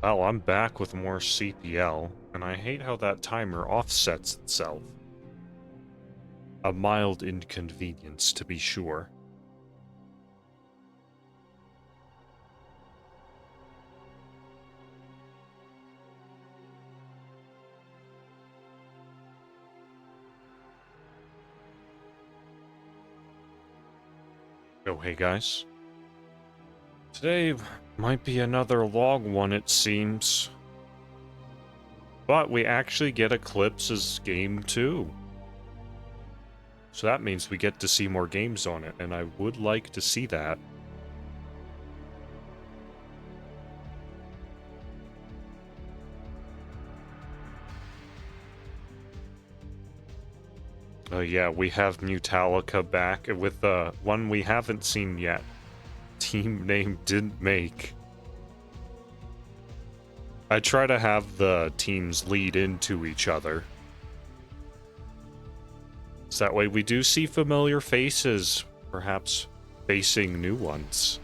Well, I'm back with more CPL, and I hate how that timer offsets itself. A mild inconvenience, to be sure. Oh, hey guys. Today might be another long one, it seems. But we actually get Eclipse's game too. So that means we get to see more games on it, and I would like to see that. Yeah, we have Mutallica back with one we haven't seen yet. Team name Didnt make. I try to have the teams lead into each other. So that way we do see familiar faces, perhaps facing new ones.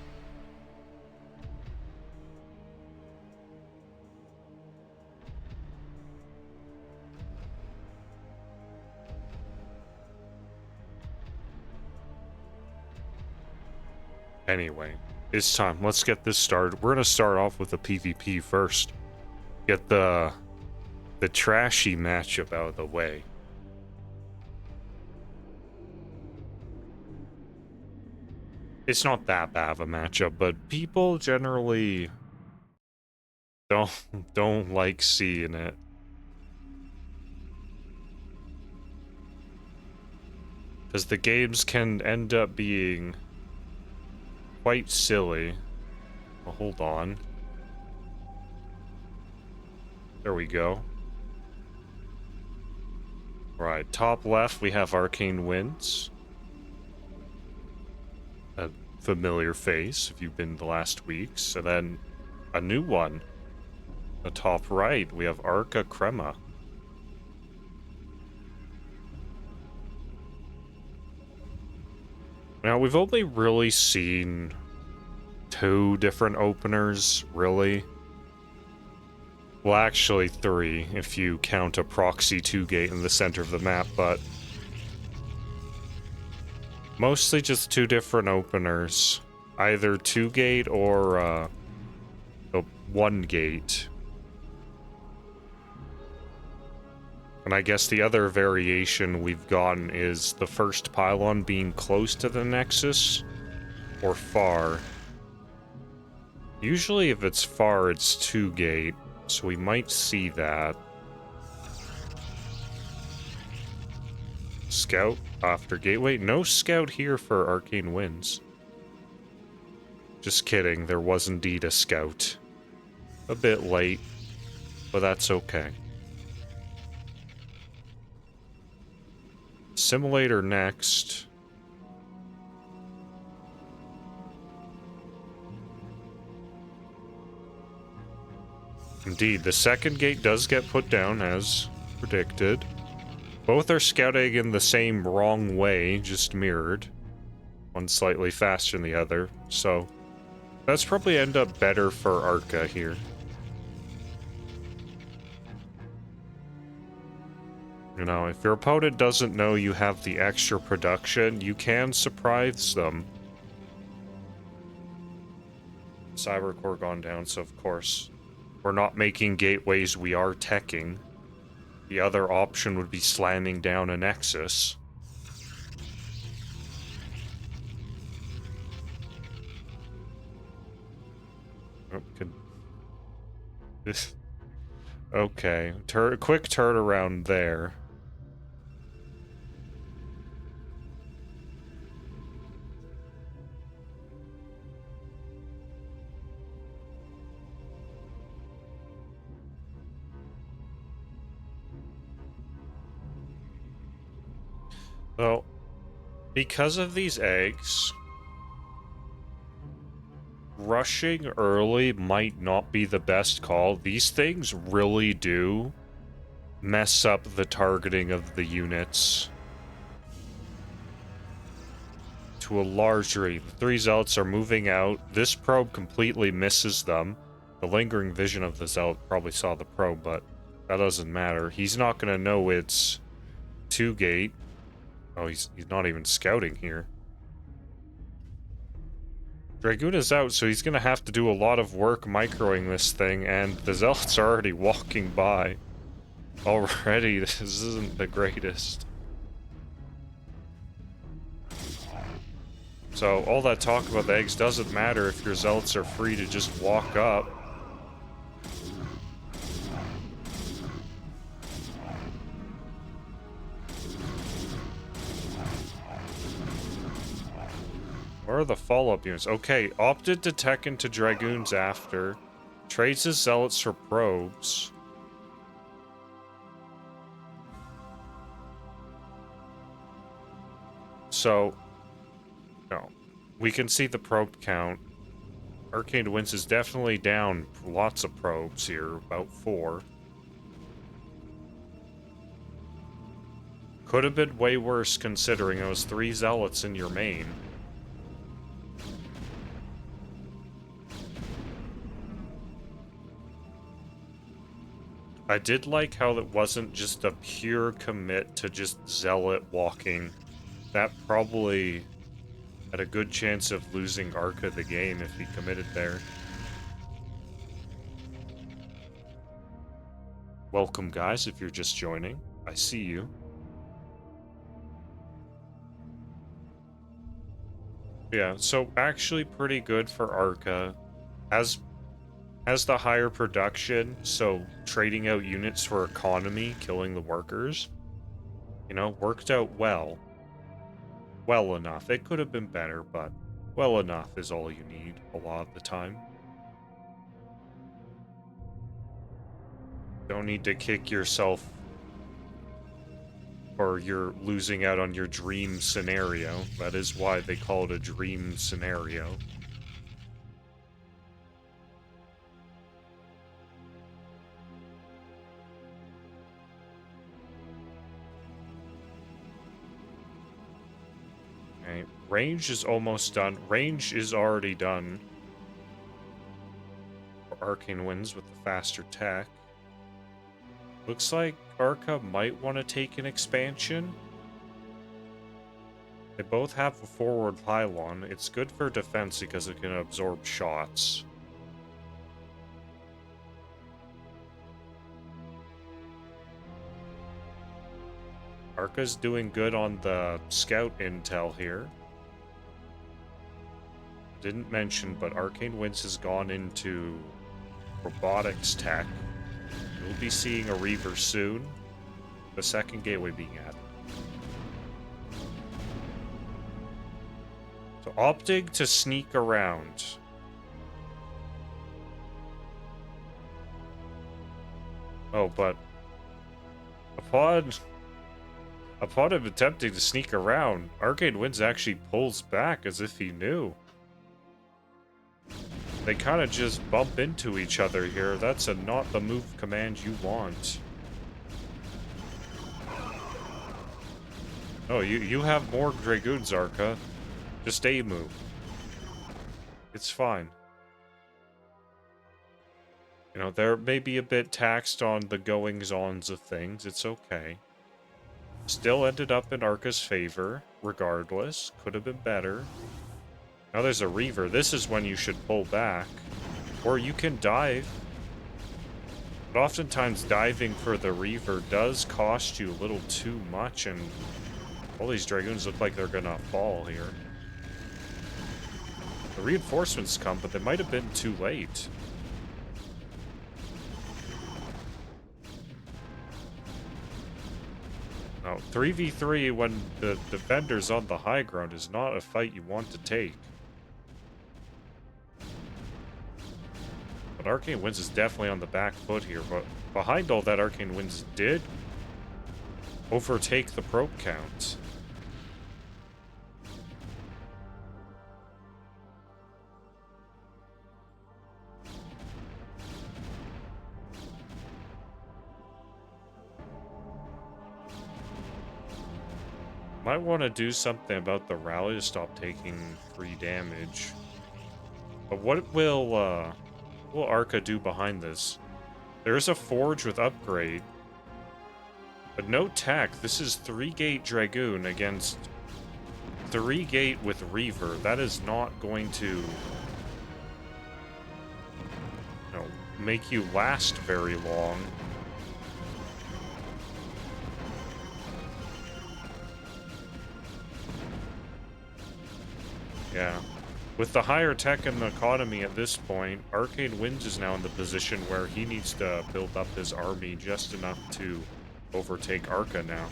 Anyway, it's time. Let's get this started. We're gonna start off with the PvP first. Get the trashy matchup out of the way. It's not that bad of a matchup, but people generally don't like seeing it. Because the games can end up being quite silly. Well, hold on. There we go. Right, top left we have Arcanewinds. A familiar face if you've been the last weeks. And then a new one. The top right we have ArcaCrema. Now, we've only really seen 2 different openers, really. Well, actually 3, if you count a proxy 2-gate in the center of the map, but mostly just 2 different openers. Either 2-gate or a 1-gate. And I guess the other variation we've gotten is the first pylon being close to the Nexus or far. Usually if it's far, it's 2-gate, so we might see that. Scout after gateway? No scout here for Arcanewinds. Just kidding, there was indeed a scout. A bit late, but that's okay. Simulator next. Indeed, the second gate does get put down as predicted. Both are scouting in the same wrong way, just mirrored. One slightly faster than the other, so that's probably end up better for Arca here. You know, if your opponent doesn't know you have the extra production, you can surprise them. Cybercore gone down, so of course, we're not making gateways, we are teching. The other option would be slamming down a Nexus. Oh, okay, quick turnaround there. Well, because of these eggs, rushing early might not be the best call. These things really do mess up the targeting of the units to a large degree. The 3 zealots are moving out. This probe completely misses them. The lingering vision of the Zealot probably saw the probe, but that doesn't matter. He's not gonna know it's 2-gate. Oh, he's not even scouting here. Dragoon is out, so he's gonna have to do a lot of work microing this thing, and the Zealots are already walking by. Already, this isn't the greatest. So, all that talk about the eggs doesn't matter if your Zealots are free to just walk up. Where are the follow-up units? Okay, opted to tech into Dragoons after. Trades his Zealots for probes. So, no. We can see the probe count. Arcanewinds is definitely down lots of probes here, about 4. Could have been way worse considering it was 3 Zealots in your main. I did like how it wasn't just a pure commit to just Zealot walking. That probably had a good chance of losing Arca the game if he committed there. Welcome, guys, if you're just joining. I see you. Yeah, so actually pretty good for Arca. Has the higher production, so trading out units for economy, killing the workers, you know, worked out well. Well enough. It could have been better, but well enough is all you need a lot of the time. Don't need to kick yourself or you're losing out on your dream scenario. That is why they call it a dream scenario. Okay, range is almost done. Range is already done. For Arcanewinds with the faster tech. Looks like Arca might want to take an expansion. They both have a forward pylon. It's good for defense because it can absorb shots. Arca's doing good on the scout intel here. Didn't mention, but Arcanewinds has gone into robotics tech. We'll be seeing a Reaver soon. The second gateway being added. So opting to sneak around. Oh, but upon him attempting to sneak around, Arcanewinds actually pulls back as if he knew. They kind of just bump into each other here. That's not the move command you want. Oh, you have more Dragoons, Arca. Just a move. It's fine. You know, they're maybe a bit taxed on the goings-ons of things. It's okay. Still ended up in Arca's favor, regardless. Could have been better. Now there's a Reaver. This is when you should pull back. Or you can dive. But oftentimes diving for the Reaver does cost you a little too much, and all these Dragoons look like they're gonna fall here. The reinforcements come, but they might have been too late. Now, 3v3 when the defender's on the high ground is not a fight you want to take. But Arcanewinds is definitely on the back foot here, but behind all that, Arcanewinds did overtake the probe count. Might want to do something about the rally to stop taking free damage. But what will What will Arca do behind this? There's a forge with upgrade. But no tech. This is 3-gate Dragoon against 3-gate with Reaver. That is not going to, you know, make you last very long. Yeah. With the higher tech in the economy at this point, Arcanewinds is now in the position where he needs to build up his army just enough to overtake Arca now.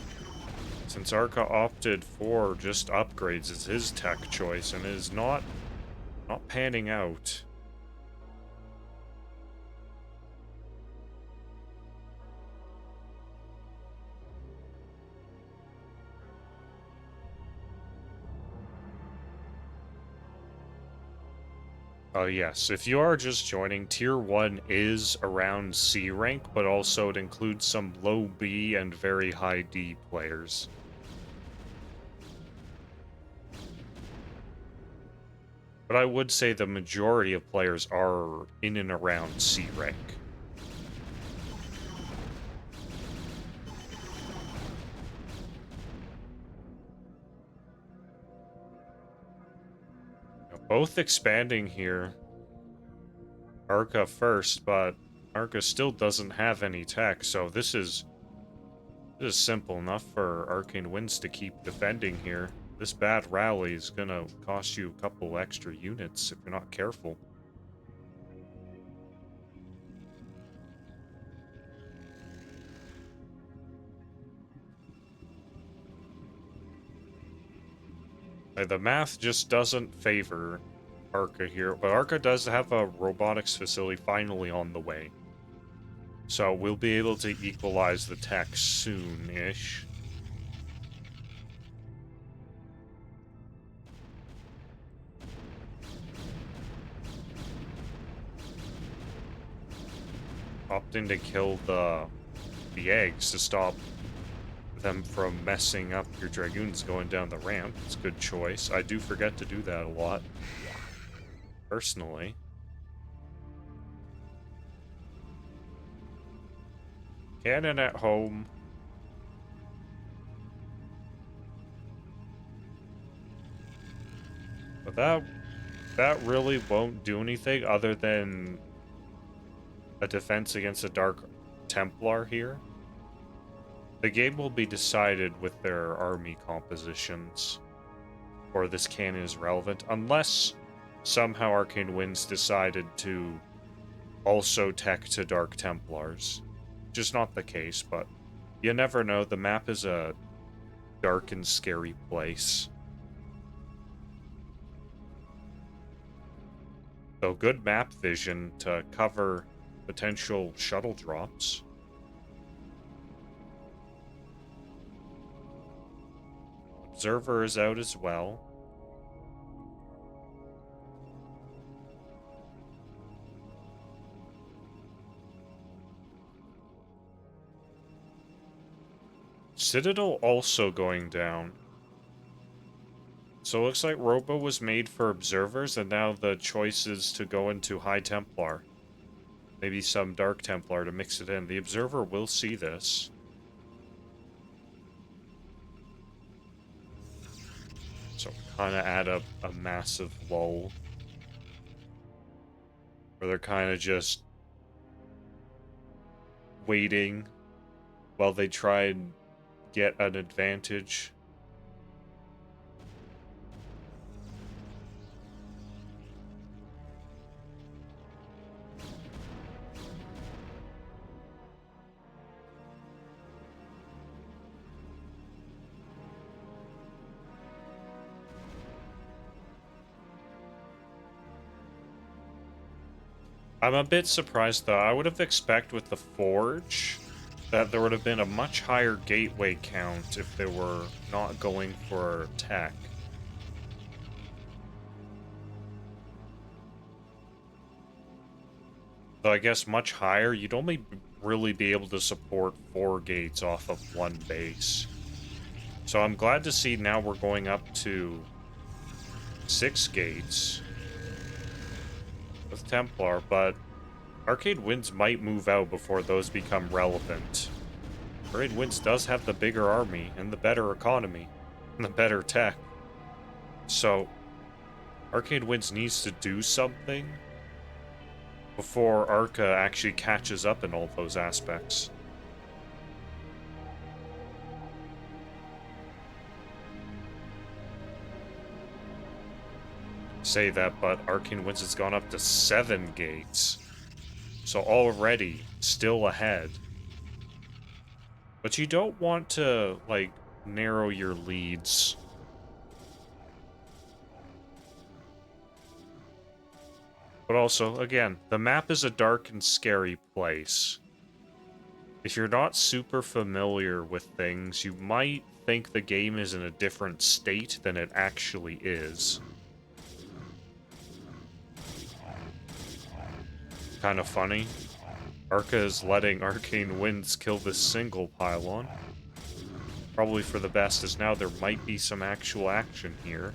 Since Arca opted for just upgrades as his tech choice and is not panning out. Yes, if you are just joining, Tier 1 is around C rank, but also it includes some low B and very high D players. But I would say the majority of players are in and around C rank. Both expanding here. Arca first, but Arca still doesn't have any tech, so this is simple enough for Arcanewinds to keep defending here. This bad rally is gonna cost you a couple extra units if you're not careful. The math just doesn't favor Arca here, but Arca does have a robotics facility finally on the way. So we'll be able to equalize the tech soon-ish. Opting to kill the eggs to stop them from messing up your Dragoons going down the ramp. It's a good choice. I do forget to do that a lot. Personally. Cannon at home. But that really won't do anything other than a defense against a Dark Templar here. The game will be decided with their army compositions, or this cannon is relevant, unless somehow Arcanewinds decided to also tech to Dark Templars. Which is not the case, but you never know. The map is a dark and scary place. So good map vision to cover potential shuttle drops. Observer is out as well. Citadel also going down. So it looks like Robo was made for observers, and now the choice is to go into High Templar. Maybe some Dark Templar to mix it in. The observer will see this. So kind of add a massive lull. Where they're kind of just waiting while they try and get an advantage. I'm a bit surprised though. I would have expected with the Forge that there would have been a much higher gateway count if they were not going for tech. Though I guess much higher, you'd only really be able to support 4 gates off of 1 base. So I'm glad to see now we're going up to 6 gates with Templar, but Arcanewinds might move out before those become relevant. Arcanewinds does have the bigger army, and the better economy, and the better tech. So, Arcanewinds needs to do something before Arca actually catches up in all those aspects. Say that, but Arcanewinds has gone up to 7 gates. So already, still ahead. But you don't want to, like, narrow your leads. But also, again, the map is a dark and scary place. If you're not super familiar with things, you might think the game is in a different state than it actually is. Kind of funny. Arca is letting Arcanewinds kill this single pylon. Probably for the best, as now there might be some actual action here.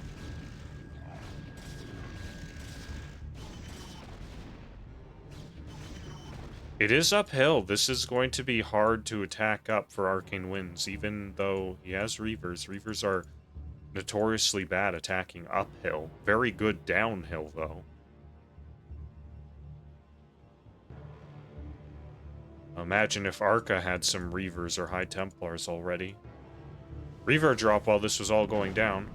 It is uphill. This is going to be hard to attack up for Arcanewinds, even though he has Reavers. Reavers are notoriously bad attacking uphill. Very good downhill, though. Imagine if Arca had some Reavers or High Templars already. Reaver drop while this was all going down.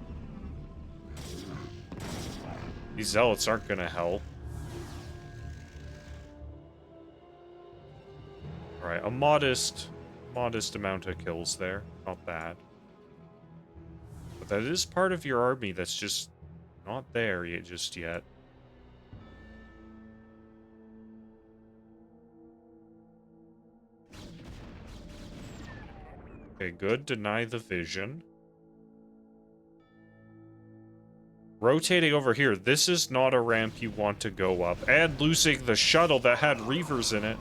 These Zealots aren't gonna help. Alright, a modest amount of kills there. Not bad. But that is part of your army that's just not there yet, just yet. Okay, good. Deny the vision. Rotating over here. This is not a ramp you want to go up. And losing the shuttle that had Reavers in it.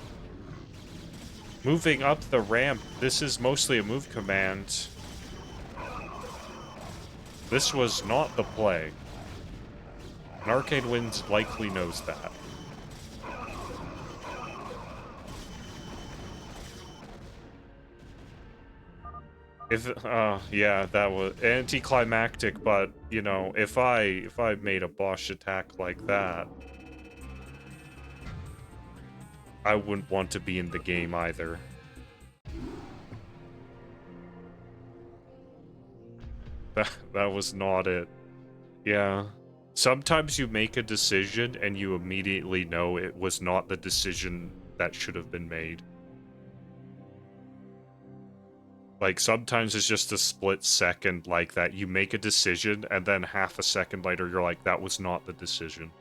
Moving up the ramp. This is mostly a move command. This was not the play. And Arcanewinds likely knows that. Yeah, that was anticlimactic, but, you know, if I made a Bosch attack like that, I wouldn't want to be in the game either. That was not it. Yeah. Sometimes you make a decision and you immediately know it was not the decision that should have been made. Like, sometimes it's just a split second like that. You make a decision, and then half a second later, you're like, that was not the decision.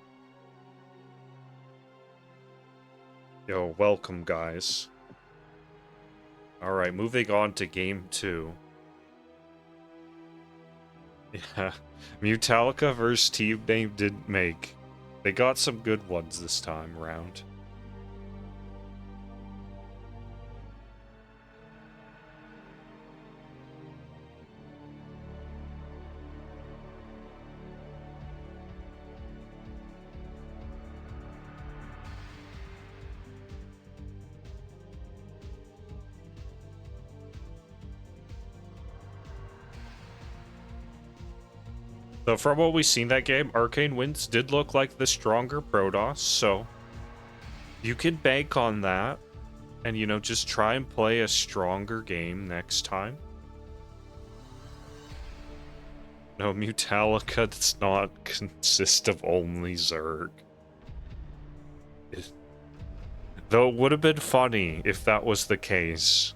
Yo, welcome, guys. Alright, moving on to Game 2. Yeah, Mutallica versus team name didn't make. They got some good ones this time around. So from what we've seen that game, Arcanewinds did look like the stronger Protoss, so you can bank on that and, you know, just try and play a stronger game next time. No, Mutallica does not consist of only Zerg. Though it would have been funny if that was the case.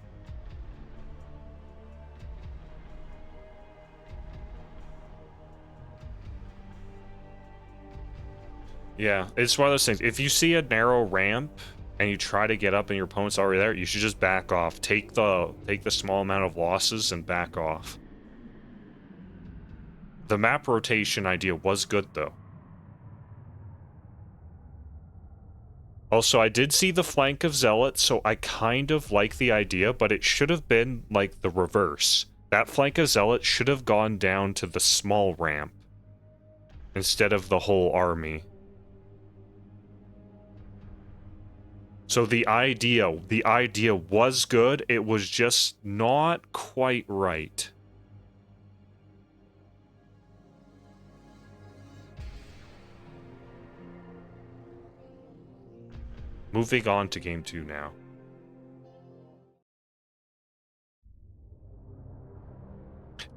Yeah, it's one of those things. If you see a narrow ramp and you try to get up and your opponent's already there, you should just back off. Take the small amount of losses and back off. The map rotation idea was good, though. Also, I did see the flank of Zealots, so I kind of like the idea, but it should have been, like, the reverse. That flank of Zealots should have gone down to the small ramp instead of the whole army. So the idea was good, it was just not quite right. Moving on to game 2 now.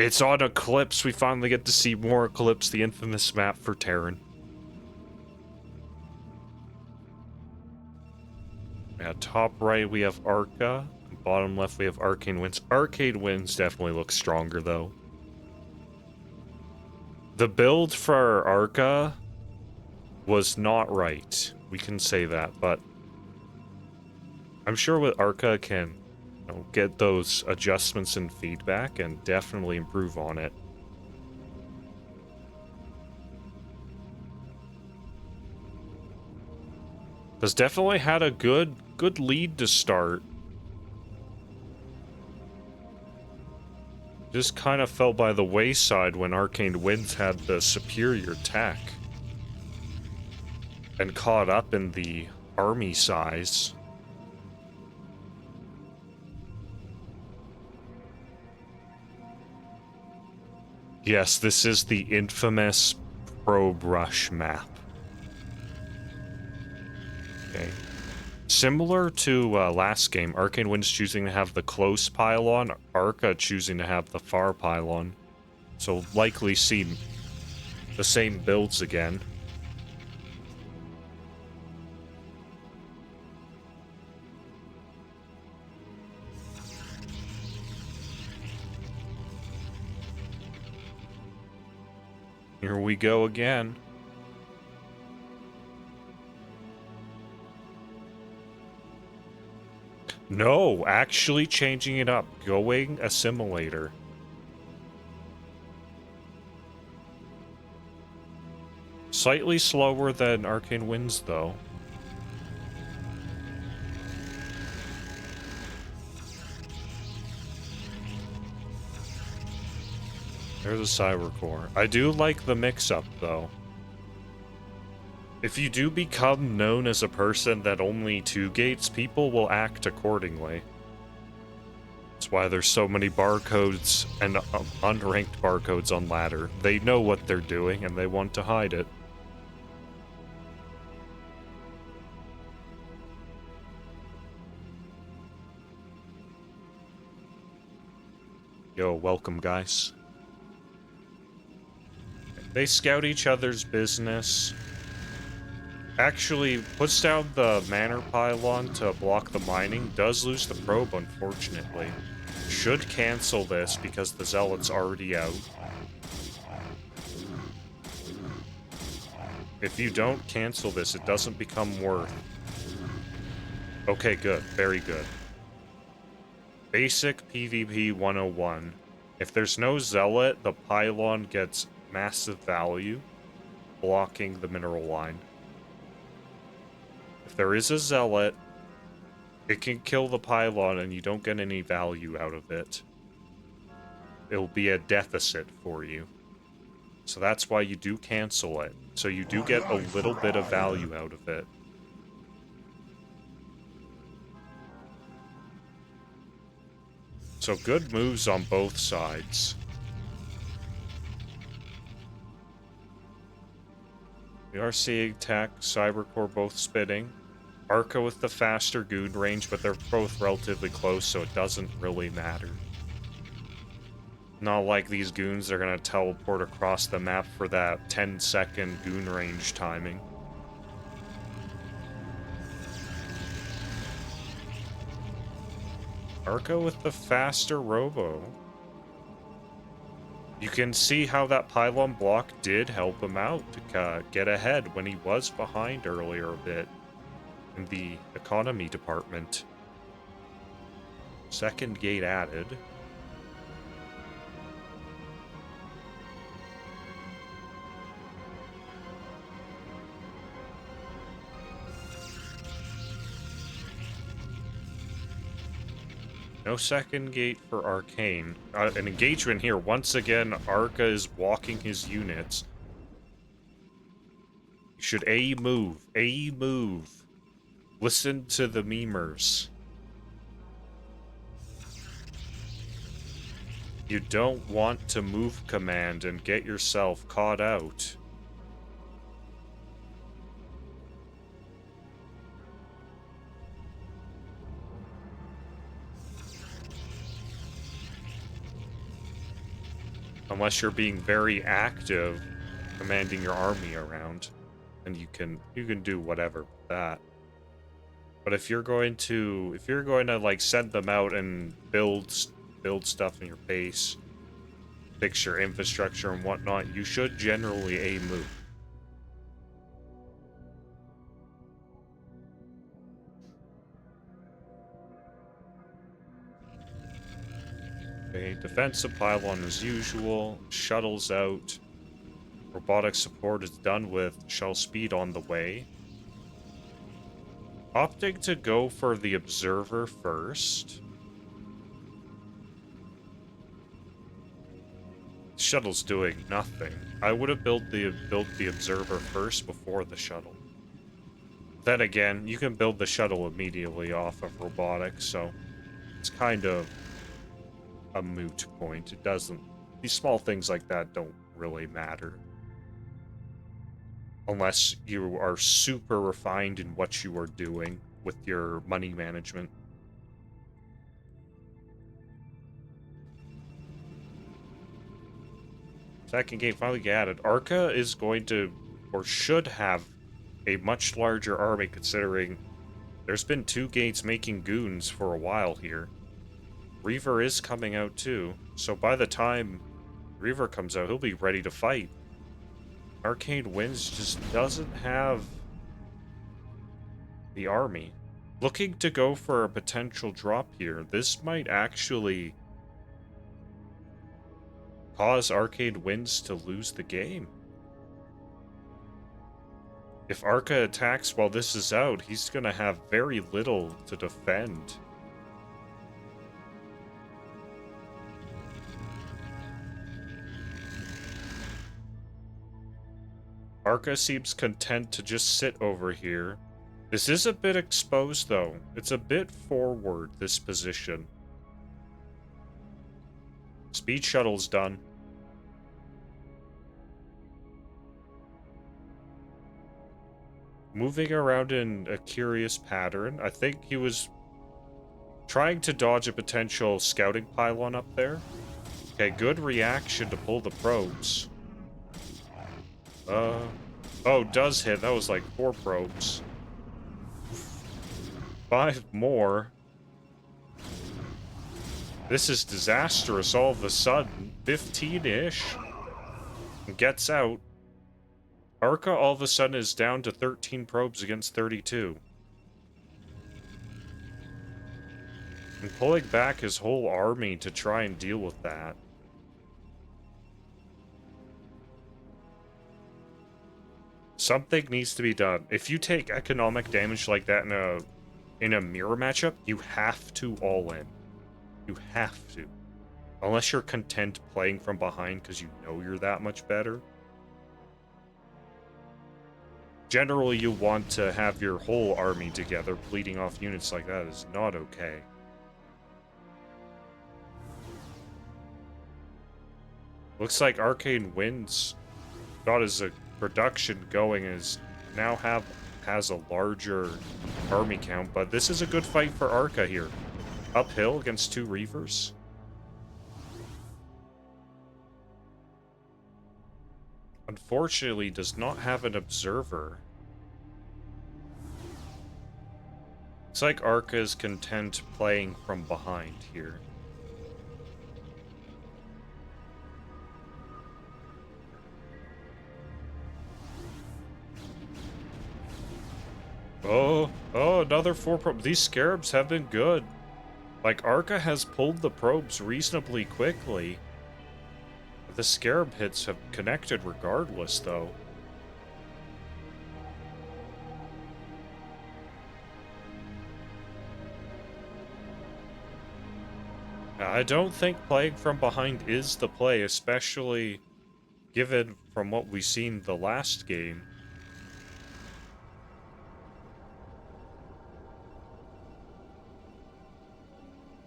It's on Eclipse, we finally get to see more Eclipse, the infamous map for Terran. At top right we have Arca, and bottom left we have Arcanewinds. Arcanewinds definitely looks stronger though. The build for Arca was not right, we can say that, but I'm sure with Arca can, you know, get those adjustments and feedback and definitely improve on it. Because definitely had a good lead to start. Just kind of fell by the wayside when Arcanewinds had the superior tech. And caught up in the army size. Yes, this is the infamous probe rush map. Okay. Similar to last game, Arcanewinds choosing to have the close pylon, Arca choosing to have the far pylon. So likely see the same builds again. Here we go again. No, actually changing it up. Going assimilator. Slightly slower than Arcanewinds, though. There's a cyber core. I do like the mix-up, though. If you do become known as a person that only 2 gates, people will act accordingly. That's why there's so many barcodes and unranked barcodes on ladder. They know what they're doing and they want to hide it. Yo, welcome, guys. They scout each other's business. Actually, puts down the manor pylon to block the mining. Does lose the probe, unfortunately. Should cancel this because the zealot's already out. If you don't cancel this, it doesn't become worth. Okay, good. Very good. Basic PvP 101. If there's no zealot, the pylon gets massive value, blocking the mineral line. If there is a zealot, it can kill the pylon and you don't get any value out of it. It'll be a deficit for you. So that's why you do cancel it. So you do get a little bit of value out of it. So good moves on both sides. We are seeing tech, Cybercore both spitting. Arca with the faster goon range, but they're both relatively close, so it doesn't really matter. Not like these goons are gonna teleport across the map for that 10-second goon range timing. Arca with the faster robo. You can see how that pylon block did help him out to get ahead when he was behind earlier a bit in the economy department. Second gate added. No second gate for Arcane. An engagement here. Once again, Arca is walking his units. You should A move. A move. Listen to the memers. You don't want to move command and get yourself caught out. Unless you're being very active, commanding your army around, and you can do whatever with that. But if you're going to like send them out and build stuff in your base, fix your infrastructure and whatnot, you should generally move. Okay, defensive pylon as usual, shuttles out, robotic support is done with, shell speed on the way. Opting to go for the observer first. Shuttle's doing nothing. I would have built the observer first before the shuttle. Then again, you can build the shuttle immediately off of robotics, so it's kind of a moot point. It doesn't... These small things like that don't really matter. Unless you are super refined in what you are doing with your money management. Second gate finally get added. Arca is going to, or should have, a much larger army considering there's been 2 gates making goons for a while here. Reaver is coming out too, so by the time Reaver comes out, he'll be ready to fight. Arcanewinds just doesn't have the army. Looking to go for a potential drop here. This might actually cause Arcanewinds to lose the game. If Arca attacks while this is out, he's gonna have very little to defend. Arca seems content to just sit over here. This is a bit exposed, though. It's a bit forward, this position. Speed shuttle's done. Moving around in a curious pattern. I think he was trying to dodge a potential scouting pylon up there. Okay, good reaction to pull the probes. Oh, does hit. That was like 4 probes. 5 more. This is disastrous all of a sudden. 15-ish. Gets out. Arca all of a sudden is down to 13 probes against 32. And pulling back his whole army to try and deal with that. Something needs to be done. If you take economic damage like that in a mirror matchup, you have to all in. You have to. Unless you're content playing from behind because you know you're that much better. Generally, you want to have your whole army together. Bleeding off units like that is not okay. Looks like Arcanewinds got his production going, is now has a larger army count, but this is a good fight for Arca here. Uphill against 2 Reavers. Unfortunately, does not have an observer. It's like Arca is content playing from behind here. Oh, another 4 probes. These scarabs have been good. Like, Arca has pulled the probes reasonably quickly. The scarab hits have connected regardless, though. I don't think playing from behind is the play, especially given from what we've seen the last game.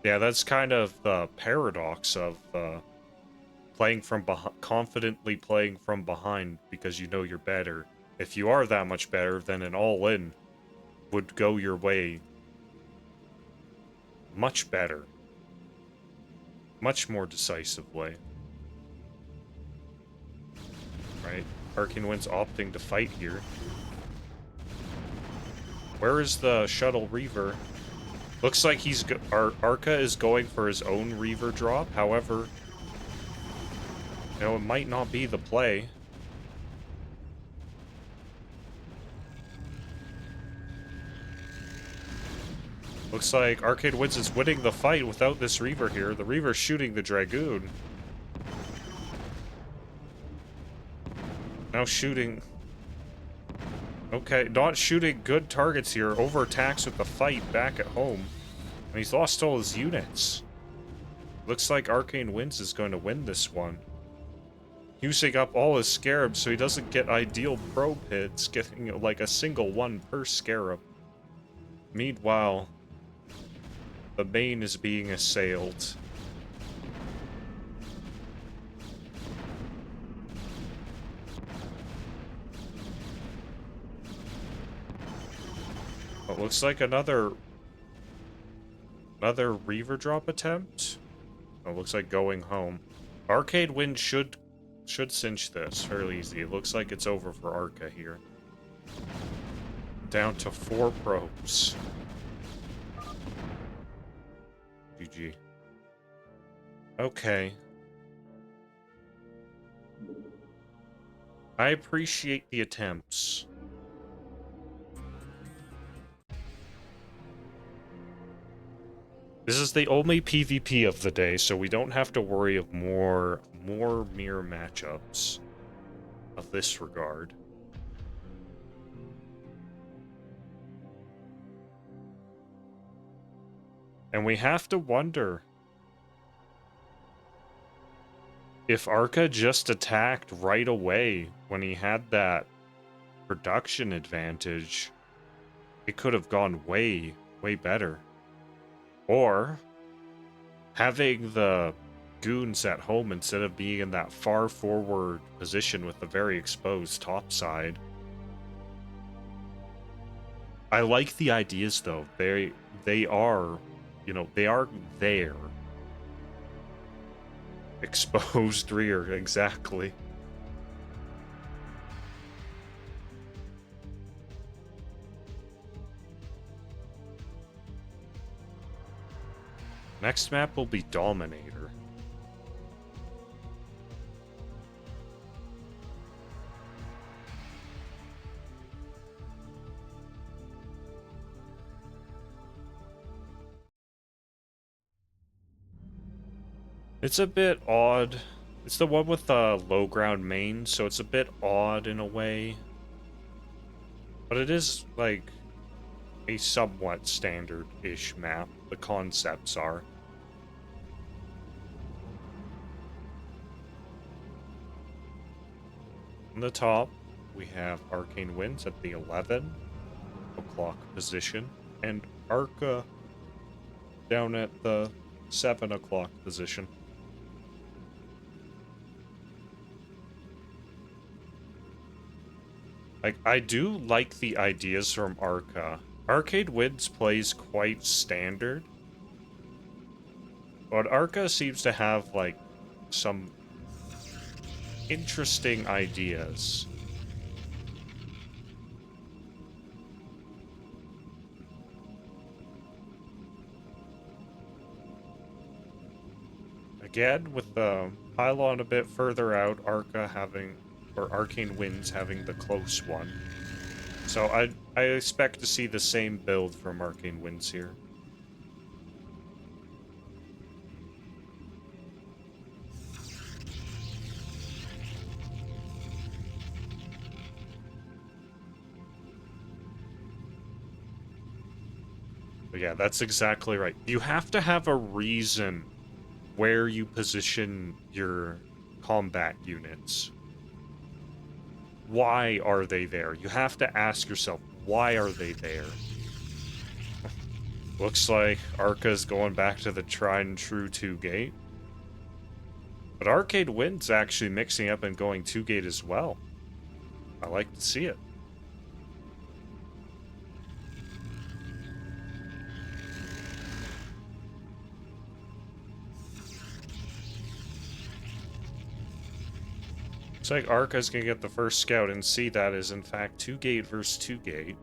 Yeah, that's kind of the paradox of playing from confidently playing from behind because you know you're better. If you are that much better, then an all-in would go your way much better. Much more decisive way. Right? Arcanewinds opting to fight here. Where is the Shuttle Reaver? Looks like he's Arca is going for his own Reaver drop. However, you know, it might not be the play. Looks like Arcanewinds is winning the fight without this Reaver here. The Reaver's shooting the Dragoon. Now shooting... Okay, not shooting good targets here. Overattacks with the fight back at home. And he's lost all his units. Looks like Arcanewinds is going to win this one. Using up all his scarabs so he doesn't get ideal probe hits, getting like a single one per scarab. Meanwhile, the main is being assailed. It looks like another Reaver drop attempt. It looks like going home. Arcanewinds should cinch this fairly easy. It looks like it's over for Arca here. Down to 4 probes. GG. Okay. I appreciate the attempts. This is the only PvP of the day, so we don't have to worry of more mirror matchups of this regard. And we have to wonder if Arca just attacked right away when he had that production advantage, it could have gone way, way better. Or having the goons at home instead of being in that far forward position with the very exposed top side. I like the ideas though. They are, you know, they are there. Exposed rear, exactly. Next map will be Dominator. It's a bit odd. It's the one with the low ground main, so it's a bit odd in a way. But it is, like, a somewhat standard-ish map. The concepts are. On the top, we have Arcanewinds at the 11 o'clock position, and Arca down at the 7 o'clock position. Like, I do like the ideas from Arca. Arcanewinds plays quite standard, but Arca seems to have, like, some interesting ideas. Again, with the pylon a bit further out, Arca having, or Arcanewinds having the close one. So I expect to see the same build from Arcanewinds here. But yeah, that's exactly right. You have to have a reason where you position your combat units. Why are they there? You have to ask yourself, why are they there? Looks like Arca's going back to the tried and true 2-gate. But Arcanewinds actually mixing up and going 2-gate as well. I like to see it. Looks like Arca's gonna get the first scout and see that is in fact 2-gate versus 2-gate.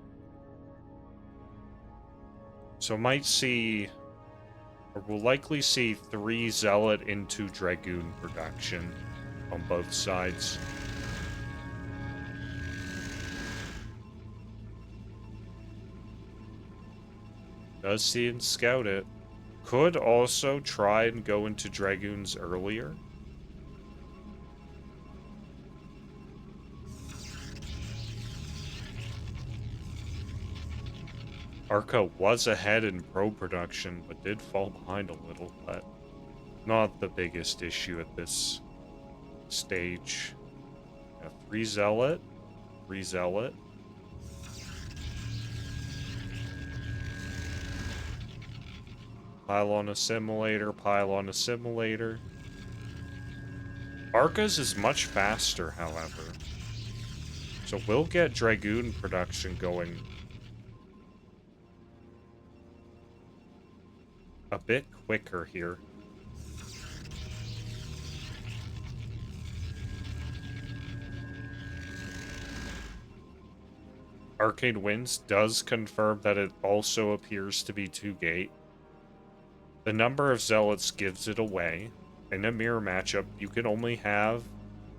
So might see, or we'll likely see 3 Zealot into Dragoon production on both sides. Does see and scout it. Could also try and go into Dragoons earlier. Arca was ahead in pro production, but did fall behind a little, but not the biggest issue at this stage. 3 Zealot, 3 Zealot. Pylon Assimilator, Pylon Assimilator. Arca's is much faster, however. So we'll get Dragoon production going a bit quicker here. Arcanewinds does confirm that it also appears to be 2-gate. The number of Zealots gives it away. In a mirror matchup, you can only have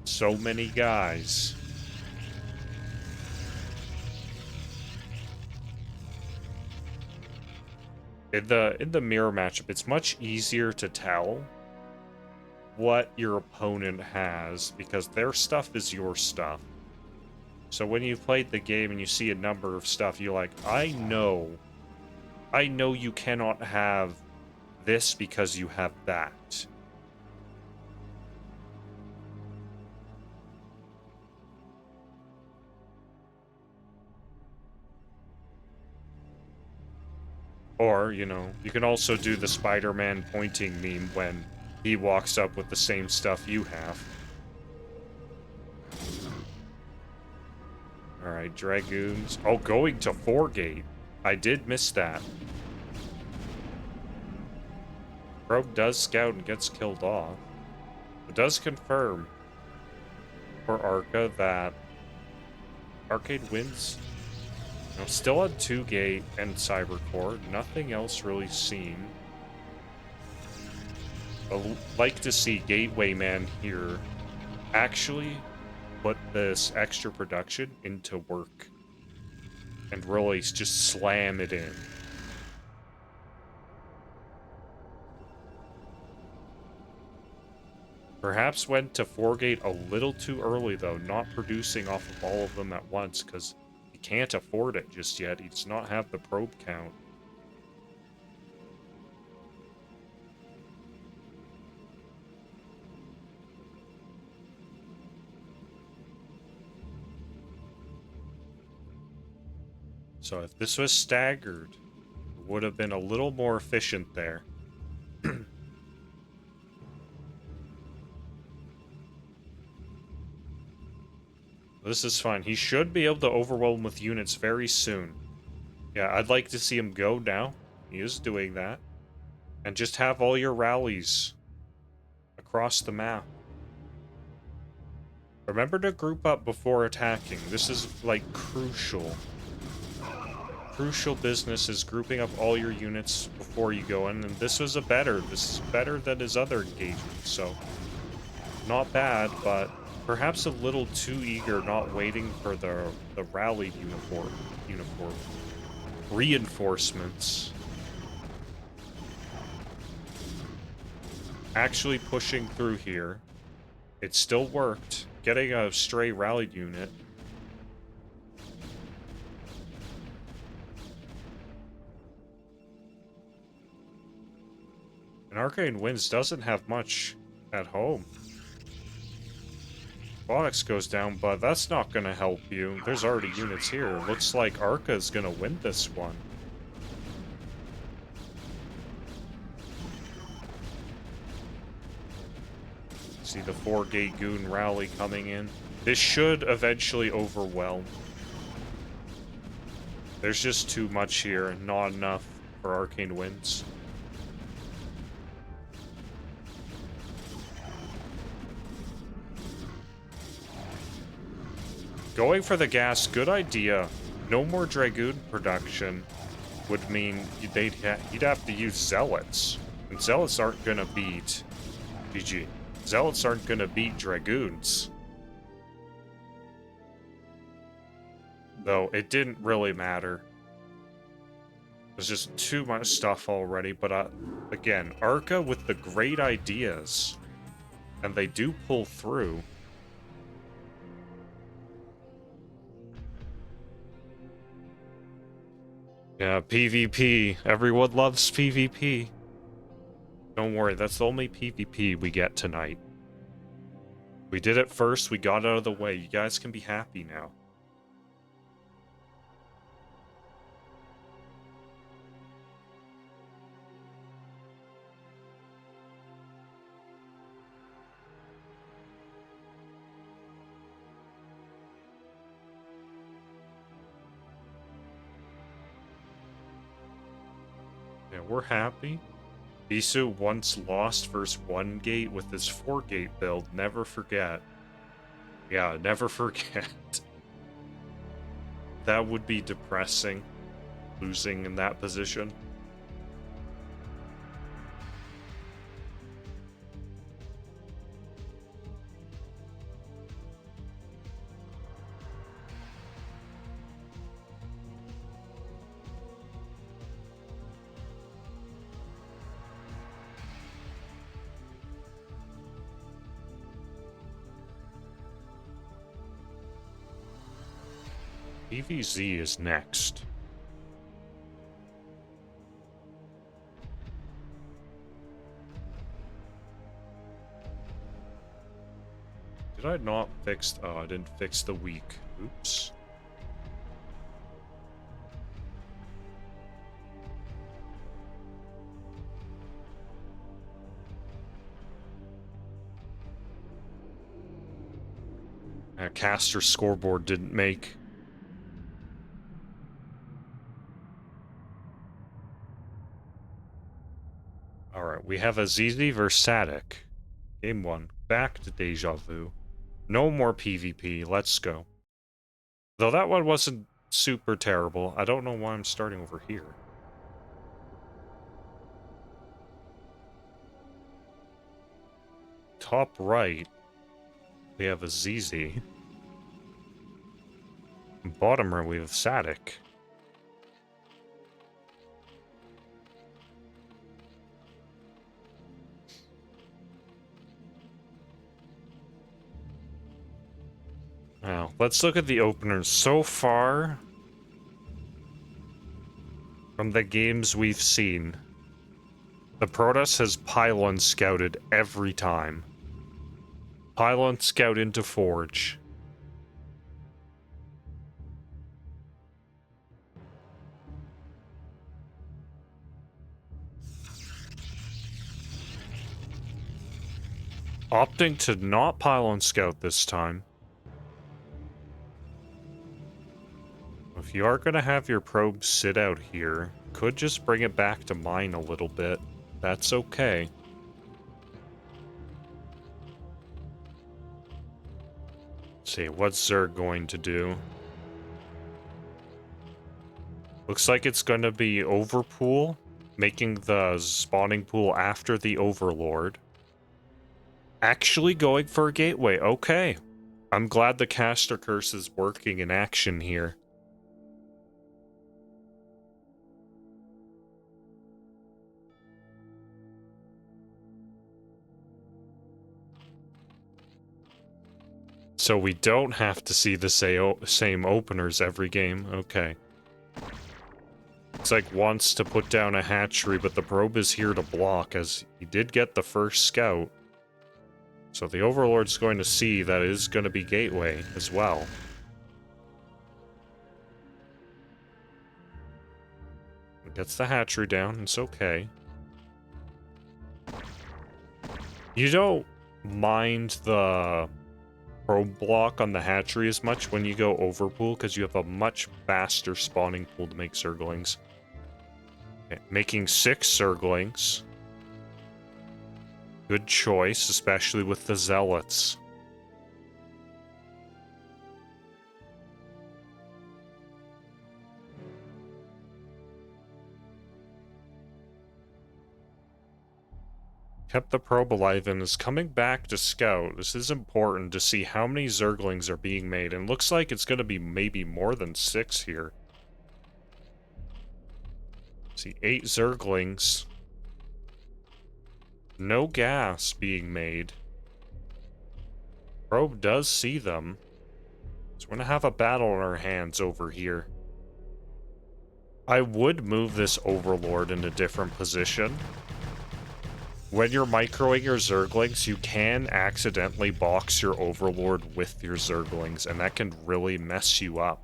so many guys. In the mirror matchup, it's much easier to tell what your opponent has because their stuff is your stuff. So when you've played the game and you see a number of stuff, you're like, I know you cannot have this because you have that. Or, you know, you can also do the Spider-Man pointing meme when he walks up with the same stuff you have. Alright, Dragoons. Oh, going to 4-gate. I did miss that. Probe does scout and gets killed off. It does confirm for Arca that Arcanewinds, you know, still at 2-gate and Cybercore. Nothing else really seen. I'd like to see Gateway Man here actually put this extra production into work and really just slam it in. Perhaps went to 4-gate a little too early, though, not producing off of all of them at once, because he can't afford it just yet. He does not have the probe count. So if this was staggered, it would have been a little more efficient there. This is fine. He should be able to overwhelm with units very soon. Yeah, I'd like to see him go now. He is doing that. And just have all your rallies across the map. Remember to group up before attacking. This is, like, crucial. Crucial business is grouping up all your units before you go in. And this was this is better than his other engagements, so not bad, but perhaps a little too eager, not waiting for the rally uniform reinforcements. Actually pushing through here. It still worked. Getting a stray rallied unit. And Arcanewinds doesn't have much at home. Robotics goes down, but that's not going to help you. There's already units here. Looks like Arca's going to win this one. See the 4-gate goon rally coming in. This should eventually overwhelm. There's just too much here, and not enough for Arcanewinds. Going for the gas, good idea. No more Dragoon production would mean you'd have to use Zealots. And Zealots aren't gonna beat... GG. Zealots aren't gonna beat Dragoons. Though, it didn't really matter. There's just too much stuff already, but again, Arca with the great ideas. And they do pull through. Yeah, PvP. Everyone loves PvP. Don't worry, that's the only PvP we get tonight. We did it first, we got it out of the way. You guys can be happy now. Yeah, we're happy. Bisu once lost versus 1 gate with his 4-gate build. Never forget. Yeah, never forget. That would be depressing, losing in that position. EVZ is next. Did I not fix... Oh, I didn't fix the weak. Oops. Caster scoreboard didn't make. Alright, we have Azizi versus Satik. Game 1. Back to Deja Vu. No more PvP, let's go. Though that one wasn't super terrible, I don't know why I'm starting over here. Top right, we have Azizi. Bottom right, we have Satik. Now, let's look at the openers. So far, from the games we've seen, the Protoss has pylon scouted every time. Pylon scout into Forge. Opting to not pylon scout this time. If you are going to have your probe sit out here, could just bring it back to mine a little bit. That's okay. Let's see, what's Zerg going to do? Looks like it's going to be Overpool, making the spawning pool after the Overlord. Actually going for a gateway, okay. I'm glad the caster curse is working in action here. So we don't have to see the same openers every game. Okay. It's like wants to put down a hatchery, but the probe is here to block, as he did get the first scout. So the Overlord's going to see that it is going to be gateway as well. It gets the hatchery down, it's okay. You know, mind the probe block on the hatchery as much when you go overpool, because you have a much faster spawning pool to make Zerglings. Okay, making 6 Zerglings. Good choice, especially with the Zealots. Kept the probe alive and is coming back to scout. This is important to see how many Zerglings are being made, and looks like it's going to be maybe more than 6 here. See, 8 Zerglings. No gas being made. Probe does see them. So we're going to have a battle on our hands over here. I would move this Overlord in a different position. When you're microing your Zerglings, you can accidentally box your Overlord with your Zerglings, and that can really mess you up.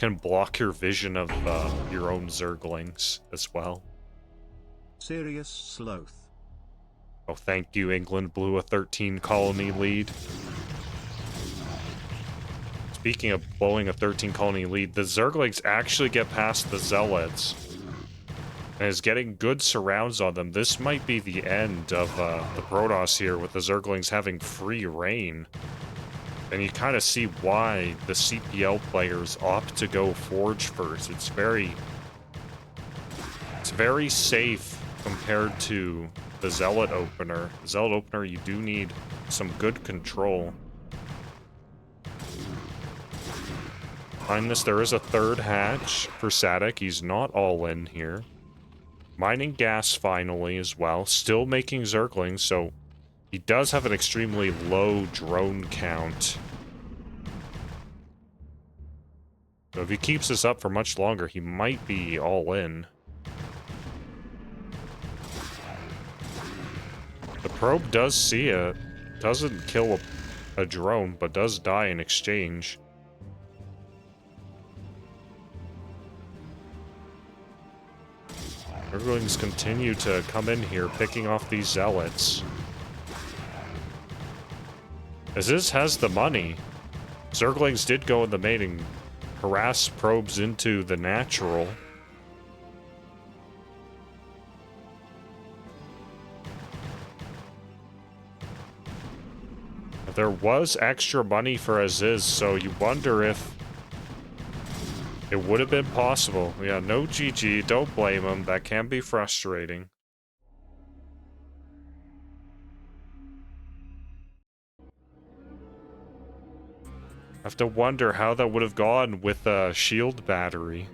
Can block your vision of your own Zerglings as well. Serious Sloth. Oh, thank you, England blew a 13 colony lead. Speaking of blowing a 13 colony lead, the Zerglings actually get past the Zealots and is getting good surrounds on them. This might be the end of the Protoss here, with the Zerglings having free reign. And you kind of see why the CPL players opt to go Forge first. It's very safe compared to the Zealot opener. The Zealot opener, you do need some good control. Behind this, there is a third hatch for Satik. He's not all in here. Mining gas finally as well. Still making Zerglings, so he does have an extremely low drone count. So if he keeps this up for much longer, he might be all in. The probe does see it. Doesn't kill a drone, but does die in exchange. Zerglings continue to come in here, picking off these Zealots. Aziz has the money. Zerglings did go in the mating, harass probes into the natural. There was extra money for Aziz, so you wonder if it would have been possible. Yeah, no GG, don't blame him. That can be frustrating. Have to wonder how that would have gone with a shield battery.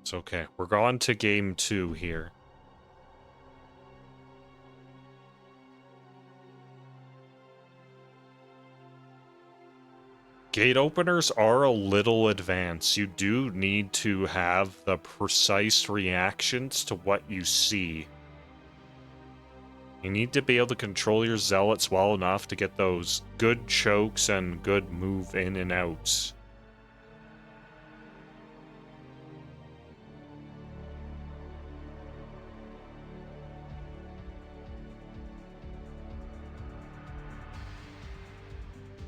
It's okay. We're on to game 2 here. Gate openers are a little advanced. You do need to have the precise reactions to what you see. You need to be able to control your Zealots well enough to get those good chokes and good move in and outs.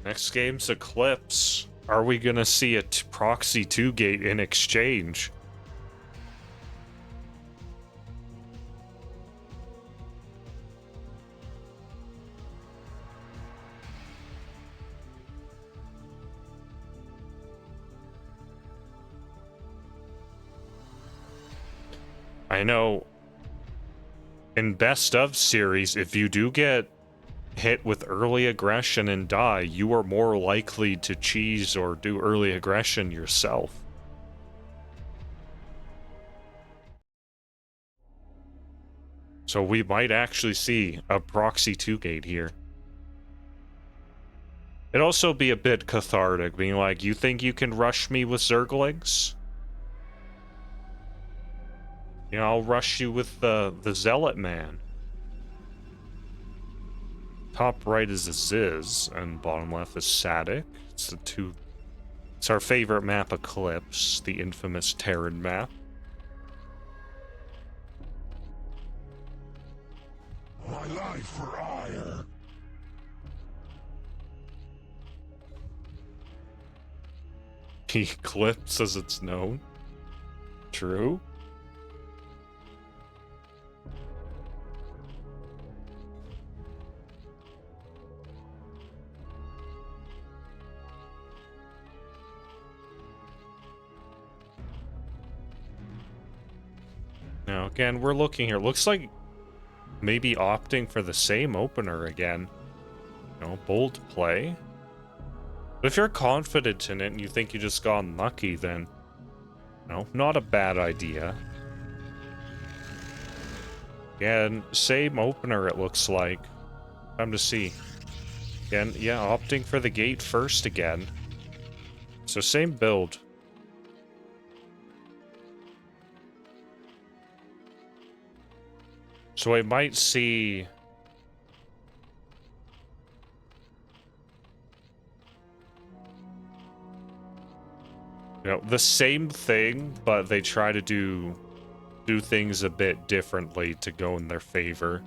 Next game's Eclipse. Are we gonna see a proxy 2 gate in exchange? I know in Best of series, if you do get hit with early aggression and die, you are more likely to cheese or do early aggression yourself. So we might actually see a proxy 2 gate here. It'd also be a bit cathartic, being like, you think you can rush me with Zerglings? You know, I'll rush you with the Zealot man. Top right is Aziz, and bottom left is Satik. It's our favorite map, Eclipse, the infamous Terran map. My life for ire. Eclipse as it's known. True. Now again, we're looking here. Looks like maybe opting for the same opener again. You know, bold play. But if you're confident in it and you think you just got unlucky, then, no, not a bad idea. Again, same opener it looks like. Time to see. Again, yeah, opting for the gate first again. So same build. So I might see... You know, the same thing, but they try to do things a bit differently to go in their favor.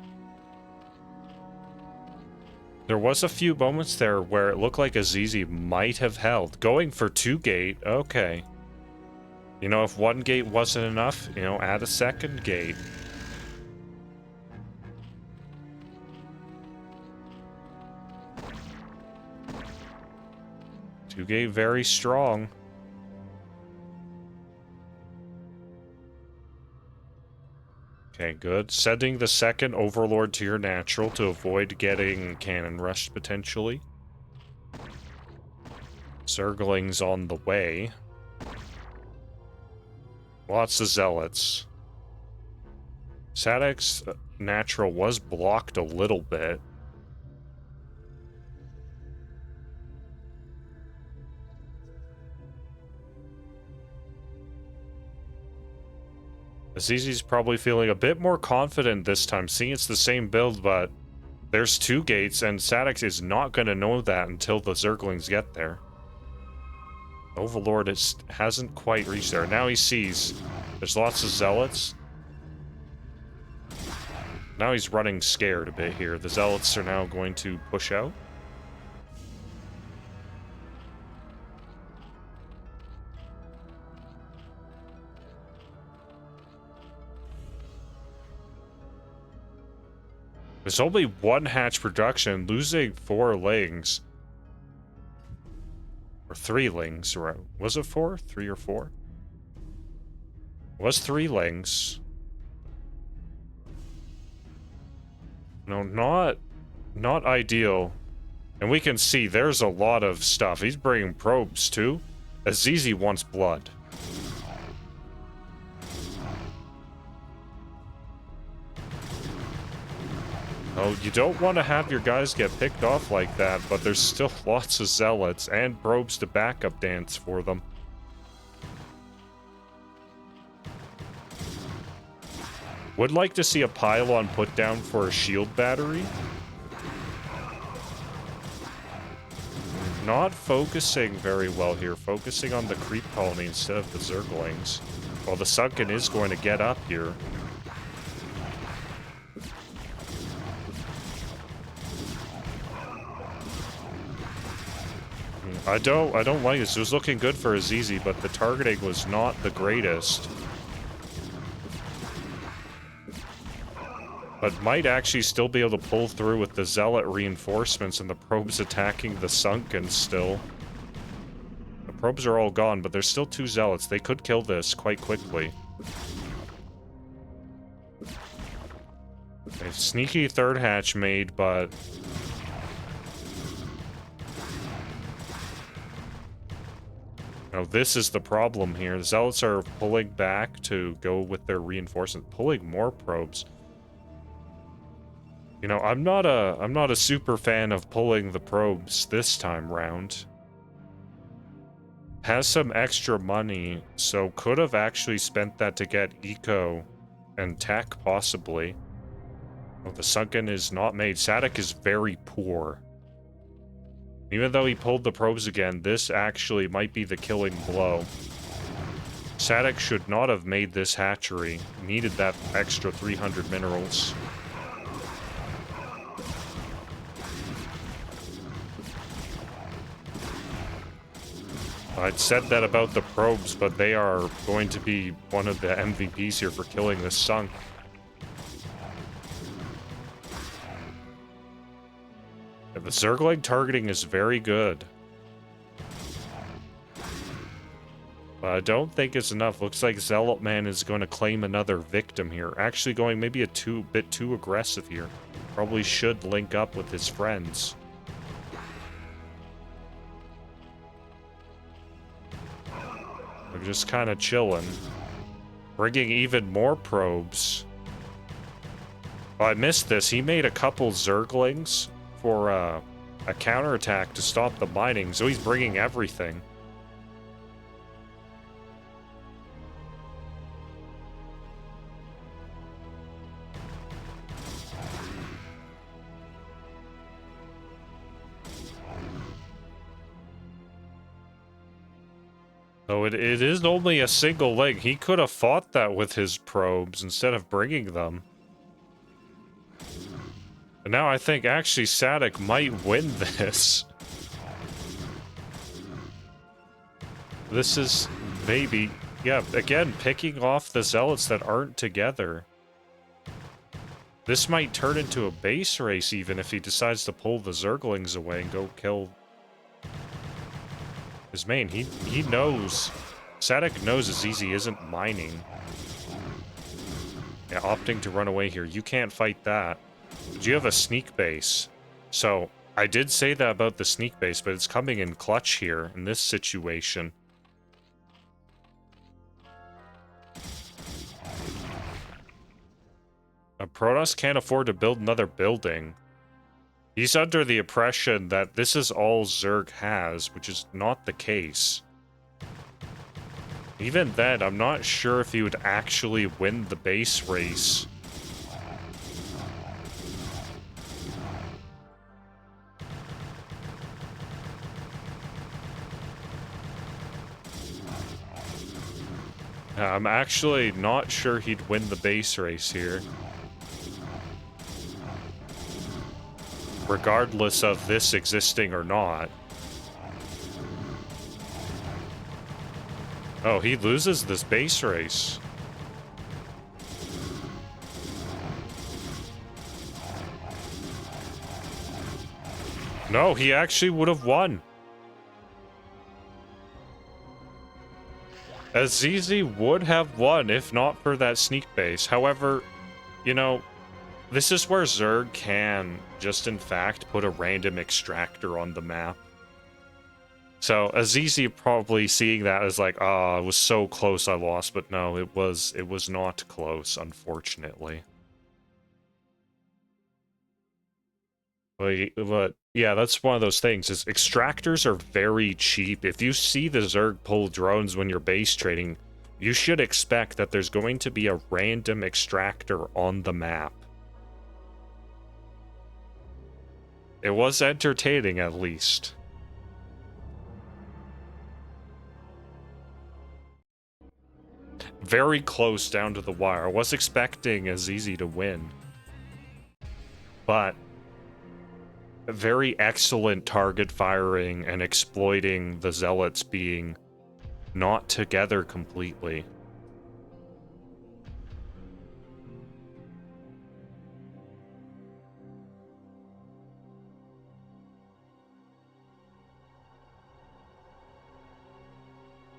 There was a few moments there where it looked like Azizi might have held. Going for 2 gate, okay. You know, if 1 gate wasn't enough, you know, add a 2nd gate. Two gate very strong. Okay, good. Sending the 2nd Overlord to your natural to avoid getting cannon rushed, potentially. Zergling's on the way. Lots of Zealots. Satik's natural was blocked a little bit. Azizi's probably feeling a bit more confident this time, seeing it's the same build, but there's 2 gates, and Satik is not going to know that until the Zerglings get there. Overlord hasn't quite reached there. Now he sees there's lots of Zealots. Now he's running scared a bit here. The Zealots are now going to push out. There's only 1 hatch production, losing 4 lings. Or 3 lings, right? Was it 4? 3 or 4? It was 3 lings. No, not ideal. And we can see there's a lot of stuff. He's bringing probes too. Azizi wants blood. Oh, you don't want to have your guys get picked off like that, but there's still lots of Zealots and probes to backup dance for them. Would like to see a pylon put down for a shield battery. Not focusing very well here, focusing on the creep colony instead of the Zerglings. Well, the Sunken is going to get up here. I don't like this. It was looking good for Azizi, but the targeting was not the greatest. But might actually still be able to pull through with the Zealot reinforcements and the probes attacking the Sunken still. The probes are all gone, but there's still 2 Zealots. They could kill this quite quickly. A sneaky 3rd hatch made, but... Now, this is the problem here. The Zealots are pulling back to go with their reinforcement, pulling more probes. You know, I'm not a super fan of pulling the probes this time round. Has some extra money, so could have actually spent that to get eco and tech, possibly. Oh, the sunken is not made. Satik is very poor. Even though he pulled the probes again, this actually might be the killing blow. Satik should not have made this hatchery. He needed that extra 300 minerals. I'd said that about the probes, but they are going to be one of the MVPs here for killing this sunk. Yeah, the Zergling targeting is very good. But I don't think it's enough. Looks like Zealot Man is going to claim another victim here. Actually going maybe a bit too aggressive here. Probably should link up with his friends. They're just kind of chilling. Bringing even more probes. Oh, I missed this. He made a couple Zerglings for a counterattack to stop the mining, so he's bringing everything. So it is only a single leg. He could have fought that with his probes instead of bringing them. And now I think actually Satik might win this. This is maybe, yeah, again, picking off the zealots that aren't together. This might turn into a base race even if he decides to pull the Zerglings away and go kill his main. He knows. Satik knows Azizi isn't mining. Yeah, opting to run away here. You can't fight that. But you have a sneak base. So, I did say that about the sneak base, but it's coming in clutch here in this situation. Protoss can't afford to build another building. He's under the impression that this is all Zerg has, which is not the case. Even then, I'm not sure if he would actually win the base race. I'm actually not sure he'd win the base race here. Regardless of this existing or not. Oh, he loses this base race. No, he actually would have won. Azizi would have won if not for that sneak base. However, you know, this is where Zerg can just in fact put a random extractor on the map. So Azizi probably seeing that as like, oh, it was so close I lost, but no, it was not close, unfortunately. But yeah, that's one of those things, is extractors are very cheap. If you see the Zerg pull drones when you're base trading, you should expect that there's going to be a random extractor on the map. It was entertaining, at least. Very close down to the wire. I was expecting Azizi to win. But very excellent target firing and exploiting the zealots being not together completely.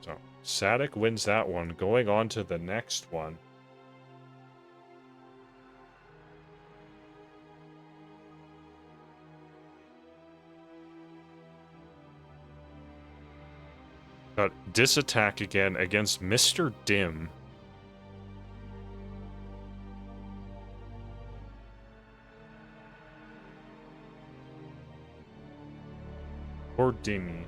So Satik wins that one. Going on to the next one. Got Disitak again against Mr. Dim. Or Dimmy.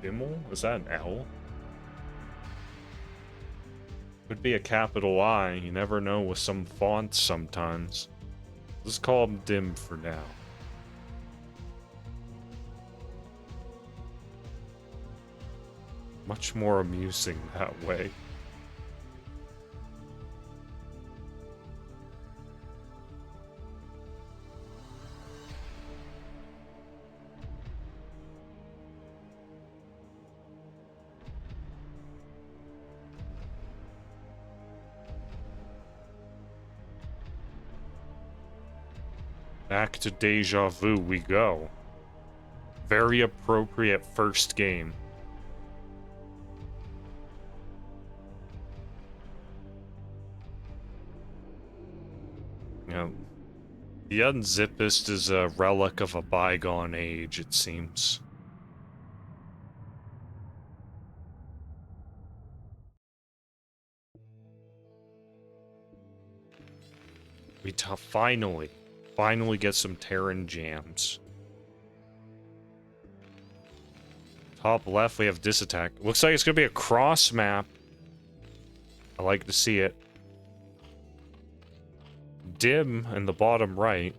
Diml? Is that an L? Could be a capital I. You never know with some fonts sometimes. Let's call him Dim for now. Much more amusing that way. Back to Deja Vu we go. Very appropriate first game. You know, the Unzippist is a relic of a bygone age, it seems. We finally get some Terran jams. Top left, we have Disitak. Looks like it's gonna be a cross map. I like to see it. Dim in the bottom right.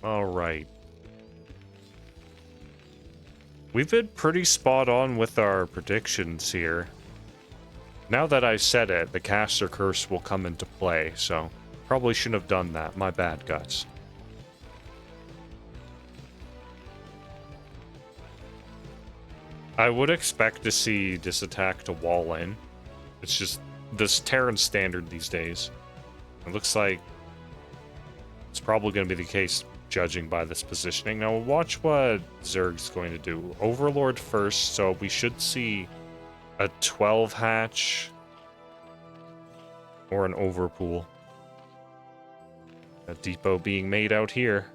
Alright. We've been pretty spot on with our predictions here. Now that I've said it, the caster curse will come into play, so probably shouldn't have done that. My bad, guys. I would expect to see Disitak to wall in. It's just this Terran standard these days. It looks like it's probably going to be the case, judging by this positioning. Now, we'll watch what Zerg's going to do. Overlord first, so we should see a 12 hatch or an overpool. A depot being made out here.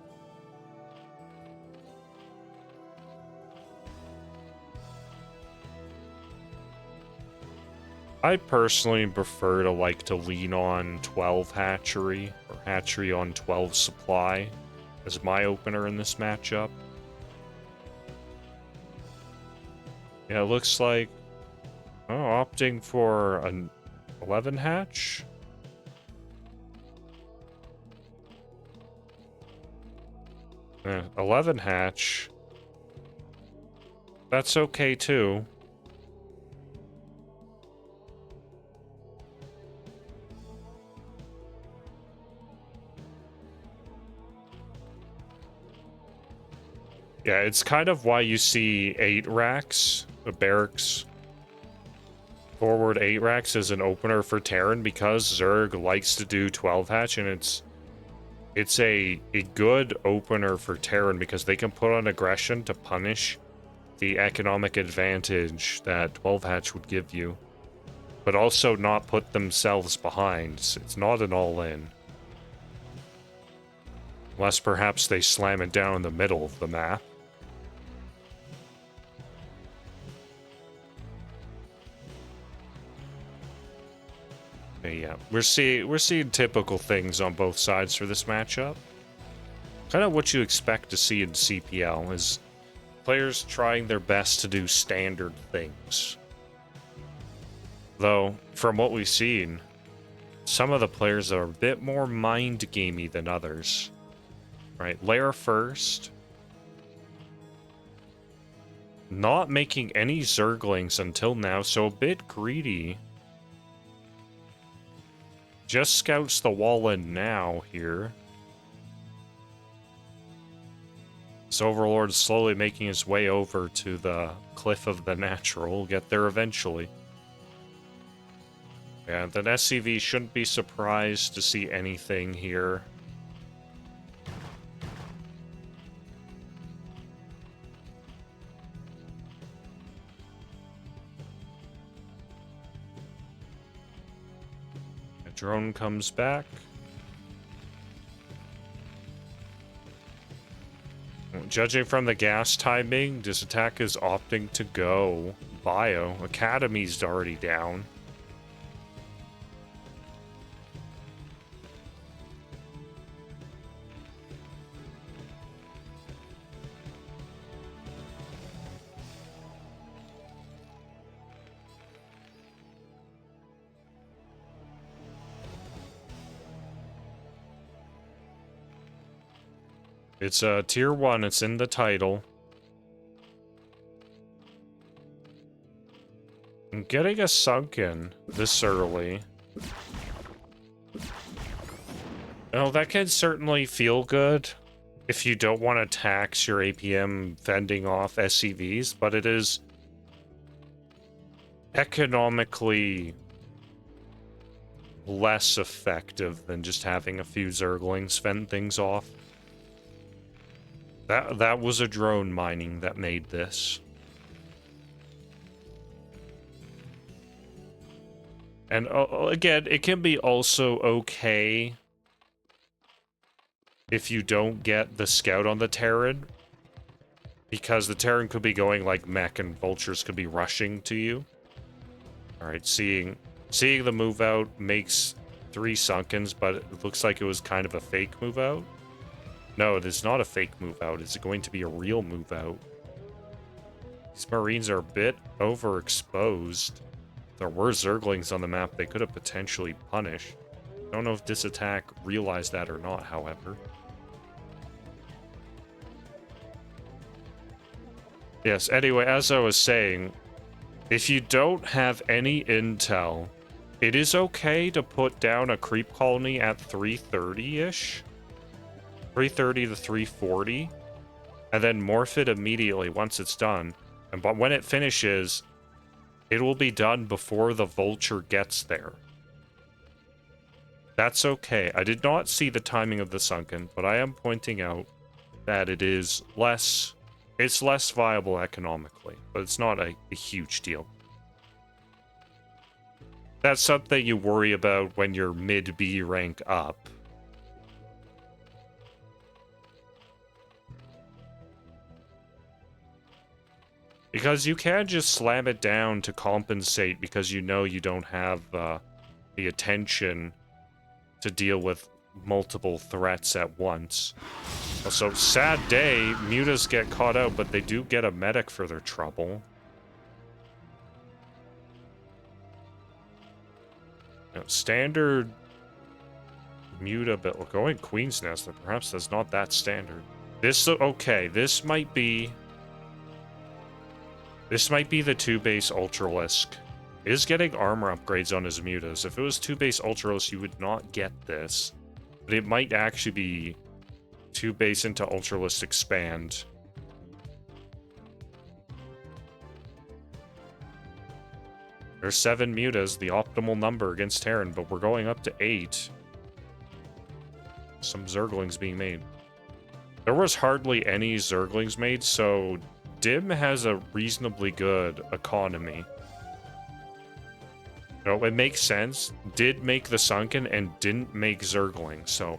I personally prefer to lean on 12 hatchery or hatchery on 12 supply as my opener in this matchup. Yeah, it looks like opting for an 11 hatch. Yeah, 11 hatch. That's okay too. Yeah, it's kind of why you see 8 racks, the barracks, forward 8 racks as an opener for Terran, because Zerg likes to do 12 hatch, and it's a good opener for Terran because they can put on aggression to punish the economic advantage that 12 hatch would give you, but also not put themselves behind. It's not an all-in. Unless perhaps they slam it down in the middle of the map. Yeah, we're seeing typical things on both sides for this matchup. Kind of what you expect to see in CPL is players trying their best to do standard things. Though, from what we've seen, some of the players are a bit more mind-gamey than others. Right, lair first. Not making any Zerglings until now, so a bit greedy. Just scouts the wall in now here. This Overlord is slowly making his way over to the Cliff of the Natural. We'll get there eventually. Yeah, the SCV shouldn't be surprised to see anything here. A drone comes back. Judging from the gas timing, Disitak is opting to go bio. Academy's already down. It's tier 1, it's in the title. And getting a sunken this early. Oh, that can certainly feel good if you don't want to tax your APM fending off SCVs, but it is economically less effective than just having a few Zerglings fend things off. That was a drone mining that made this. And again, it can be also okay if you don't get the scout on the Terran, because the Terran could be going like mech and vultures could be rushing to you. Alright, seeing the move out makes 3 sunkens, but it looks like it was kind of a fake move out. No, it is not a fake move out. It's going to be a real move out. These Marines are a bit overexposed. If there were Zerglings on the map, they could have potentially punished. I don't know if Disitak realized that or not, however. Yes, anyway, as I was saying, if you don't have any intel, it is okay to put down a creep colony at 330-ish. 330 to 340. And then morph it immediately once it's done. But when it finishes, it will be done before the vulture gets there. That's okay. I did not see the timing of the sunken, but I am pointing out that it is less... It's less viable economically, but it's not a huge deal. That's something you worry about when you're mid-B rank up. Because you can just slam it down to compensate because you know you don't have the attention to deal with multiple threats at once. Also, sad day, mutas get caught out, but they do get a medic for their trouble. You know, standard muta, but we're going Queen's Nest, and perhaps that's not that standard. This, okay, this might be the 2-base Ultralisk. Is getting armor upgrades on his mutas. If it was 2-base Ultralisk, you would not get this. But it might actually be 2-base into Ultralisk expand. There's 7 mutas, the optimal number against Terran, but we're going up to 8. Some Zerglings being made. There was hardly any Zerglings made, so Dim has a reasonably good economy. No, it makes sense. Did make the sunken and didn't make Zergling, so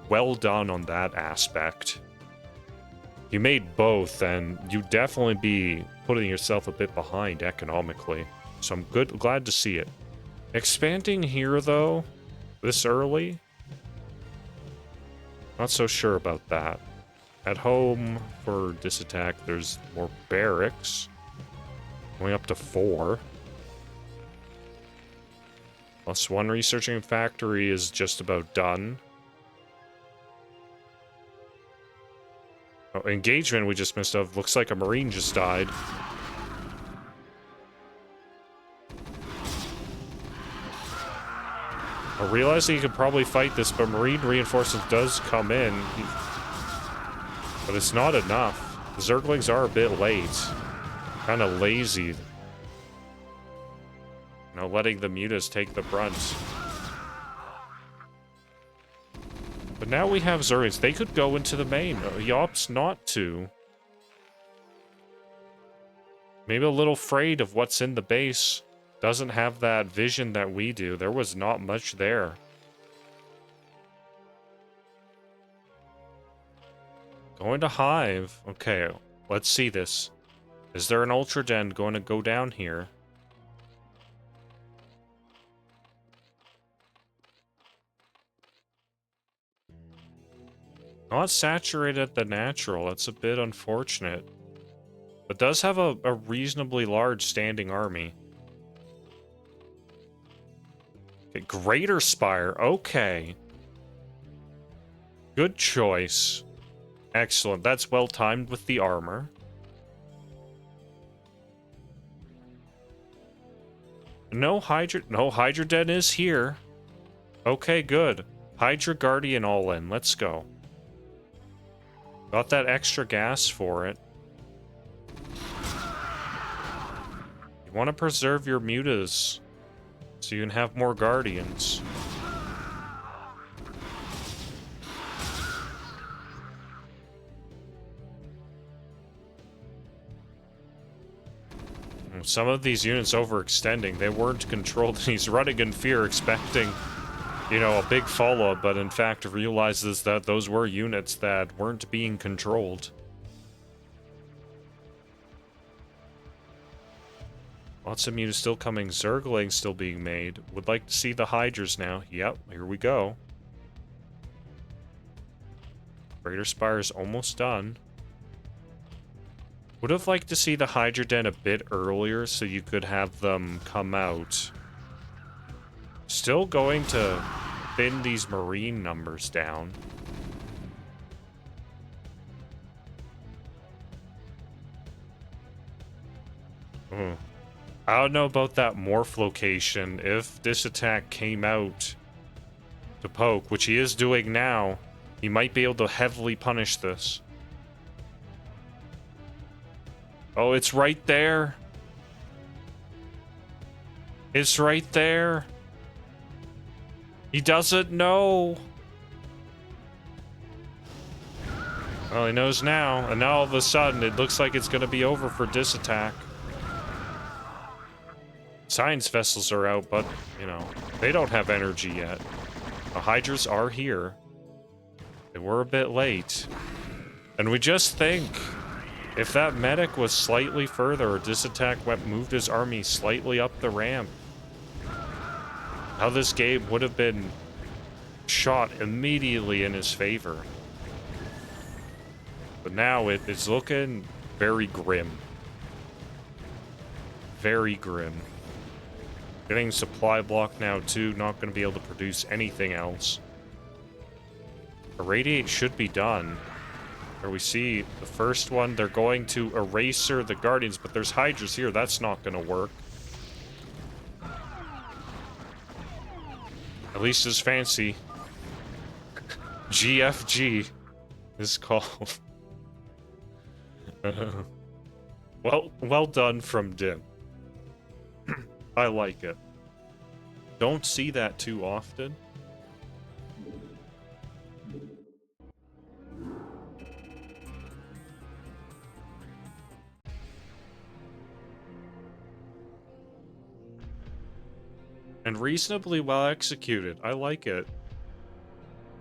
well done on that aspect. You made both, and you'd definitely be putting yourself a bit behind economically. So I'm glad to see it. Expanding here, though, this early? Not so sure about that. At home for Disitak, there's more barracks. Going up to 4. +1 researching factory is just about done. Oh, engagement we just missed of. Looks like a Marine just died. I realized he could probably fight this, but Marine reinforcements does come in. But it's not enough. The Zerglings are a bit late. Kind of lazy. You know, letting the mutas take the brunt. But now we have Zerglings. They could go into the main. He opts not to. Maybe a little afraid of what's in the base. Doesn't have that vision that we do. There was not much there. Going to Hive. Okay, let's see this. Is there an Ultra Den going to go down here? Not saturated at the natural. That's a bit unfortunate. But does have a reasonably large standing army. Okay, Greater Spire. Okay. Good choice. Excellent. That's well timed with the armor. No Hydra Den is here. Okay, good. Hydra Guardian all in. Let's go. Got that extra gas for it. You want to preserve your mutas so you can have more guardians. Some of these units overextending. They weren't controlled. He's running in fear, expecting, you know, a big follow-up, but in fact realizes that those were units that weren't being controlled. Lots of mutas still coming. Zergling still being made. Would like to see the Hydras now. Yep, here we go. Greater Spire is almost done. Would have liked to see the Hydra Den a bit earlier so you could have them come out. Still going to thin these Marine numbers down. I don't know about that morph location. If Disitak came out to poke, which he is doing now, he might be able to heavily punish this. Oh, it's right there. It's right there. He doesn't know. Well, he knows now. And now all of a sudden, it looks like it's going to be over for Disitak. Science vessels are out, but, you know, they don't have energy yet. The Hydras are here. They were a bit late. And we just think, if that medic was slightly further, or Disitak moved his army slightly up the ramp, how this game would have been shot immediately in his favor. But now it's looking very grim. Very grim. Getting supply block now too, not going to be able to produce anything else. Irradiate should be done. There we see the first one. They're going to eraser the Guardians, but there's Hydras here. That's not going to work. At least it's fancy. GFG is called. Well done from Dim. I like it. Don't see that too often. And reasonably well executed. I like it.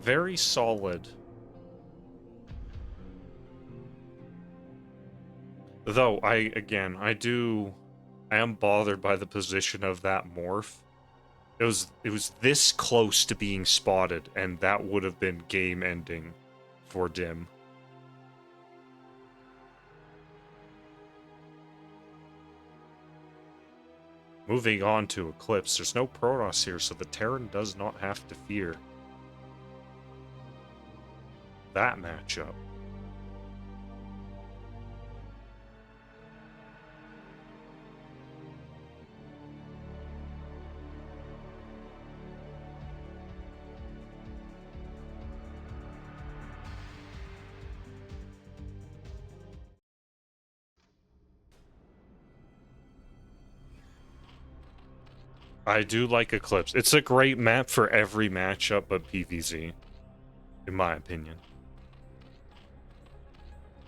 Very solid. Though, I am bothered by the position of that morph. It was this close to being spotted, and that would have been game ending for Dim. Moving on to Eclipse. There's no Protoss here, so the Terran does not have to fear that matchup. I do like Eclipse. It's a great map for every matchup but PvZ, in my opinion.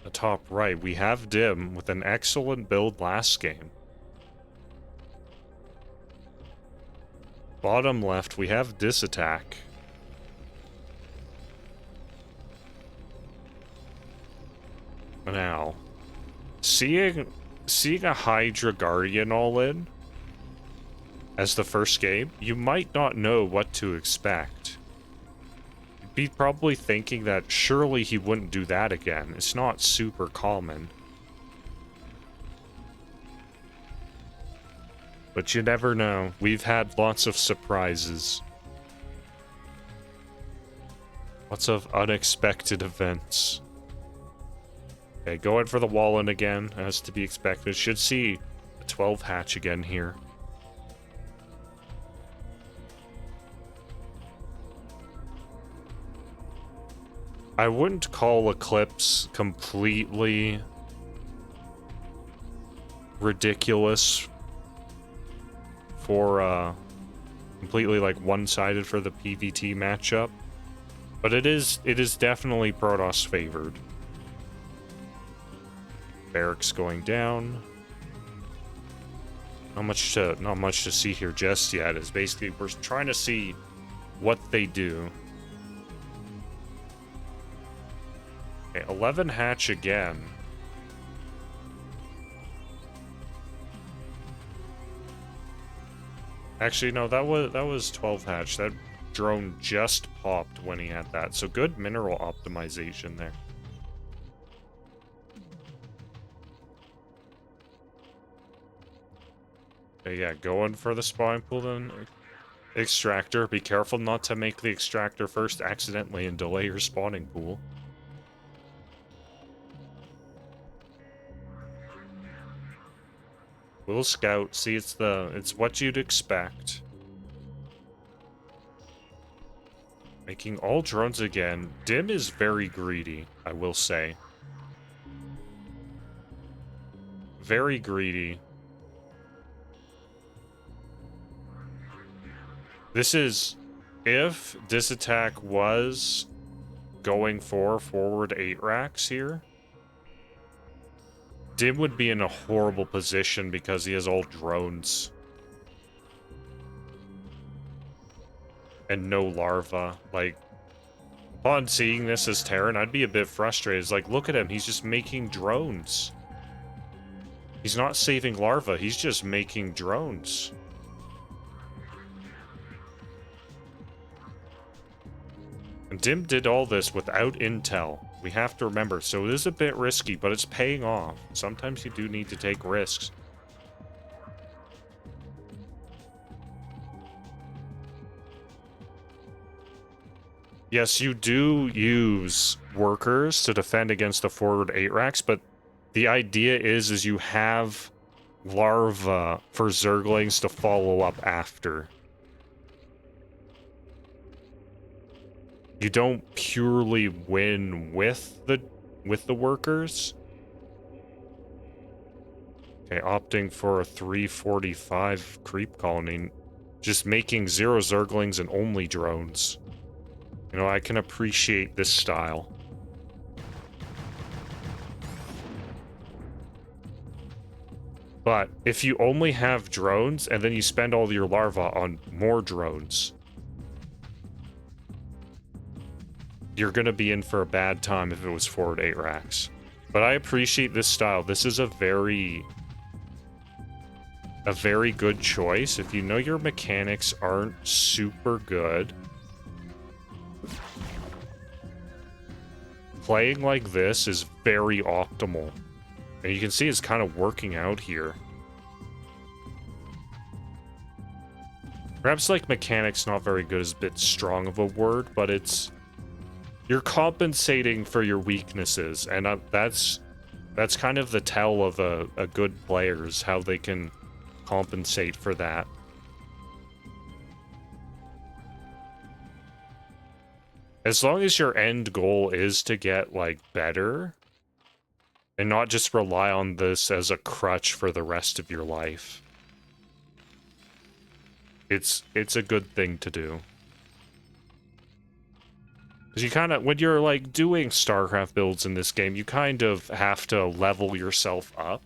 The top right, we have Dim with an excellent build last game. Bottom left, we have Disitak. Now, seeing a Hydra Guardian all in as the first game, you might not know what to expect. You'd be probably thinking that surely he wouldn't do that again. It's not super common. But you never know. We've had lots of surprises. Lots of unexpected events. Okay, going for the wall in again, as to be expected. Should see a 12 hatch again here. I wouldn't call Eclipse completely ridiculous for, completely, like, one-sided for the PvT matchup. But it is definitely Protoss favored. Barracks going down. Not much to see here just yet. Is basically we're trying to see what they do. Okay, 11 hatch again. Actually, no, that was 12 hatch. That drone just popped when he had that. So good mineral optimization there. Okay, yeah, going for the spawning pool then. Extractor. Be careful not to make the extractor first accidentally and delay your spawning pool. We'll scout. See, it's what you'd expect. Making all drones again. Dim is very greedy, I will say. Very greedy. This is... If Disitak was going for forward 8 racks here, Dim would be in a horrible position because he has all drones. And no larva. Like, upon seeing this as Terran, I'd be a bit frustrated. It's like, look at him, he's just making drones. He's not saving larva, he's just making drones. And Dim did all this without intel. We have to remember, so it is a bit risky, but it's paying off. Sometimes you do need to take risks. Yes, you do use workers to defend against the forward 8 racks, but the idea is you have larva for Zerglings to follow up after. You don't purely win with the workers. Okay, opting for a 345 creep colony, just making 0 Zerglings and only drones. You know, I can appreciate this style. But if you only have drones and then you spend all your larvae on more drones, you're gonna be in for a bad time if it was forward 8 racks. But I appreciate this style. This is a very good choice. If you know your mechanics aren't super good, playing like this is very optimal. And you can see it's kind of working out here. Perhaps, like, mechanics not very good is a bit strong of a word, but it's... You're compensating for your weaknesses, and that's kind of the tell of a good player, is how they can compensate for that. As long as your end goal is to get, like, better, and not just rely on this as a crutch for the rest of your life, it's a good thing to do. Because you kind of, when you're, like, doing StarCraft builds in this game, you kind of have to level yourself up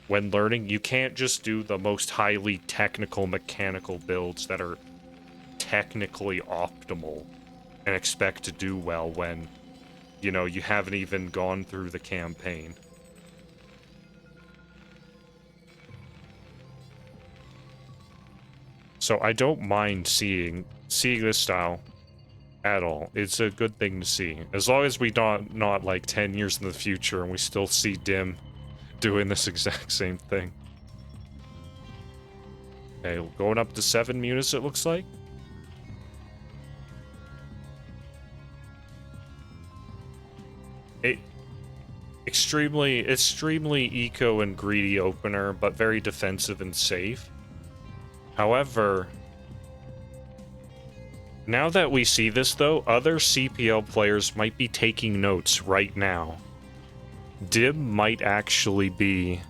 when learning. You can't just do the most highly technical mechanical builds that are technically optimal and expect to do well when, you know, you haven't even gone through the campaign. So I don't mind seeing this style at all. It's a good thing to see. As long as we not like 10 years in the future and we still see Dim doing this exact same thing. Okay, going up to 7 munis it looks like. extremely eco and greedy opener, but very defensive and safe. However, now that we see this though, other CPL players might be taking notes right now. Dim might actually be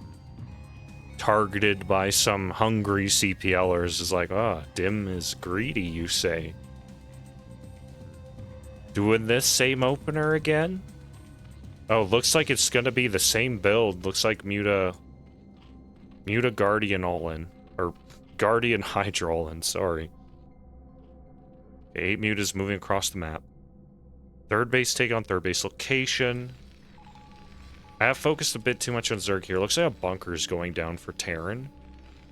targeted by some hungry CPLers. Is like, ah, Dim is greedy, you say. Doing this same opener again? Oh, looks like it's gonna be the same build. Looks like Muta Guardian all-in. Or Guardian Hydra all-in, sorry. 8 Mutas moving across the map. Third base take on third base location. I have focused a bit too much on Zerg here. Looks like a bunker's going down for Terran.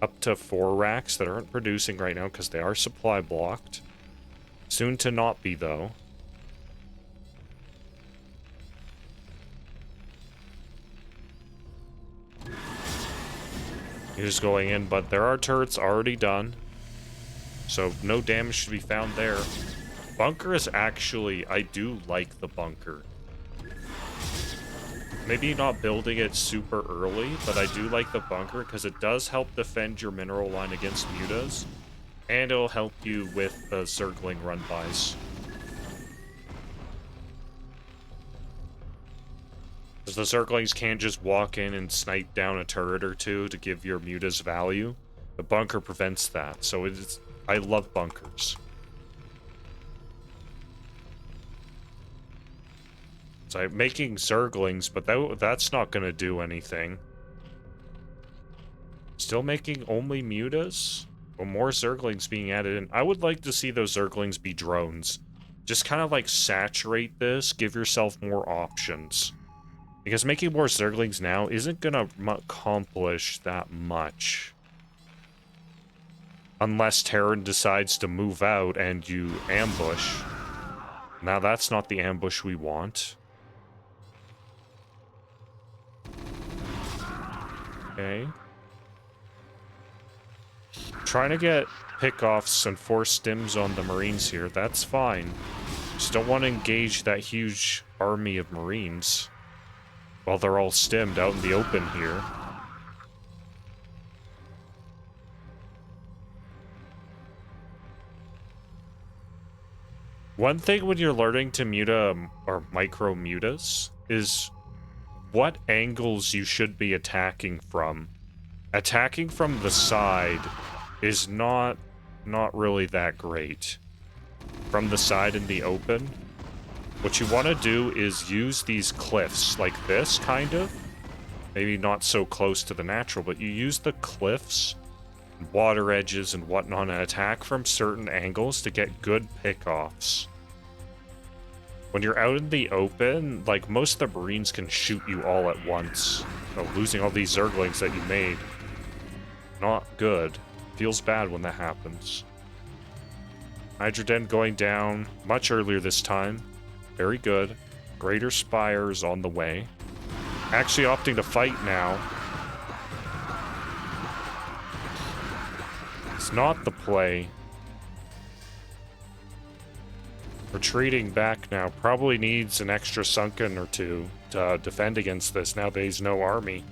Up to 4 racks that aren't producing right now because they are supply blocked. Soon to not be, though. He's going in, but there are turrets already done. So no damage should be found there. Bunker is actually... I do like the bunker. Maybe not building it super early, but I do like the bunker because it does help defend your mineral line against mutas. And it'll help you with the circling run-bys. Because the circlings can't just walk in and snipe down a turret or two to give your mutas value. The bunker prevents that, so it's... I love bunkers. So I'm making zerglings, but that's not going to do anything. Still making only mutas? Or more zerglings being added in. I would like to see those zerglings be drones. Just kind of like saturate this, give yourself more options. Because making more zerglings now isn't going to accomplish that much. Unless Terran decides to move out and you ambush. Now that's not the ambush we want. Okay. Trying to get pickoffs and force stims on the Marines here. That's fine. Just don't want to engage that huge army of Marines. While they're all stimmed out in the open here. One thing when you're learning to muta or micro mutas is what angles you should be attacking from. Attacking from the side is not really that great. From the side in the open, what you want to do is use these cliffs like this, kind of. Maybe not so close to the natural, but you use the cliffs, water edges, and whatnot, and attack from certain angles to get good pickoffs. When you're out in the open, like, most of the Marines can shoot you all at once. So losing all these zerglings that you made. Not good. Feels bad when that happens. Hydroden going down much earlier this time. Very good. Greater Spires on the way. Actually opting to fight now. It's not the play. Retreating back now. Probably needs an extra sunken or two to defend against this now that he's no army.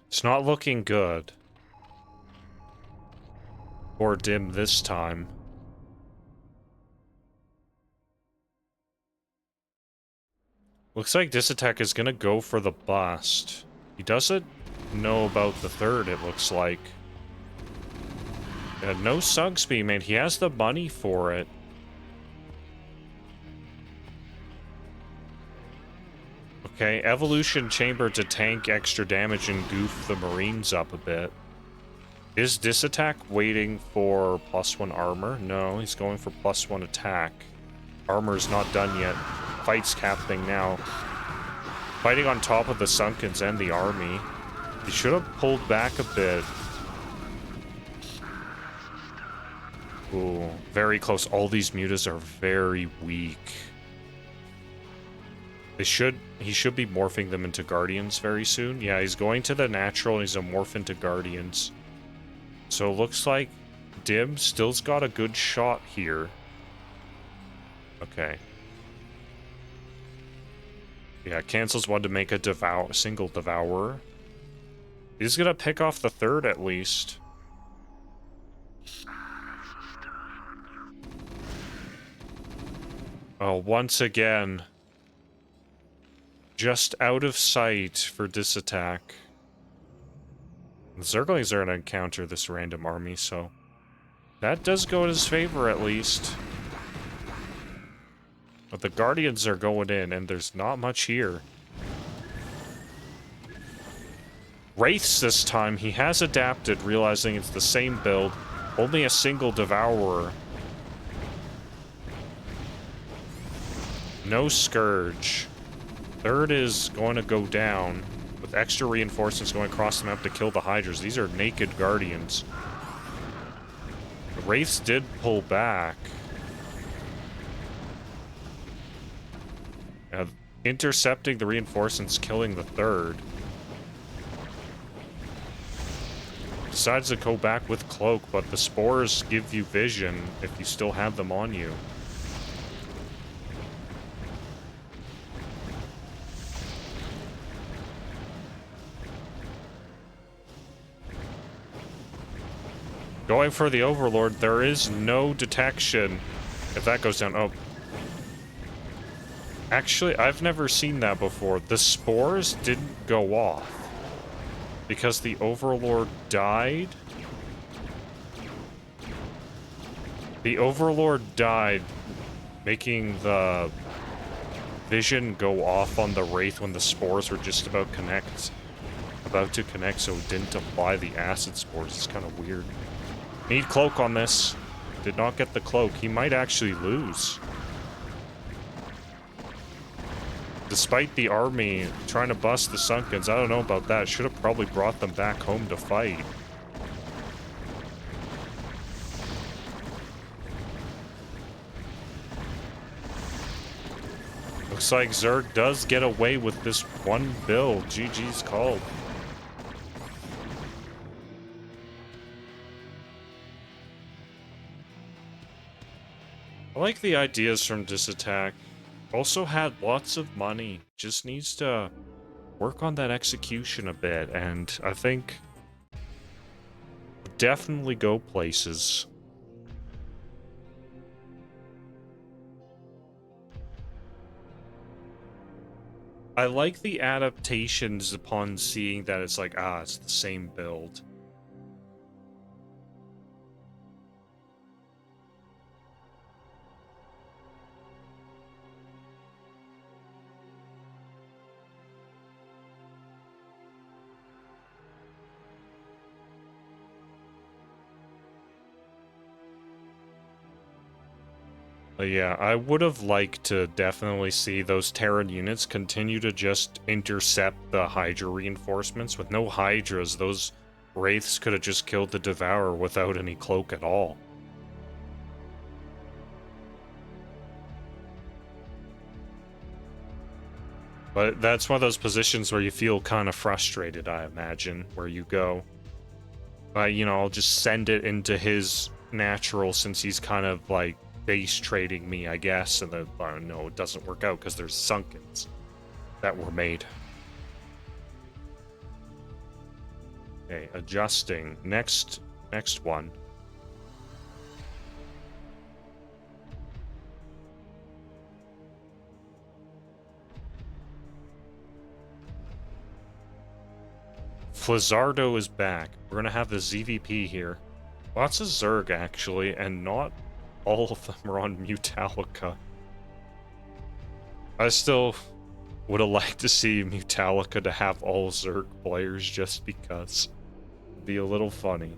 It's not looking good. Or dim this time. Looks like Disitak is gonna go for the bust. He doesn't know about the third, it looks like. No sugs being made. He has the money for it. Okay, Evolution Chamber to tank extra damage and goof the Marines up a bit. Is Disitak waiting for +1 armor? No, he's going for +1 attack. Armor's not done yet. Fight's happening now. Fighting on top of the Sunkens and the army. He should have pulled back a bit. Ooh, very close. All these mutas are very weak. He should be morphing them into Guardians very soon. Yeah, he's going to the natural and he's a morph into Guardians. So it looks like Dim still's got a good shot here. Okay. Yeah, cancels one to make a single Devourer. He's gonna pick off the third at least. Oh, once again. Just out of sight for Disitak. The Zerglings are gonna encounter this random army, so... that does go in his favor, at least. But the Guardians are going in, and there's not much here. Wraiths this time, he has adapted, realizing it's the same build. Only a single Devourer. No Scourge. Third is going to go down, with extra reinforcements going across the map to kill the Hydras. These are naked Guardians. The Wraiths did pull back. Intercepting the reinforcements, killing the third. Decides to go back with Cloak, but the Spores give you vision if you still have them on you. Going for the Overlord, there is no detection. If that goes down, oh. Actually, I've never seen that before. The Spores didn't go off. Because the Overlord died? The Overlord died, making the vision go off on the Wraith when the Spores were just about to connect, so it didn't apply the Acid Spores. It's kind of weird. Need Cloak on this. Did not get the Cloak. He might actually lose. Despite the army trying to bust the Sunkens, I don't know about that. Should have probably brought them back home to fight. Looks like Zerg does get away with this one build. GG's called. I like the ideas from Disitak. Also had lots of money. Just needs to work on that execution a bit, and I think definitely go places. I like the adaptations upon seeing that it's like, it's the same build. Yeah, I would have liked to definitely see those Terran units continue to just intercept the Hydra reinforcements. With no Hydras, those Wraiths could have just killed the Devourer without any Cloak at all. But that's one of those positions where you feel kind of frustrated, I imagine, where you go, you know, I'll just send it into his natural since he's kind of like base trading me, I guess, and then no, it doesn't work out because there's Sunkens that were made. Okay, adjusting. Next one. Flizzardo is back. We're gonna have the ZVP here. Lots of Zerg, actually, and not all of them are on Mutallica. I still would have liked to see Mutallica to have all Zerg players just because. It'd be a little funny.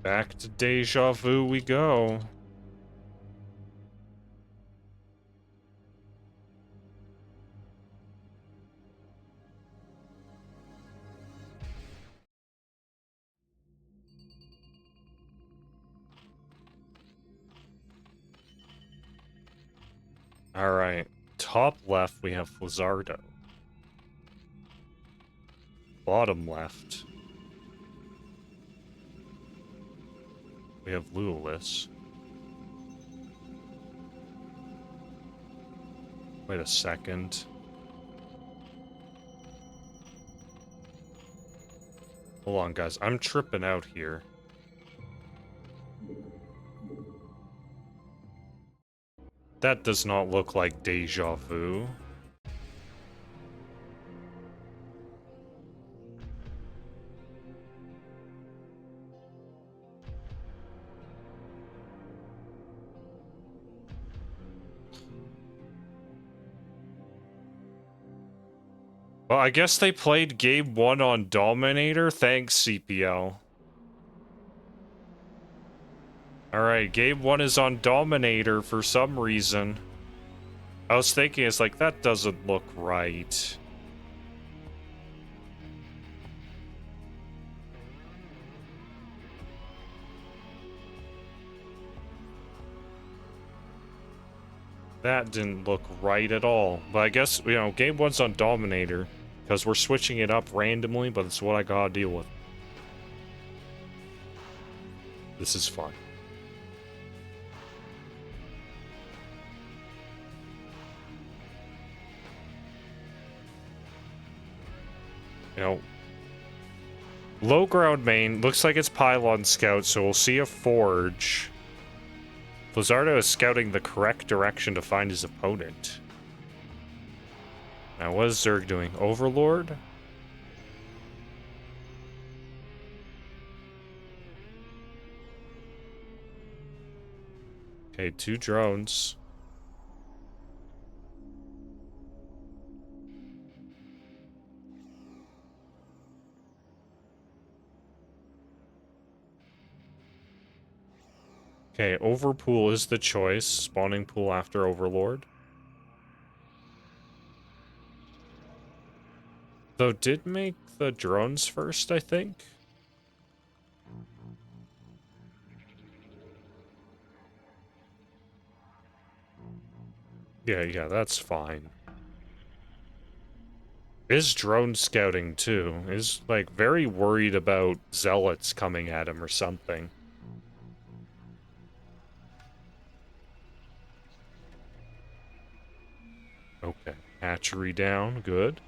Back to Deja Vu we go. Alright, top left we have Flizzardo. Bottom left we have Luolis. Wait a second. Hold on, guys. I'm tripping out here. That does not look like Deja Vu. Well, I guess they played game 1 on Dominator. Thanks, CPL. Alright, game 1 is on Dominator for some reason. I was thinking, it's like, that doesn't look right. That didn't look right at all. But I guess, you know, game 1's on Dominator. Because we're switching it up randomly, but it's what I gotta deal with. This is fun. You know, low ground main, looks like it's Pylon Scout, so we'll see a Forge. Flizzardo is scouting the correct direction to find his opponent. Now, what is Zerg doing? Overlord? Okay, 2 drones. Okay, Overpool is the choice. Spawning pool after Overlord. Though did make the drones first, I think. Yeah, that's fine. Is drone scouting too. Is like very worried about zealots coming at him or something. Okay, hatchery down, good.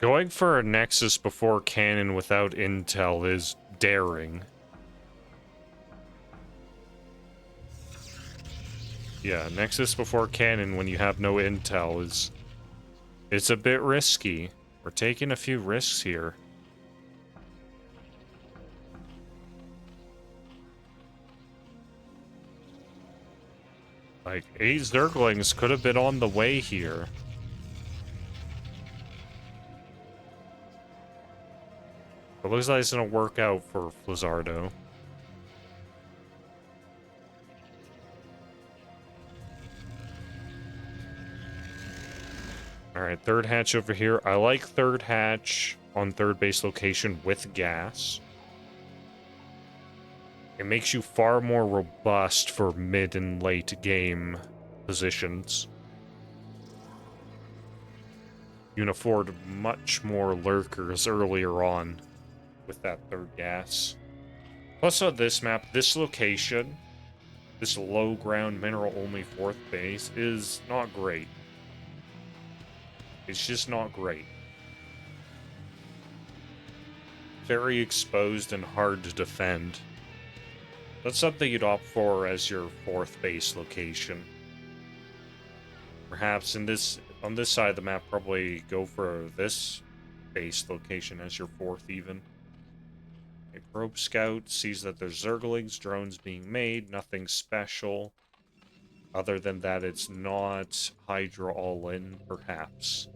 Going for a Nexus before cannon without intel is daring. Yeah, Nexus before cannon when you have no intel is... It's a bit risky. We're taking a few risks here. Like, 8 Zerglings could have been on the way here. It looks like it's gonna work out for Flizzardo. Alright, third hatch over here. I like third hatch on third base location with gas. It makes you far more robust for mid and late game positions. You can afford much more lurkers earlier on with that third gas. Plus on this map, this location, this low ground mineral only fourth base is not great. It's just not great. Very exposed and hard to defend. That's something you'd opt for as your fourth base location. Perhaps on this side of the map, probably go for this base location as your fourth even. A probe scout sees that there's Zerglings, drones being made, nothing special. Other than that, it's not Hydra all-in, perhaps.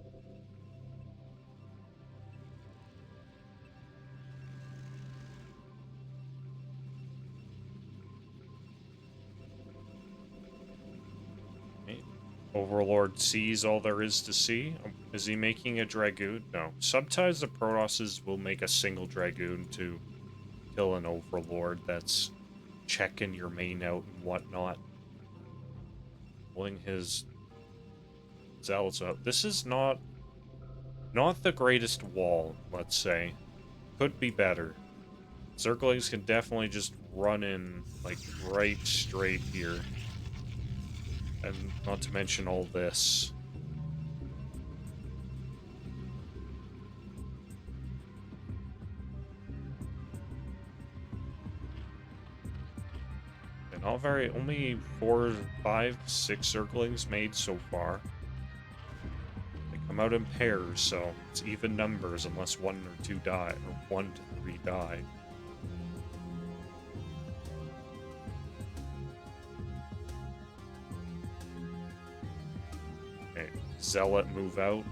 Overlord sees all there is to see. Is he making a Dragoon? No. Sometimes the Protosses will make a single Dragoon to kill an Overlord that's checking your main out and whatnot. Pulling his Zealots out. This is not the greatest wall, let's say. Could be better. Zerglings can definitely just run in, like, right straight here. And not to mention all this. And not very, only 4, 5, 6 Zerglings made so far. They come out in pairs, so it's even numbers unless 1 or 2 die, or 1 to 3 die. Okay, Zealot move out.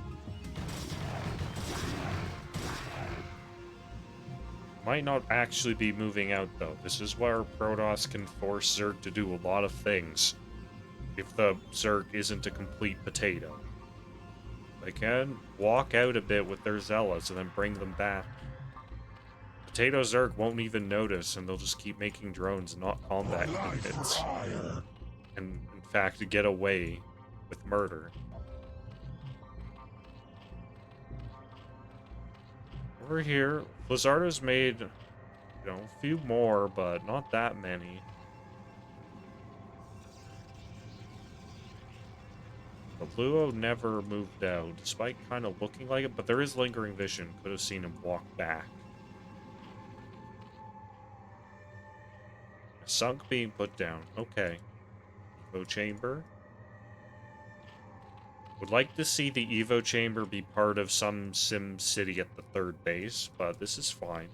Might not actually be moving out, though. This is where Protoss can force Zerg to do a lot of things if the Zerg isn't a complete potato. They can walk out a bit with their Zealots and then bring them back. Potato Zerg won't even notice, and they'll just keep making drones and not combat units. And, in fact, get away with murder. Over here, Flizzardo's made, you know, a few more, but not that many. But Luo never moved out, despite kind of looking like it, but there is lingering vision. Could have seen him walk back. Sunk being put down. Okay. Evo chamber. Would like to see the Evo chamber be part of some sim city at the 3rd base, but this is fine.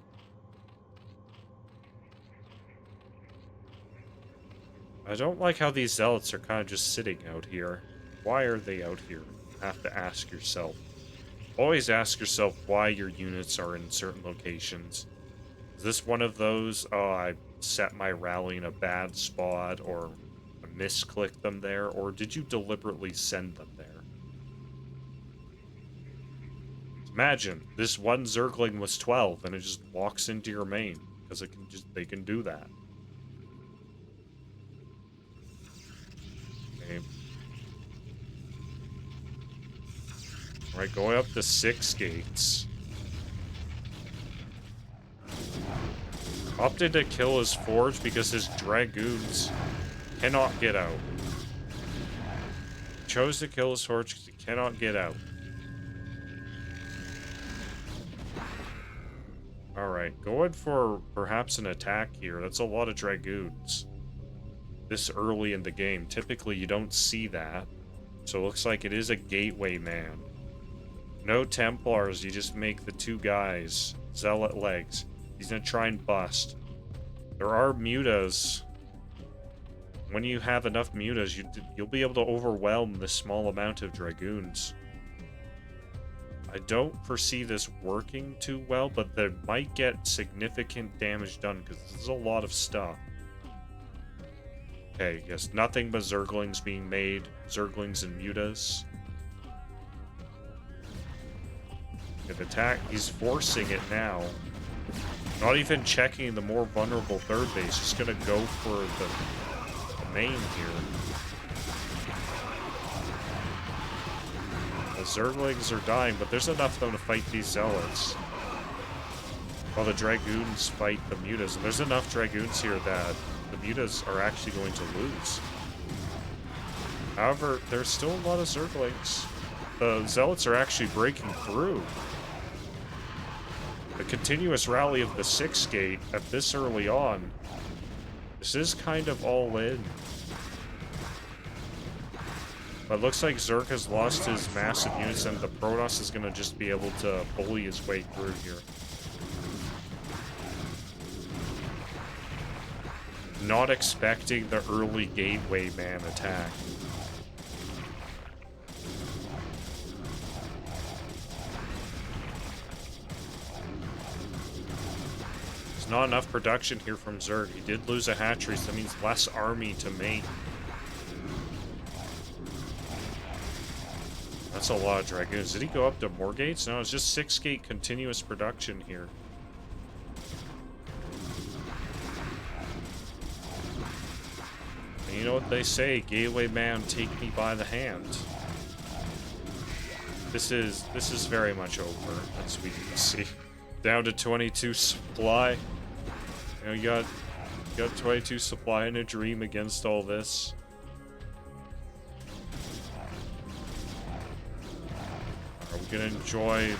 I don't like how these Zealots are kind of just sitting out here. Why are they out here? You have to ask yourself. Always ask yourself why your units are in certain locations. Is this one of those, oh, I set my rally in a bad spot, or I misclicked them there, or did you deliberately send them there? Imagine, this one Zergling was 12, and it just walks into your main, because they can do that. Okay. Alright, going up to 6 gates. Opted to kill his forge because his Dragoons cannot get out. Chose to kill his forge because he cannot get out. Alright, going for perhaps an attack here. That's a lot of Dragoons. This early in the game. Typically, you don't see that. So it looks like it is a gateway man. No Templars, you just make the 2 guys. Zealot legs. He's gonna try and bust. There are mutas. When you have enough mutas, you'll be able to overwhelm this small amount of Dragoons. I don't foresee this working too well, but they might get significant damage done, because this is a lot of stuff. Okay, yes, nothing but Zerglings being made. Zerglings and mutas. If attack, he's forcing it now. Not even checking the more vulnerable 3rd base, just gonna go for the main here. The Zerglings are dying, but there's enough of them to fight these Zealots. While the Dragoons fight the mutas. And there's enough Dragoons here that the mutas are actually going to lose. However, there's still a lot of Zerglings. The Zealots are actually breaking through. The continuous rally of the 6th gate at this early on. This is kind of all in. But it looks like Zerg has lost his massive units, and the Protoss is going to just be able to bully his way through here. Not expecting the early gateway man attack. There's not enough production here from Zerg. He did lose a hatchery, so that means less army to make. That's a lot of Dragoons. Did he go up to more gates? No, it's just 6 gate continuous production here. And you know what they say, gateway man, take me by the hand. This is very much over, as we can see. Down to 22 supply. You know, you got 22 supply in a dream against all this. Are we gonna enjoy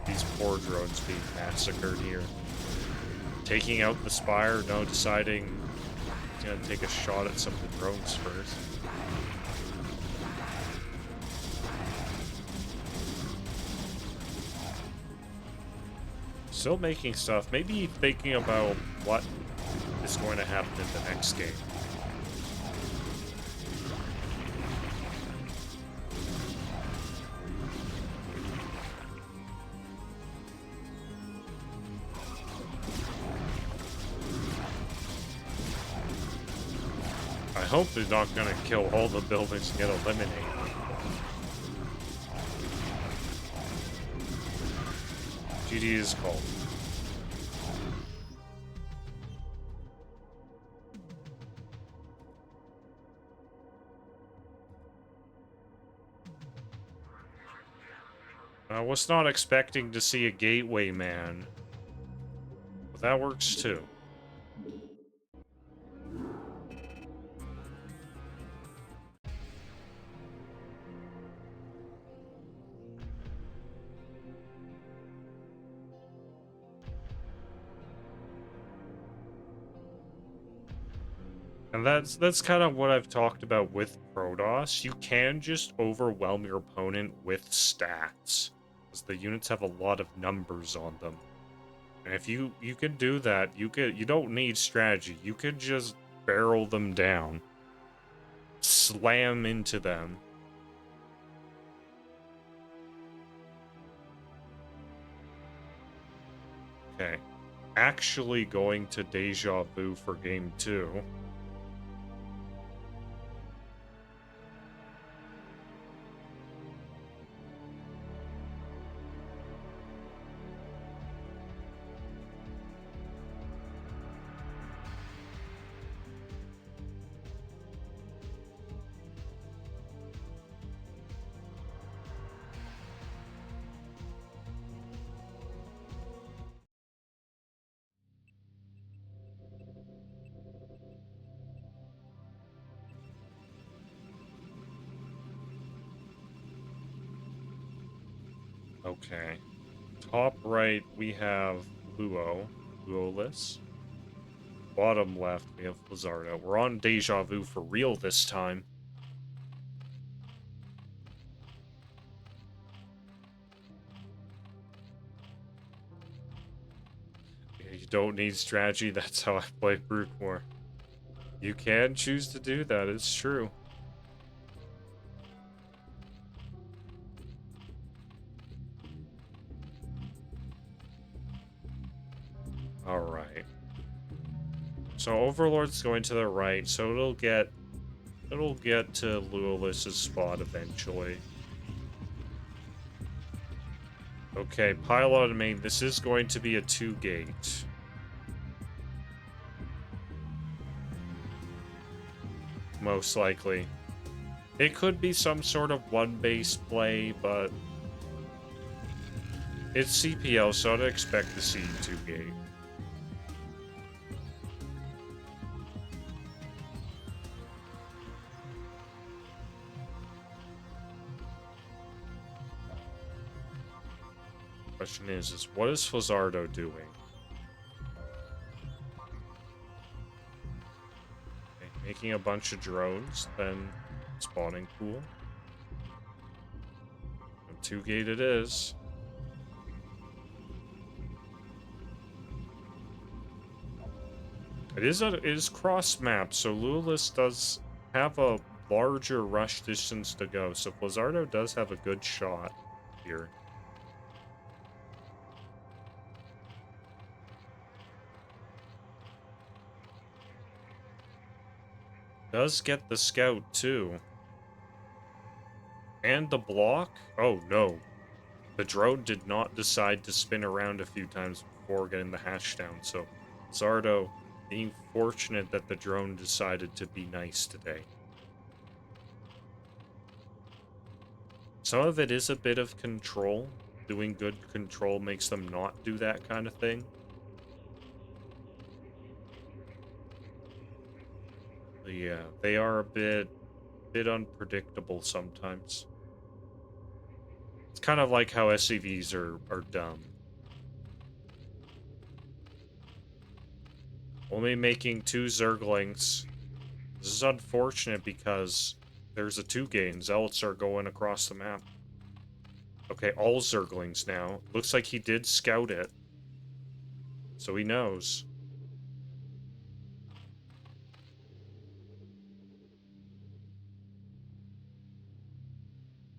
these poor drones being massacred here? Taking out the Spire, no, deciding he's gonna take a shot at some of the drones first. Still making stuff, maybe thinking about what is going to happen in the next game. I hope they're not going to kill all the buildings and get eliminated. GD is called. I was not expecting to see a gateway man, but that works too. And that's kind of what I've talked about with Protoss. You can just overwhelm your opponent with stats, because the units have a lot of numbers on them. And if you can do that, you don't need strategy. You could just barrel them down, slam into them. Okay, actually going to Deja Vu for game 2. Okay. Top right, we have Luolis. Bottom left, we have Flizzardo. We're on Deja Vu for real this time. You don't need strategy, that's how I play Brute War. You can choose to do that, it's true. Alright. So Overlord's going to the right, so it'll get to Luolis' spot eventually. Okay, pile on main. This is going to be a 2-gate. Most likely. It could be some sort of 1-base play, but it's CPL, so I'd expect to see 2-gate. Question is what is Flizzardo doing? Okay, making a bunch of drones, then spawning pool. 2-gate it is. It is cross map, so Luolis does have a larger rush distance to go. So Flizzardo does have a good shot here. Does get the scout too. And the block? Oh no. The drone did not decide to spin around a few times before getting the hatch down, so Zardo being fortunate that the drone decided to be nice today. Some of it is a bit of control. Doing good control makes them not do that kind of thing. But yeah, they are a bit unpredictable sometimes. It's kind of like how SCVs are dumb. Only making 2 Zerglings. This is unfortunate because there's a 2-gain. Zealots are going across the map. Okay, all Zerglings now. Looks like he did scout it. So he knows.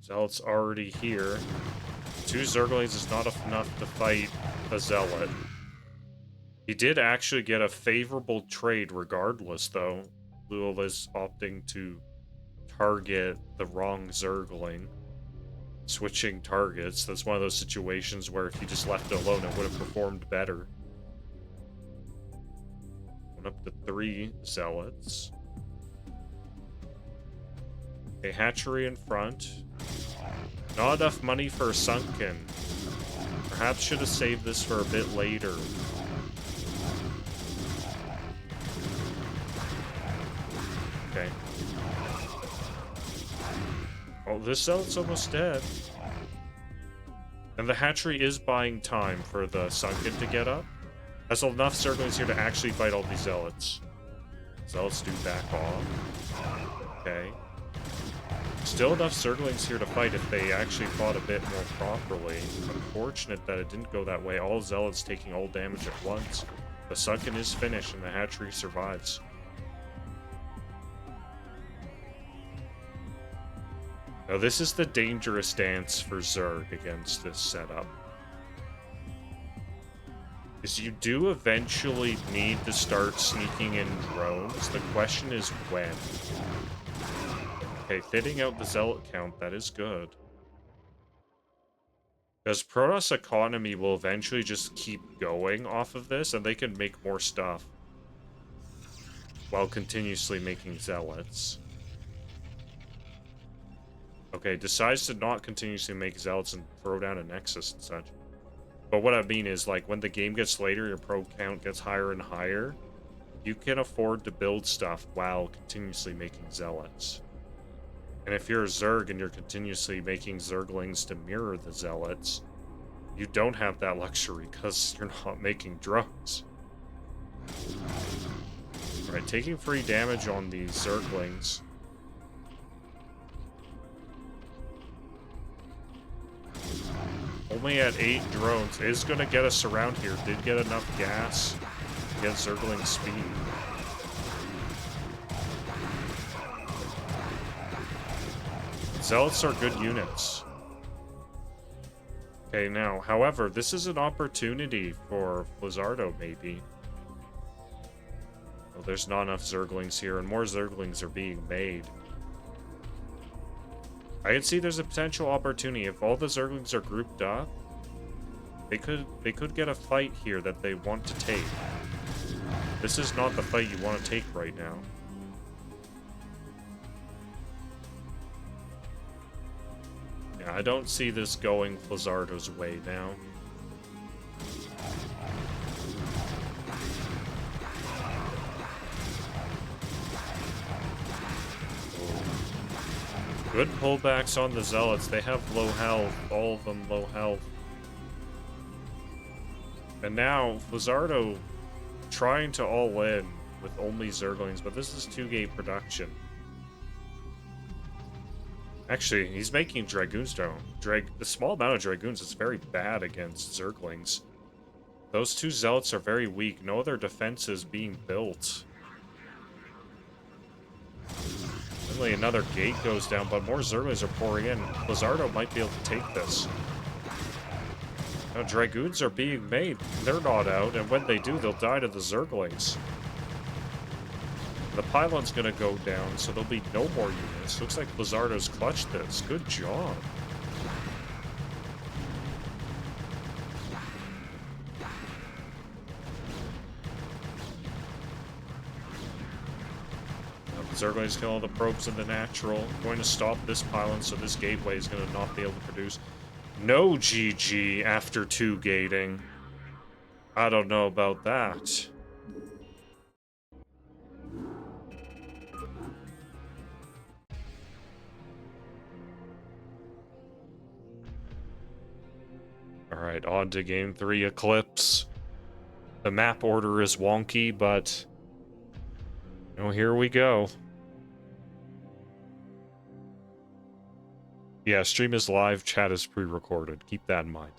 Zealot's already here. 2 Zerglings is not enough to fight a Zealot. He did actually get a favorable trade regardless, though. Luolis opting to target the wrong Zergling. Switching targets. That's one of those situations where if you just left it alone, it would have performed better. Went up to 3 Zealots. A hatchery in front. Not enough money for a Sunken. Perhaps should have saved this for a bit later. Okay. Oh, this Zealot's almost dead. And the hatchery is buying time for the Sunken to get up. Has enough Zerglings here to actually fight all these Zealots. Zealots do back off. Okay. Still enough Zerglings here to fight if they actually fought a bit more properly. Unfortunate that it didn't go that way. All Zealots taking all damage at once. The Sunken is finished and the hatchery survives. Now this is the dangerous dance for Zerg against this setup. Is you do eventually need to start sneaking in drones. The question is when. Okay, thinning out the Zealot count, that is good. Because Protoss economy will eventually just keep going off of this, and they can make more stuff. While continuously making Zealots. Okay, decides to not continuously make Zealots and throw down a Nexus and such. But what I mean is, like, when the game gets later, your pro count gets higher and higher, you can afford to build stuff while continuously making Zealots. And if you're a Zerg and you're continuously making Zerglings to mirror the Zealots, you don't have that luxury because you're not making drones. Alright, taking free damage on these Zerglings. Only at 8 drones. Is going to get us around here. Did get enough gas to get Zergling speed. Zealots are good units. Okay, now, however, this is an opportunity for Flizzardo, maybe. Well, there's not enough Zerglings here, and more Zerglings are being made. I can see there's a potential opportunity. If all the Zerglings are grouped up, they could get a fight here that they want to take. This is not the fight you want to take right now. Yeah, I don't see this going Flizzardo's way now. Good pullbacks on the Zealots. They have low health. All of them low health. And now, Flizzardo trying to all in with only Zerglings, but this is 2-gate production. Actually, he's making Dragoons though. The small amount of Dragoons is very bad against Zerglings. Those two zealots are very weak. No other defense is being built. Suddenly another gate goes down, but more Zerglings are pouring in. Flizzardo might be able to take this. Now, Dragoons are being made. They're not out, and when they do, they'll die to the Zerglings. The pylon's gonna go down, so there'll be no more units. Looks like Flizzardo's clutched this. Good job. Zerglings kill all the probes in the natural. Going to stop this pylon, so this gateway is going to not be able to produce. No GG after 2 gating. I don't know about that. Alright, on to game 3 Eclipse. The map order is wonky, but... oh, here we go. Yeah, stream is live, chat is pre-recorded. Keep that in mind.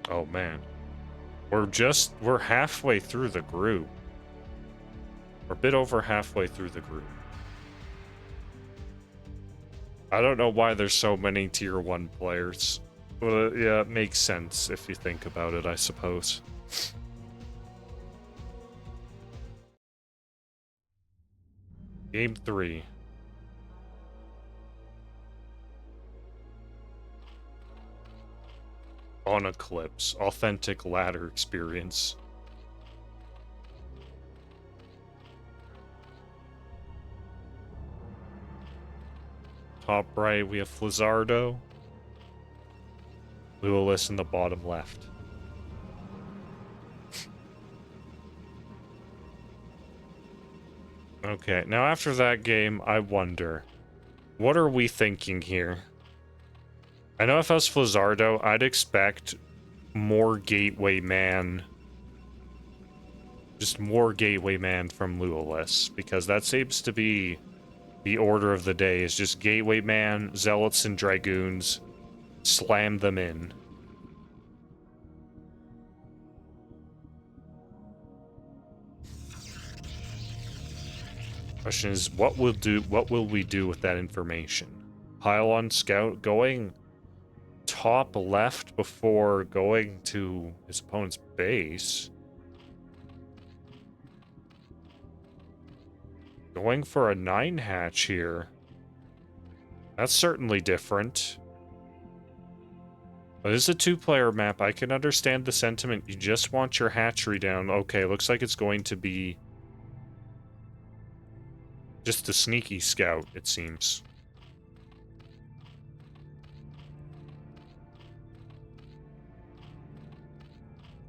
Oh man. We're halfway through the group. We're a bit over halfway through the group. I don't know why there's so many tier 1 players. Well, yeah, it makes sense if you think about it, I suppose. Game 3. On Eclipse. Authentic ladder experience. Top right, we have Flizzardo. Luolis in the bottom left. Okay, now after that game, I wonder, what are we thinking here? I know if I was Flizzardo, I'd expect more Gateway Man. Just more Gateway Man from Luolis, because that seems to be the order of the day, is just Gateway Man, Zealots, and Dragoons. Slam them in. Question is, what will we do with that information? Pylon scout going top left before going to his opponent's base. Going for a 9 hatch here. That's certainly different. But it's a 2-player map. I can understand the sentiment. You just want your hatchery down. Okay, looks like it's going to be just a sneaky scout, it seems.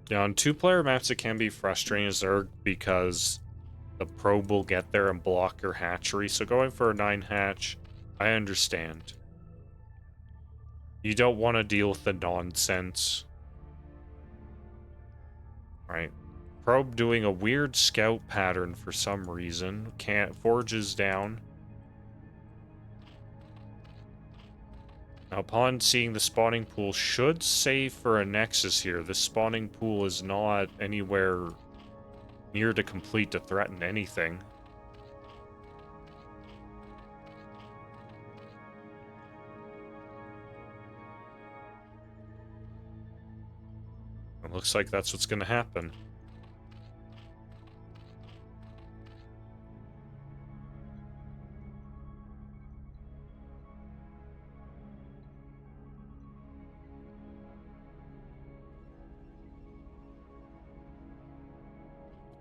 Yeah, on 2-player maps, it can be frustrating as Zerg because the probe will get there and block your hatchery. So going for a 9 hatch, I understand. You don't want to deal with the nonsense. Right. Probe doing a weird scout pattern for some reason. Can't forges down. Now, upon seeing the spawning pool, should save for a nexus here. This spawning pool is not anywhere near to complete to threaten anything. It looks like that's what's going to happen.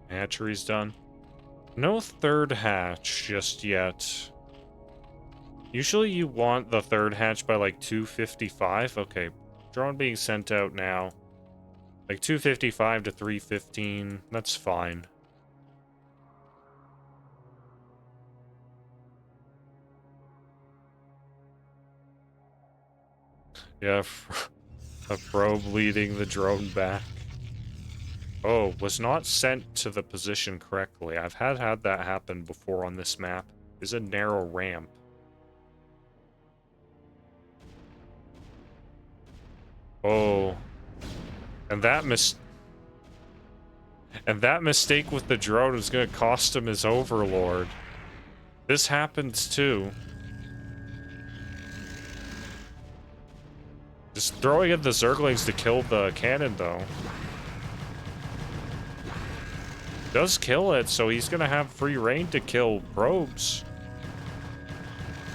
Hatchery's done. No 3rd hatch just yet. Usually you want the 3rd hatch by like 2:55. Okay, drone being sent out now. Like 2:55 to 3:15. That's fine. Yeah, a probe leading the drone back. Oh, was not sent to the position correctly. I've had that happen before on this map. There's a narrow ramp. Oh. And that mistake with the drone is gonna cost him his overlord. This happens too. Just throwing in the Zerglings to kill the cannon though. Does kill it, so he's gonna have free reign to kill probes.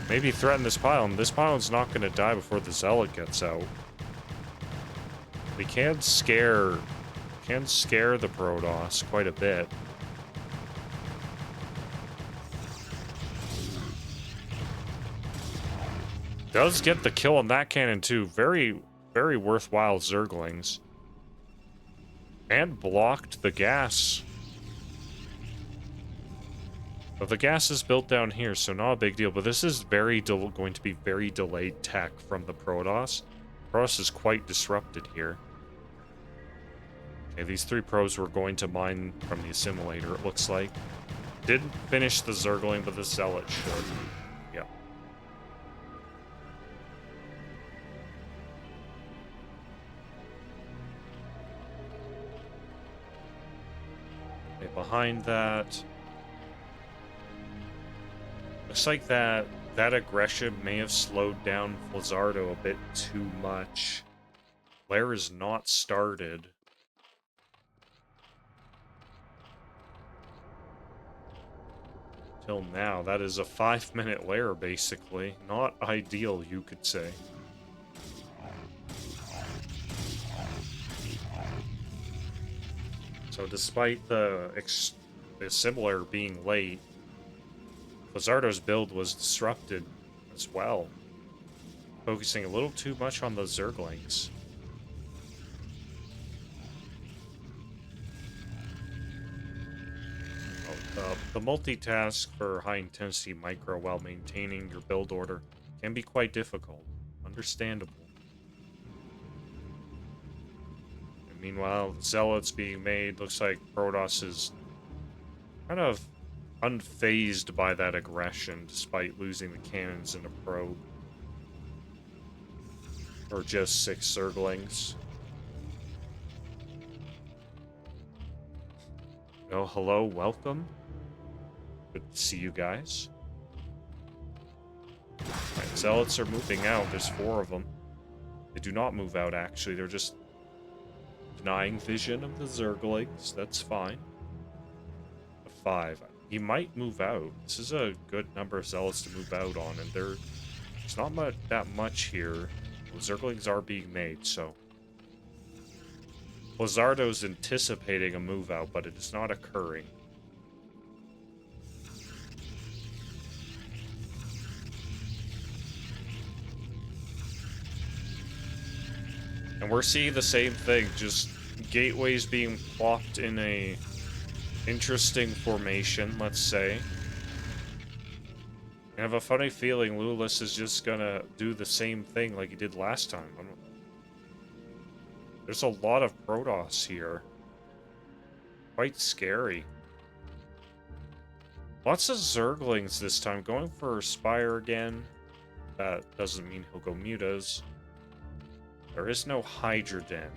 Maybe threaten this pylon. This pylon's not gonna die before the zealot gets out. We can scare the Protoss quite a bit. Does get the kill on that cannon too. Very, very worthwhile Zerglings. And blocked the gas. But the gas is built down here, so not a big deal. But this is going to be very delayed tech from the Protoss. Protoss is quite disrupted here. Okay, these 3 probes were going to mine from the assimilator, it looks like. Didn't finish the Zergling, but the Zealot should. Yeah. Okay, behind that... Looks like that aggression may have slowed down Flizzardo a bit too much. Flare is not started. Till now, that is a 5-minute lair, basically. Not ideal, you could say. So despite the assimilator being late, Flizzardo's build was disrupted as well. Focusing a little too much on the Zerglings. The multitask for high-intensity micro while maintaining your build order can be quite difficult. Understandable. And meanwhile, Zealot's being made. Looks like Protoss is kind of unfazed by that aggression, despite losing the cannons in a probe. Or just 6 Zerglings. Oh, hello, welcome. Good to see you guys. Alright, Zealots are moving out. There's 4 of them. They do not move out, actually. They're just denying vision of the Zerglings. That's fine. A 5. He might move out. This is a good number of Zealots to move out on, and there's not that much here. The Zerglings are being made, so... Flizzardo's anticipating a move out, but it is not occurring. And we're seeing the same thing, just gateways being plopped in a interesting formation, let's say. I have a funny feeling Luolis is just gonna do the same thing like he did last time. There's a lot of Protoss here. Quite scary. Lots of Zerglings this time. Going for Spire again. That doesn't mean he'll go mutas. There is no Hydra Den.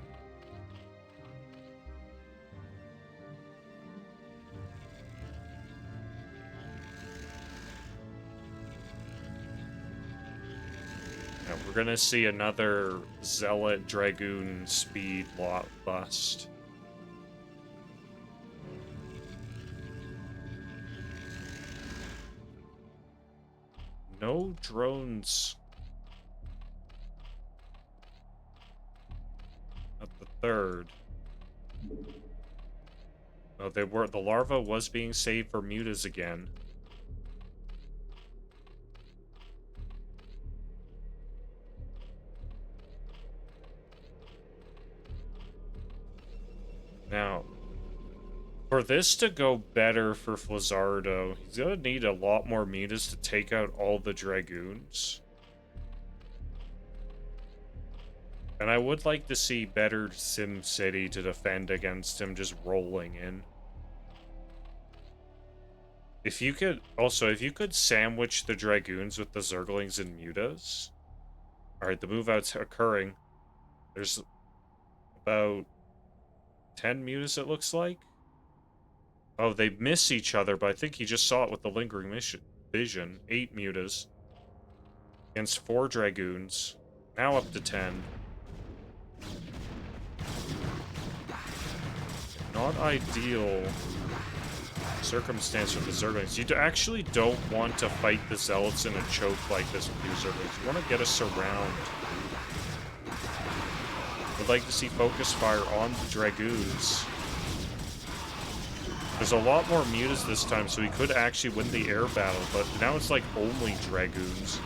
Now we're gonna see another Zealot Dragoon speed lot bust. No drones at the 3rd. Oh, the larva was being saved for mutas again. Now, for this to go better for Flizzardo, he's gonna need a lot more mutas to take out all the Dragoons. And I would like to see better Sim City to defend against him just rolling in. If you could, also, if you could sandwich the Dragoons with the Zerglings and Mutas. Alright, the move out's occurring. There's about 10 Mutas, it looks like. Oh, they miss each other, but I think he just saw it with the lingering vision. 8 Mutas. Against 4 Dragoons. Now up to 10. Not ideal circumstance for the Zerglings. You actually don't want to fight the Zealots in a choke like this with your Zerglings. You want to get a surround. Would like to see focus fire on the Dragoons. There's a lot more Mutas this time, so he could actually win the air battle, but now it's like only Dragoons.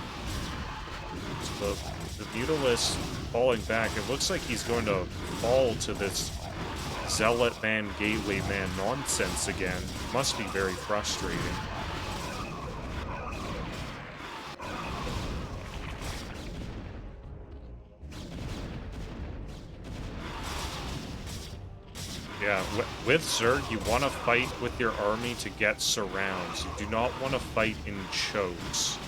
So the Mutalist falling back, it looks like he's going to fall to this Zealot man, Gateway man nonsense again. Must be very frustrating. Yeah, with Zerg, you want to fight with your army to get surrounds. You do not want to fight in chokes.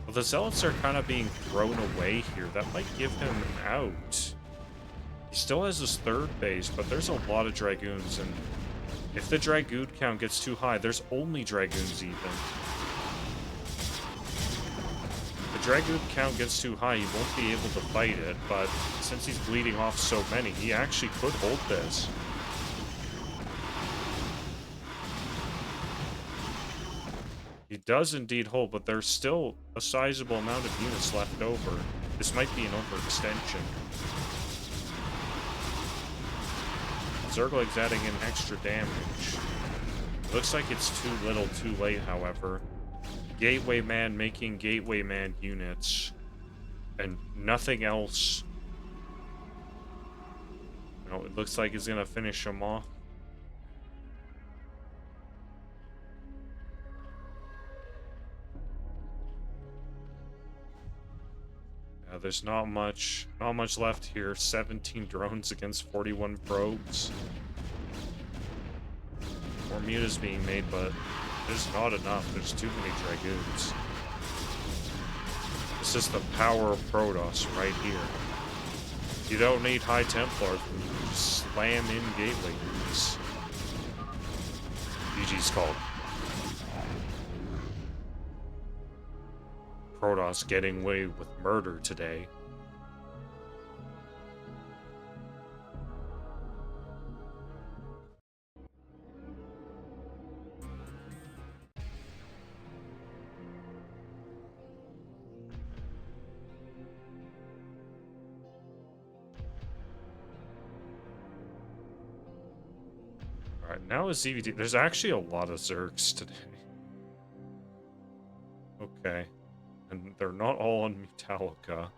Well, the Zealots are kind of being thrown away here. That might give him an out. He still has his 3rd base, but there's a lot of Dragoons, and if the Dragoon count gets too high, there's only Dragoons even. If the Dragoon count gets too high, he won't be able to fight it, but since he's bleeding off so many, he actually could hold this. He does indeed hold, but there's still a sizable amount of units left over. This might be an overextension. Zergling's adding in extra damage. Looks like it's too little too late, however. Gateway Man making Gateway Man units. And nothing else. You know, it looks like he's gonna finish him off. There's not much left here. 17 drones against 41 probes. More mutas being made, but there's not enough. There's too many Dragoons. This is the power of Protoss right here. You don't need High Templar. You slam in Gateway units. GG's called. Protoss getting away with murder today. Alright, now is ZVT. There's actually a lot of Zergs today. Okay. And they're not all on Mutallica.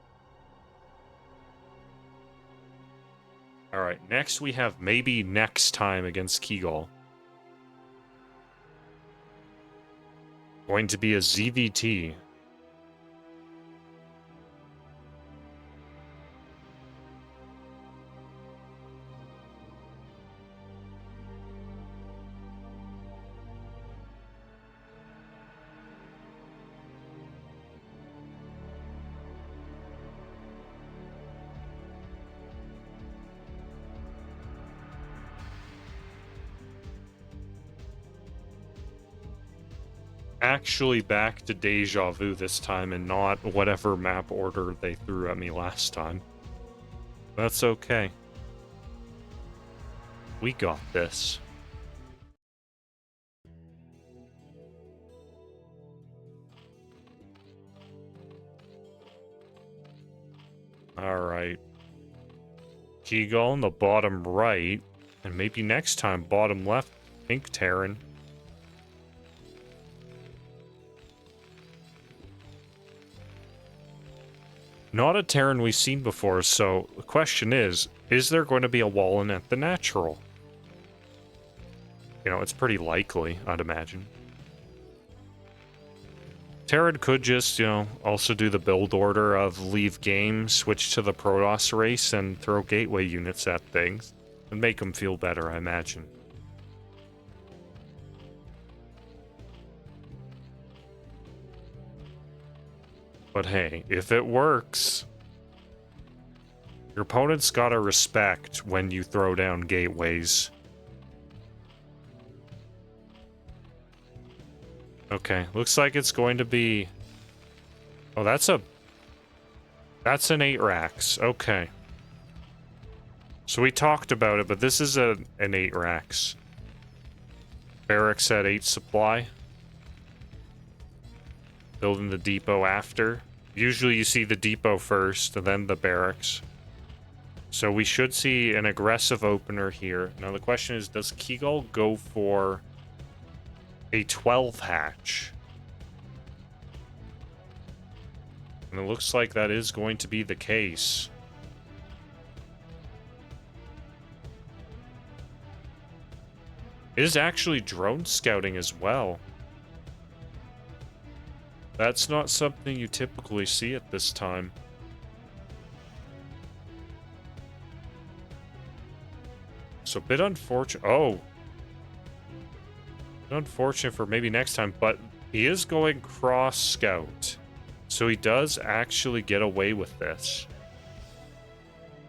Alright, next we have MaybeNextTime against Kigal. Going to be a ZVT. Actually back to Deja Vu this time and not whatever map order they threw at me last time. That's okay. We got this. Alright. Kigal in the bottom right, and maybe next time bottom left, Pink Terran. Not a Terran we've seen before, so the question is there going to be a wall in at the natural? You know, it's pretty likely, I'd imagine. Terran could just, you know, also do the build order of leave game, switch to the Protoss race, and throw gateway units at things. And make them feel better, I imagine. But hey, if it works, your opponent's gotta respect when you throw down gateways. Okay, looks like it's going to be... Oh, that's an 8 racks. Okay. So we talked about it, but this is an 8 racks. Barracks at 8 supply. Building the depot after. Usually you see the depot first, and then the barracks. So we should see an aggressive opener here. Now the question is, does Kigal go for a 12 hatch? And it looks like that is going to be the case. It is actually drone scouting as well. That's not something you typically see at this time. So a bit unfortunate. Oh. Unfortunate for maybe next time, but he is going cross scout. So he does actually get away with this.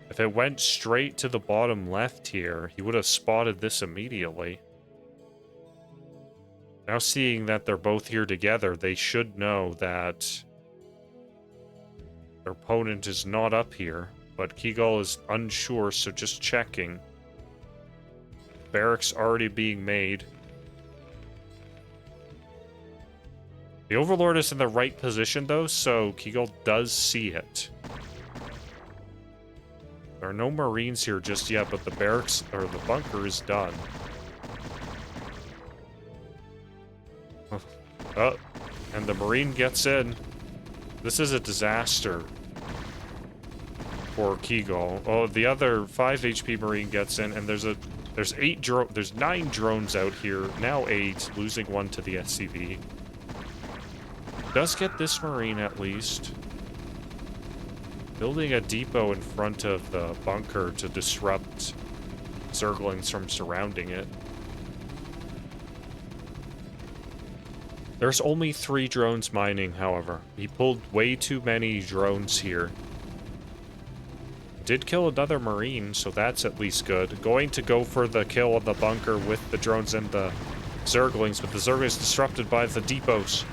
If it went straight to the bottom left here, he would have spotted this immediately. Now seeing that they're both here together, they should know that their opponent is not up here, but Kigal is unsure, so just checking. Barracks already being made. The Overlord is in the right position though, so Kigal does see it. There are no Marines here just yet, but the barracks, or the bunker, is done. Oh, and the Marine gets in. This is a disaster for Kigal. Oh, the other 5 HP Marine gets in, and there's 9 drones out here. Now 8, losing 1 to the SCV. Does get this Marine at least. Building a depot in front of the bunker to disrupt Zerglings from surrounding it. There's only 3 drones mining, however. He pulled way too many drones here. Did kill another Marine, so that's at least good. Going to go for the kill on the bunker with the drones and the Zerglings, but the Zerglings disrupted by the depots.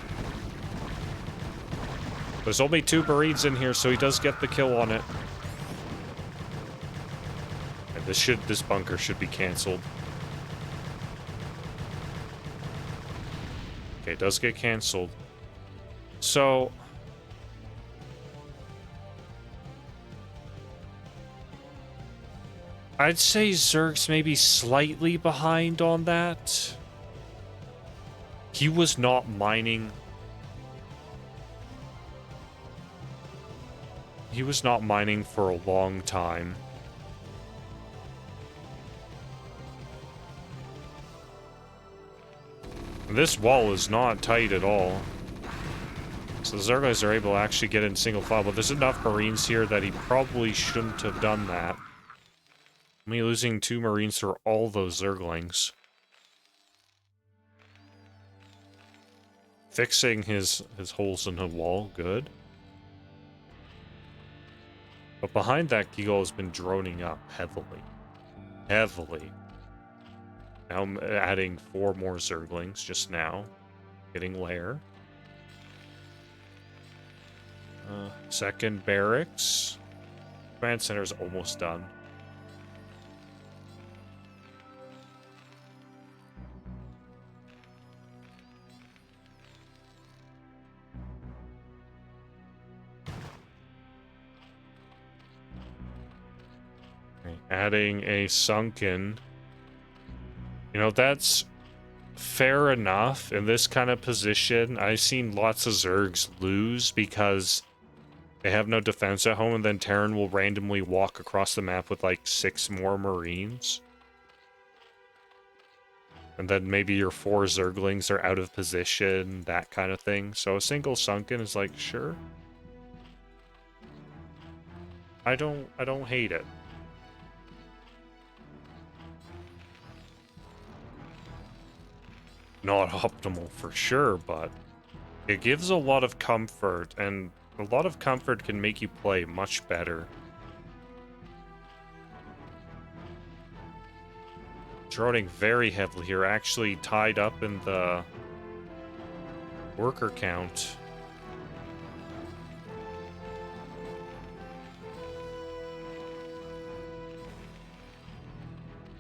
There's only 2 Marines in here, so he does get the kill on it. And this bunker should be cancelled. Okay, it does get cancelled. So I'd say Zerg's maybe slightly behind on that. He was not mining. He was not mining for a long time. This wall is not tight at all. So the Zerglings are able to actually get in single file, but there's enough Marines here that he probably shouldn't have done that. Me losing 2 Marines for all those Zerglings. Fixing his holes in the wall, good. But behind that, Kigal has been droning up heavily. Heavily. Now I'm adding 4 more Zerglings just now. Getting lair. Second barracks. Command center's almost done. Adding a sunken. You know, that's fair enough in this kind of position. I've seen lots of Zergs lose because they have no defense at home, and then Terran will randomly walk across the map with like 6 more Marines. And then maybe your 4 Zerglings are out of position, that kind of thing. So a single Sunken is like, sure. I don't hate it. Not optimal for sure, but it gives a lot of comfort, and a lot of comfort can make you play much better. Droning very heavily here, actually tied up in the worker count.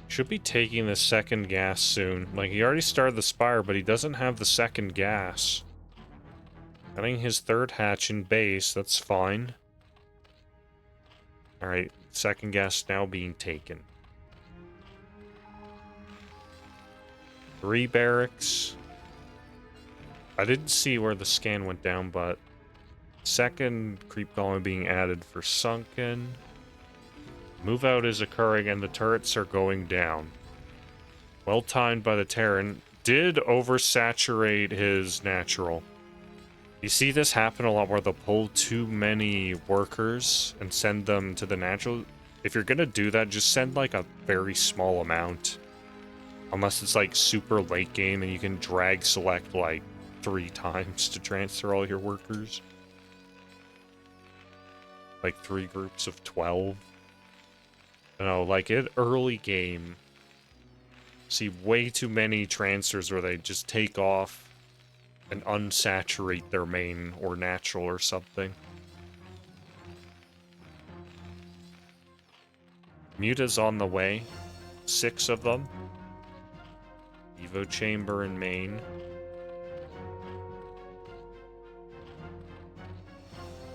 Should be taking the second gas soon. Like, he already started the Spire, but he doesn't have the second gas. Getting his third hatch in base, that's fine. Alright, second gas now being taken. 3 barracks. I didn't see where the scan went down, but second creep column being added for Sunken. Move out is occurring and the turrets are going down. Well timed by the Terran. Did oversaturate his natural. You see this happen a lot where they'll pull too many workers and send them to the natural. If you're gonna do that, just send like a very small amount. Unless it's like super late game and you can drag select like 3 times to transfer all your workers. Like 3 groups of 12. I don't know, like in early game, see way too many transfers where they just take off and unsaturate their main or natural or something. Muta's on the way. 6 of them. Evo chamber in main.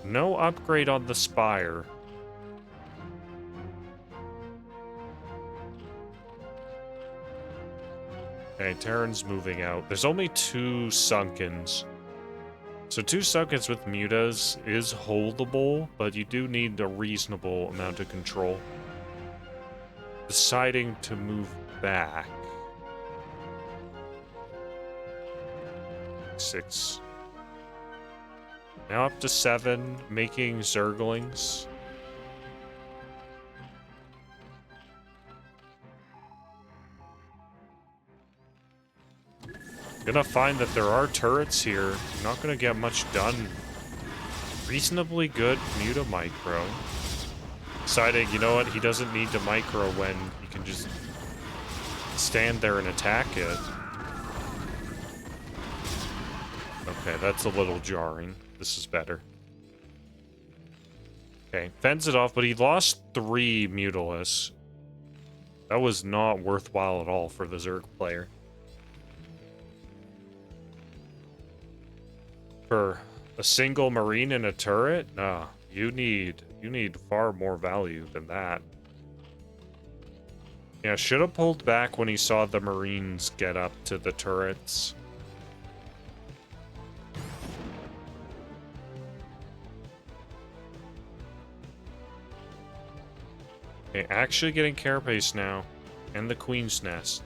No upgrade on the Spire. Okay, Terran's moving out. There's only 2 Sunkens. So 2 Sunkens with Mutas is holdable, but you do need a reasonable amount of control. Deciding to move back. 6. Now up to 7, making Zerglings. Gonna find that there are turrets here. You're not gonna get much done. Reasonably good Muta micro. Deciding, you know what, he doesn't need to micro when he can just stand there and attack it. Okay, that's a little jarring. This is better. Okay, fends it off, but he lost 3 Mutallics. That was not worthwhile at all for the Zerg player. For a single Marine and a turret? Nah, you need far more value than that. Yeah, should have pulled back when he saw the Marines get up to the turrets. Okay, actually getting Carapace now. And the Queen's Nest.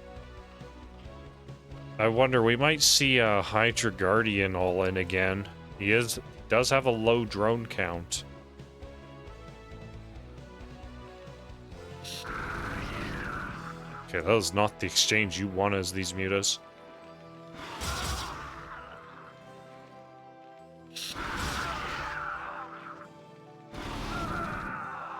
I wonder, we might see a Hydra Guardian all in again. He does have a low drone count. Okay, that was not the exchange you want as these mutas.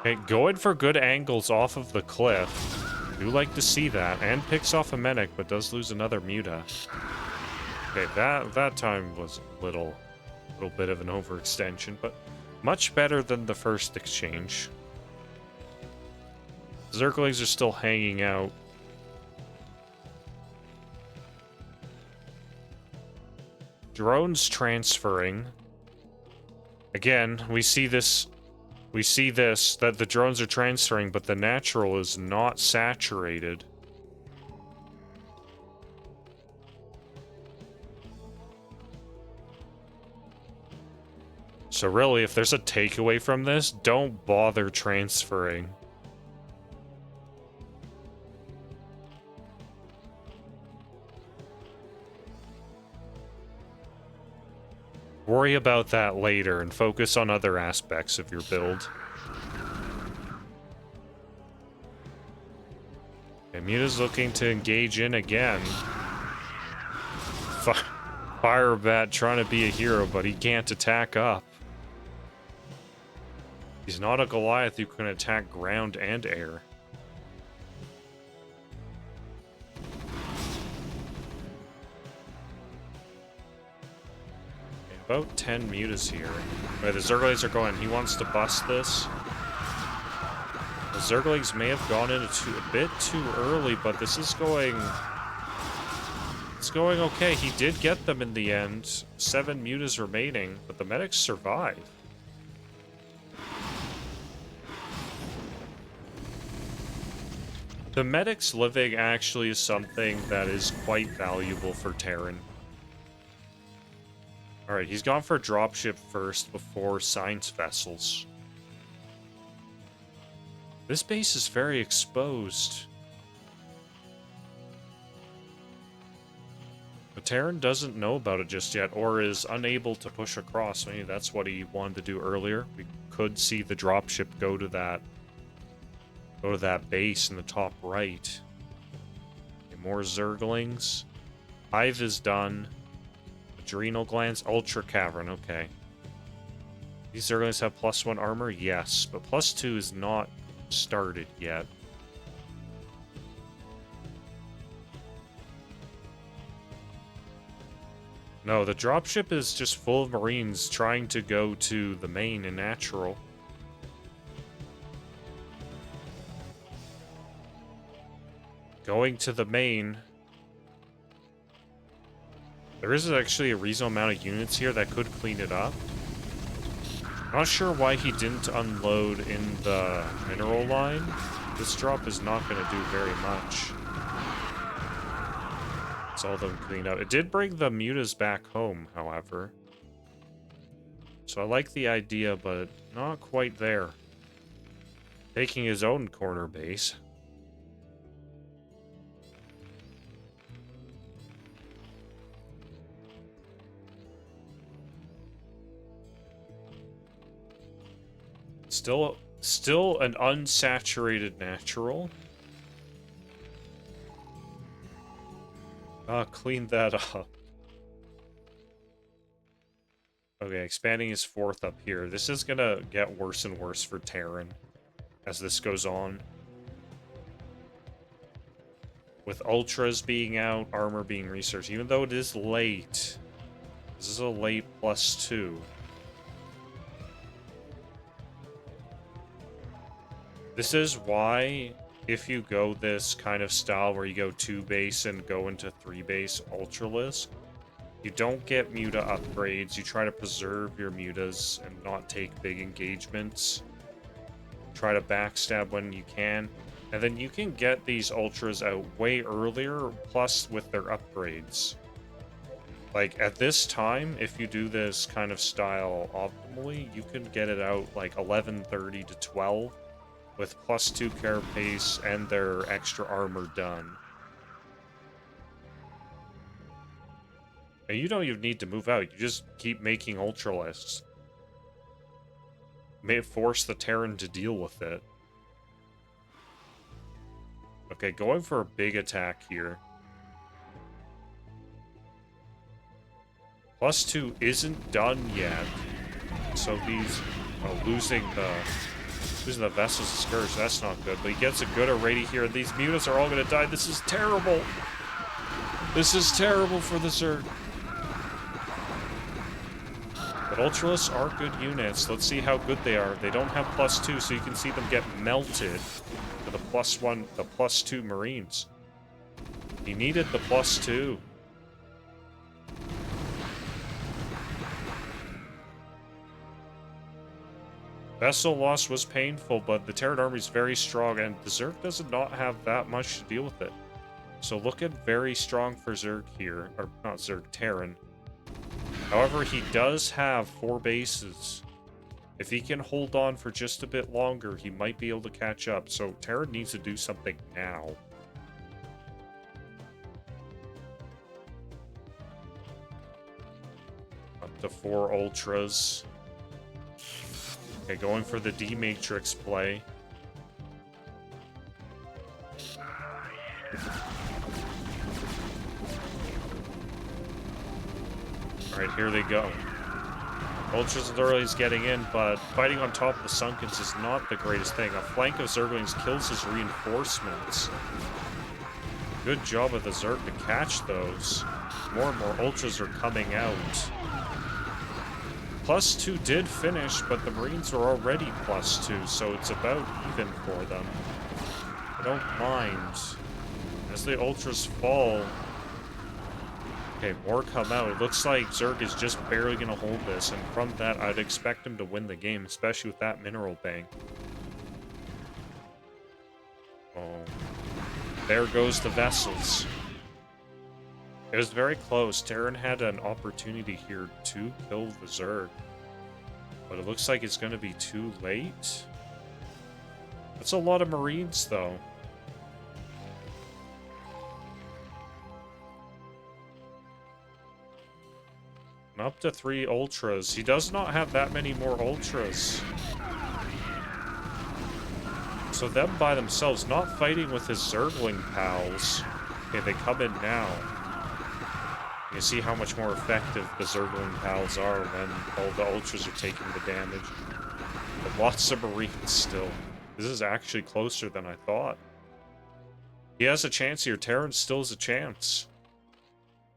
Okay, going for good angles off of the cliff. Do like to see that, and picks off a medic, but does lose another muta. Okay, that time was a little bit of an overextension, but much better than the first exchange. Zerglings are still hanging out. Drones transferring. Again, we see this, that the drones are transferring, but the natural is not saturated. So really, if there's a takeaway from this, don't bother transferring. Worry about that later and focus on other aspects of your build. Okay, Muta's looking to engage in again. Firebat trying to be a hero, but he can't attack up. He's not a Goliath who can attack ground and air. About 10 mutas here. Wait, the Zerglings are going. He wants to bust this. The Zerglings may have gone in a bit too early, but this is going... It's going okay. He did get them in the end. 7 mutas remaining, but the medics survive. The medics living actually is something that is quite valuable for Terran. Alright, he's gone for dropship first before science vessels. This base is very exposed. But Terran doesn't know about it just yet, or is unable to push across. Maybe that's what he wanted to do earlier. We could see the dropship go to that base in the top right. Okay, more Zerglings. Hive is done. Adrenal glands, Ultra Cavern, okay. These Zerglings have +1 armor? Yes, but +2 is not started yet. No, the dropship is just full of Marines trying to go to the main and natural. Going to the main. There is actually a reasonable amount of units here that could clean it up. Not sure why he didn't unload in the mineral line. This drop is not going to do very much. It's all them cleaned up. It did bring the mutas back home, however. So I like the idea, but not quite there. Taking his own corner base. Still an unsaturated natural. Clean that up. Okay, expanding his 4th up here. This is gonna get worse and worse for Terran as this goes on. With Ultras being out, armor being researched, even though it is late. This is a late +2. This is why, if you go this kind of style where you go 2 base and go into 3 base Ultralisk, you don't get muta upgrades. You try to preserve your mutas and not take big engagements. Try to backstab when you can. And then you can get these Ultras out way earlier, plus with their upgrades. Like, at this time, if you do this kind of style optimally, you can get it out like 11:30 to 12. With +2 carapace and their extra armor done. And you don't even need to move out, you just keep making Ultralisks. May force the Terran to deal with it. Okay, going for a big attack here. +2 isn't done yet. So he's losing the Vessel's Scourge, that's not good. But he gets a good already here. These mutas are all going to die. This is terrible. This is terrible for the Zerg. But Ultralisks are good units. Let's see how good they are. They don't have +2, so you can see them get melted to the +1, the +2 Marines. He needed the +2. Vessel loss was painful, but the Terran army is very strong, and the Zerg does not have that much to deal with it. So looking very strong for Zerg here. Or, not Zerg, Terran. However, he does have 4 bases. If he can hold on for just a bit longer, he might be able to catch up. So Terran needs to do something now. Up to the 4 ultras. Okay, going for the D-Matrix play. Alright, here they go. Ultras literally is getting in, but fighting on top of the Sunkens is not the greatest thing. A flank of Zerglings kills his reinforcements. Good job of the Zerg to catch those. More and more Ultras are coming out. +2 did finish, but the Marines are already +2, so it's about even for them. I don't mind. As the Ultras fall... Okay, more come out. It looks like Zerg is just barely going to hold this, and from that, I'd expect him to win the game, especially with that mineral bank. Oh. There goes the vessels. It was very close. Terran had an opportunity here to kill the Zerg. But it looks like it's going to be too late. That's a lot of Marines, though. And up to 3 Ultras. He does not have that many more Ultras. So them by themselves, not fighting with his Zergling pals. Okay, they come in now. You see how much more effective the Zergling pals are when all the Ultras are taking the damage. But lots of Marines still. This is actually closer than I thought. He has a chance here. Terran still has a chance.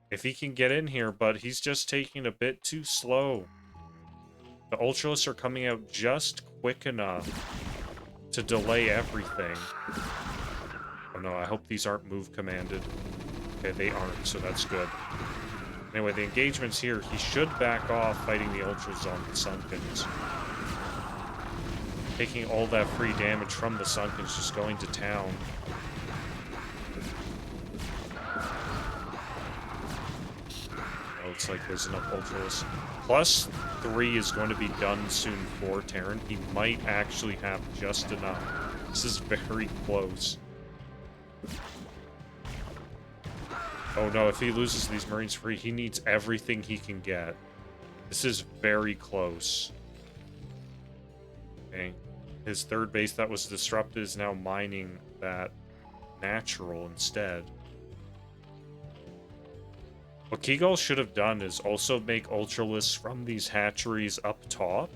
If he can get in here, but he's just taking a bit too slow. The Ultralists are coming out just quick enough to delay everything. Oh no, I hope these aren't move commanded. Okay, they aren't, so that's good. Anyway, the engagement's here. He should back off fighting the Ultras on the Sunkens. Taking all that free damage from the Sunkens, just going to town. Looks like there's enough Ultras. +3 is going to be done soon for Terran. He might actually have just enough. This is very close. Oh no, if he loses these Marines free, he needs everything he can get. This is very close. Okay. His 3rd base that was disrupted is now mining that natural instead. What Kigal should have done is also make Ultralists from these hatcheries up top.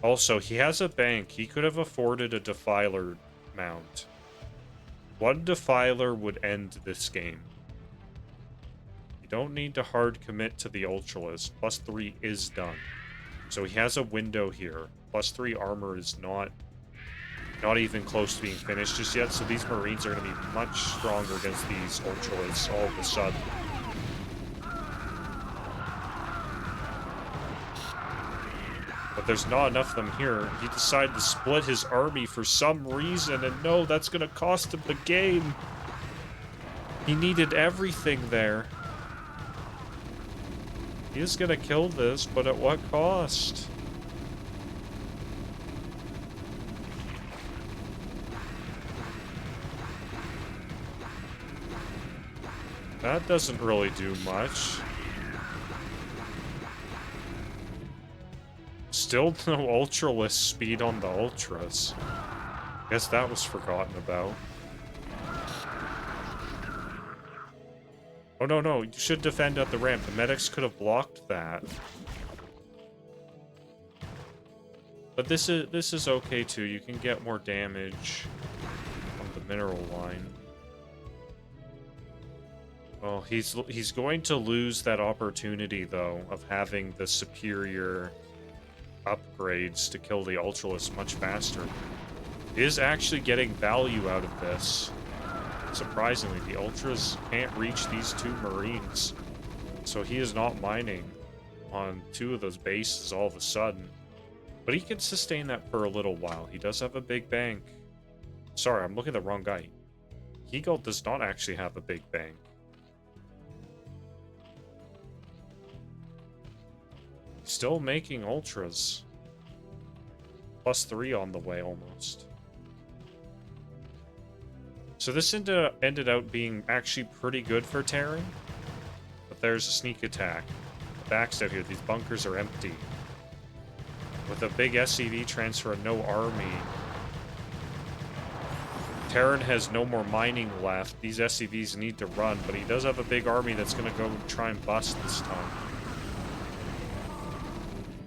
Also, he has a bank. He could have afforded a Defiler mount. 1 Defiler would end this game. You don't need to hard commit to the Ultralist. +3 is done. So he has a window here. +3 armor is not even close to being finished just yet, so these Marines are going to be much stronger against these Ultralists all of a sudden. But there's not enough of them here. He decided to split his army for some reason, and no, that's going to cost him the game. He needed everything there. He is going to kill this, but at what cost? That doesn't really do much. Still no Ultralist speed on the Ultras. Guess that was forgotten about. Oh no, no, you should defend at the ramp. The medics could have blocked that. But this is okay too. You can get more damage on the mineral line. Well, he's going to lose that opportunity, though, of having the superior upgrades to kill the Ultralists much faster. He is actually getting value out of this. Surprisingly, the Ultras can't reach these 2 Marines. So he is not mining on 2 of those bases all of a sudden. But he can sustain that for a little while. He does have a big bank. Sorry, I'm looking at the wrong guy. Kigal does not actually have a big bank. Still making Ultras. +3 on the way, almost. So this ended out being actually pretty good for Terran. But there's a sneak attack. backs out here. These bunkers are empty. With a big SCV transfer and no army, Terran has no more mining left. These SCVs need to run, but he does have a big army that's going to go try and bust this time.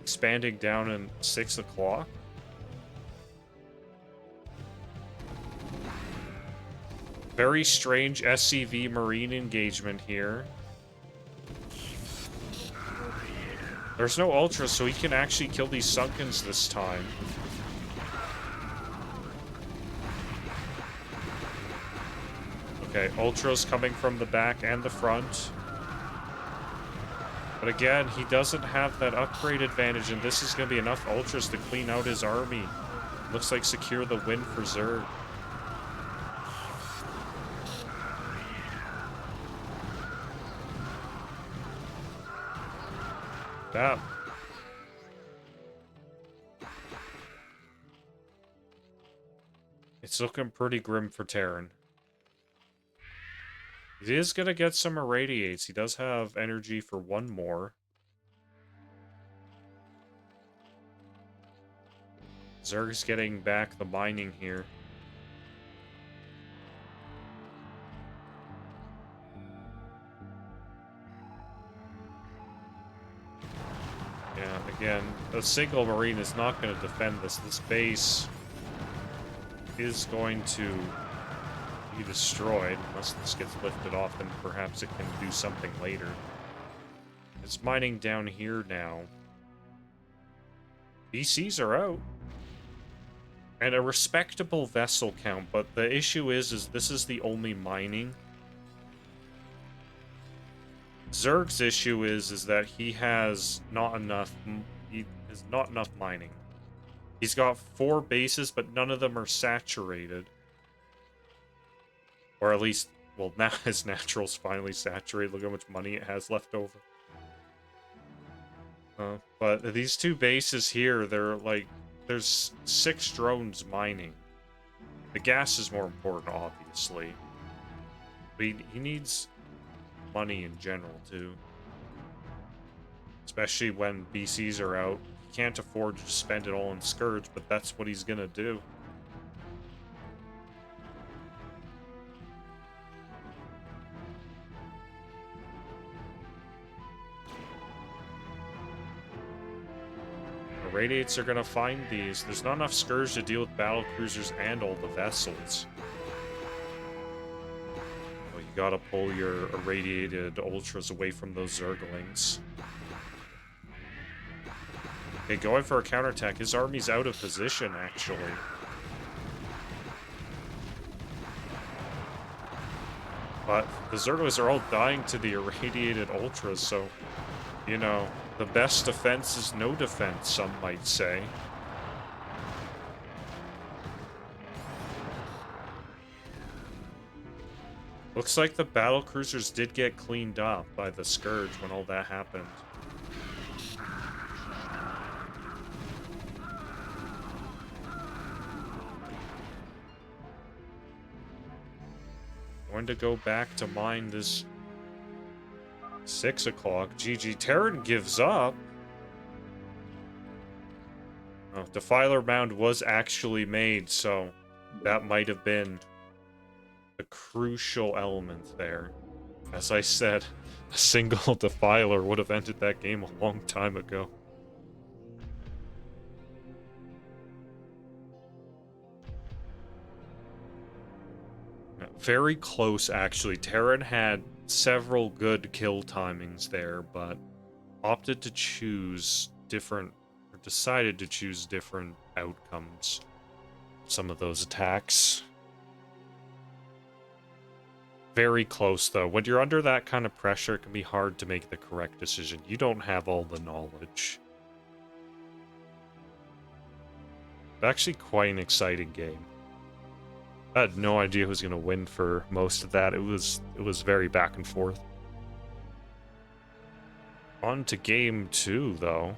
Expanding down in 6 o'clock. Very strange SCV Marine engagement here. There's no Ultras, so he can actually kill these Sunkens this time. Okay, Ultras coming from the back and the front. But again, he doesn't have that upgrade advantage, and this is going to be enough Ultras to clean out his army. Looks like secure the win for Zerg. That. It's looking pretty grim for Terran. He is going to get some irradiates. He does have energy for one more. Zerg's getting back the mining here. Yeah, again, a single Marine is not going to defend this. This base is going to be destroyed unless this gets lifted off, then perhaps it can do something later. It's mining down here now. BCs are out. And a respectable vessel count, but the issue is this is the only mining. Zerg's issue is that he has not enough mining. He's got 4 bases, but none of them are saturated. Or at least, well, now his natural's finally saturated. Look how much money it has left over. But these 2 bases here, they're like, there's 6 drones mining. The gas is more important, obviously. But he needs money in general, too. Especially when BCs are out. He can't afford to just spend it all in Scourge, but that's what he's gonna do. The Radiates are gonna find these. There's not enough Scourge to deal with battle cruisers and all the vessels. Well, you gotta pull your irradiated Ultras away from those Zerglings. Okay, going for a counterattack. His army's out of position, actually. But the Zerglings are all dying to the irradiated Ultras, so, you know, the best defense is no defense, some might say. Looks like the battle cruisers did get cleaned up by the Scourge when all that happened. Going to go back to mine this 6 o'clock. GG. Terran gives up. Oh, Defiler Mound was actually made, so that might have been a crucial element there. As I said, a single Defiler would have ended that game a long time ago. Very close, actually. Terran had several good kill timings there, but opted to choose different, or decided to choose different outcomes. Some of those attacks. Very close, though. When you're under that kind of pressure, it can be hard to make the correct decision. You don't have all the knowledge. Actually, quite an exciting game. I had no idea who was going to win for most of that. It was very back and forth. On to game 2, though.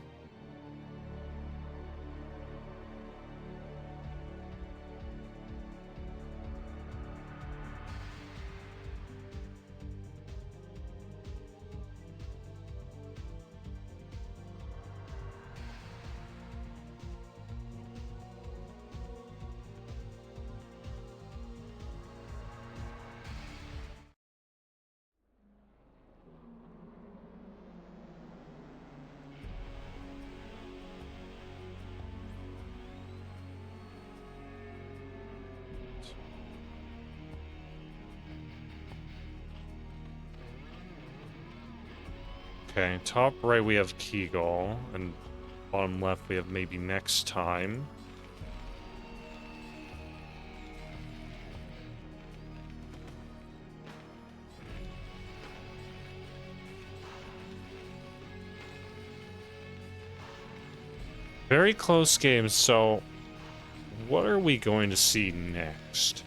Okay, top right we have Kigal, and bottom left we have MaybeNextTime. Very close games, so what are we going to see next?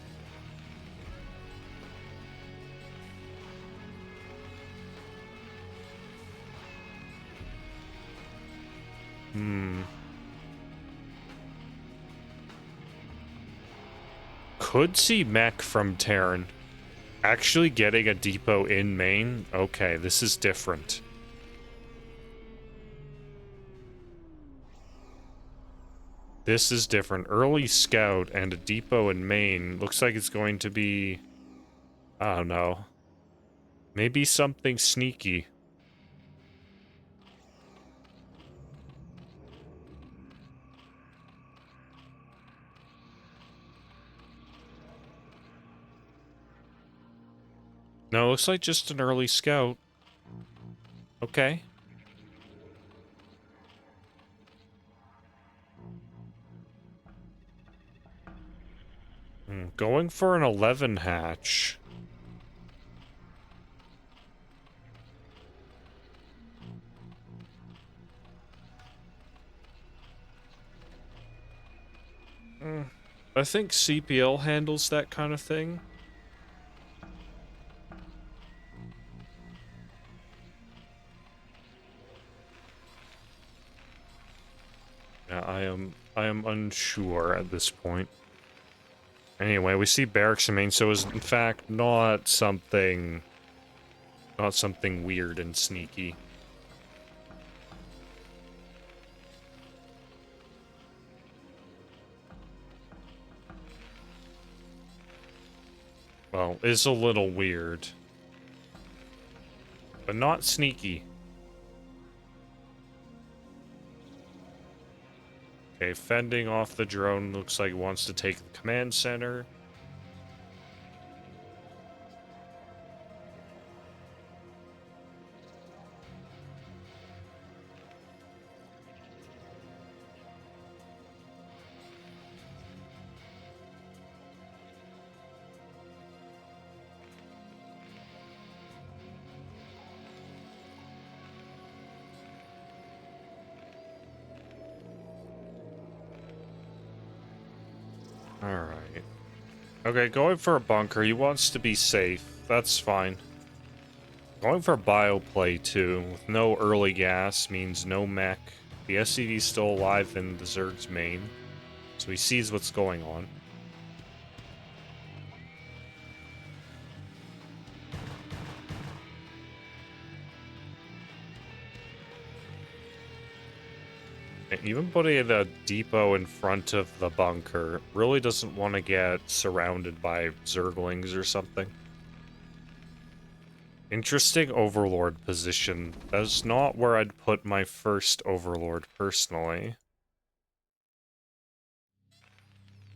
Could see Mech from Terran. Actually getting a depot in main? Okay, this is different. This is different. Early scout and a depot in main. Looks like it's going to be... I don't know. Maybe something sneaky. No, looks like just an early scout. Okay. Going for an 11 hatch. I think CPL handles that kind of thing. Yeah, I am unsure at this point. Anyway, we see barracks in main, so is in fact not something weird and sneaky. Well, is a little weird. But not sneaky. Okay, fending off the drone looks like it wants to take the command center. Alright. Okay, going for a bunker. He wants to be safe. That's fine. Going for bioplay too, with no early gas, means no mech. The SCV's still alive in the Zerg's main, so he sees what's going on. Even putting a depot in front of the bunker really doesn't want to get surrounded by Zerglings or something. Interesting Overlord position. That's not where I'd put my first Overlord, personally.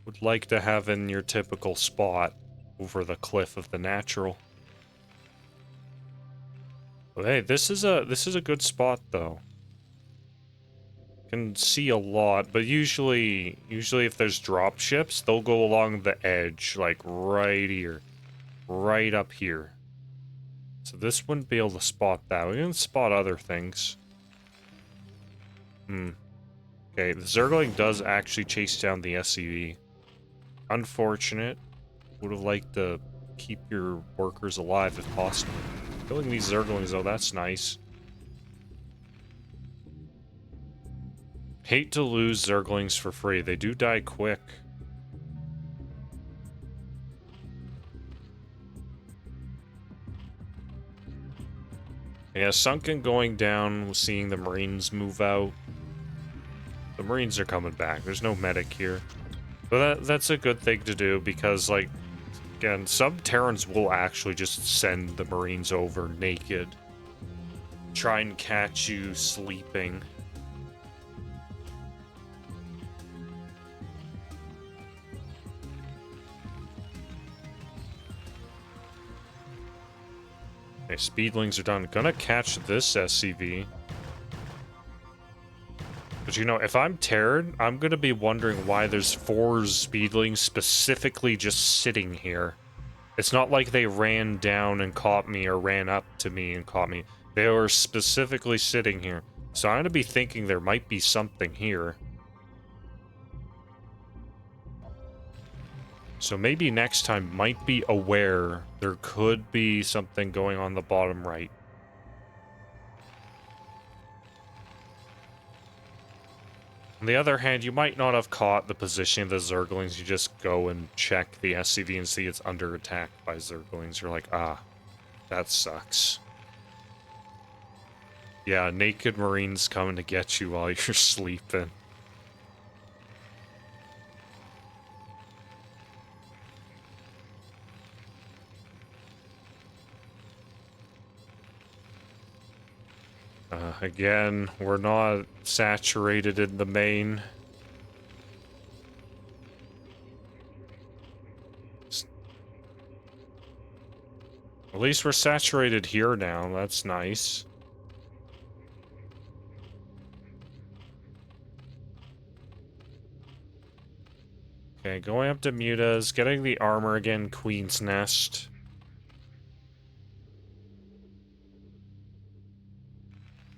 Would like to have in your typical spot over the cliff of the natural. But hey, this is a good spot though. Can see a lot, but usually if there's drop ships, they'll go along the edge, like right here. Right up here. So this wouldn't be able to spot that. We can spot other things. Okay, the Zergling does actually chase down the SCV. Unfortunate. Would have liked to keep your workers alive if possible. Killing these Zerglings though, that's nice. Hate to lose Zerglings for free. They do die quick. Yeah, Sunken going down, seeing the Marines move out. The Marines are coming back. There's no medic here. But that's a good thing to do because, like, again, some Terrans will actually just send the Marines over naked. Try and catch you sleeping. Okay, speedlings are done. Gonna catch this SCV. But you know, if I'm Terran, I'm gonna be wondering why there's 4 speedlings specifically just sitting here. It's not like they ran down and caught me or ran up to me and caught me. They were specifically sitting here. So I'm gonna be thinking there might be something here. So maybe next time might be aware there could be something going on the bottom right. On the other hand, you might not have caught the position of the Zerglings. You just go and check the SCV and see it's under attack by Zerglings. You're like, ah, that sucks. Yeah, naked Marines coming to get you while you're sleeping. Again, we're not saturated in the main. At least we're saturated here now. That's nice. Okay, going up to Mutas, getting the armor again, Queen's Nest.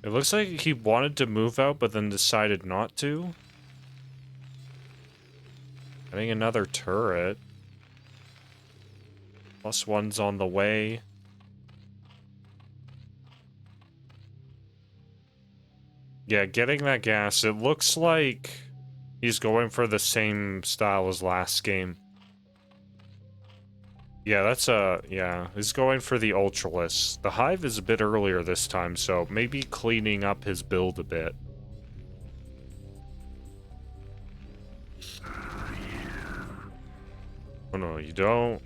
It looks like he wanted to move out, but then decided not to. Getting another turret. +1's on the way. Yeah, getting that gas. It looks like he's going for the same style as last game. Yeah, that's yeah, he's going for the Ultralisk. The Hive is a bit earlier this time, so maybe cleaning up his build a bit. Oh no, you don't.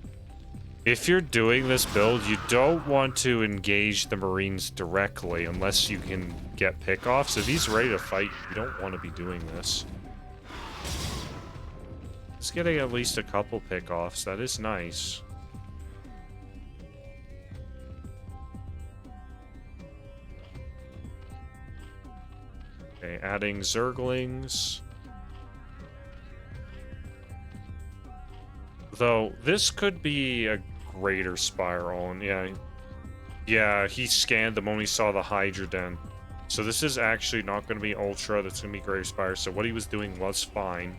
If you're doing this build, you don't want to engage the Marines directly unless you can get pickoffs. If he's ready to fight, you don't want to be doing this. He's getting at least a couple pickoffs. That is nice. Okay, adding Zerglings. Though, this could be a greater spiral, and yeah, he scanned the moment he saw the Hydra Den. So this is actually not going to be Ultra, that's going to be greater spiral, so what he was doing was fine.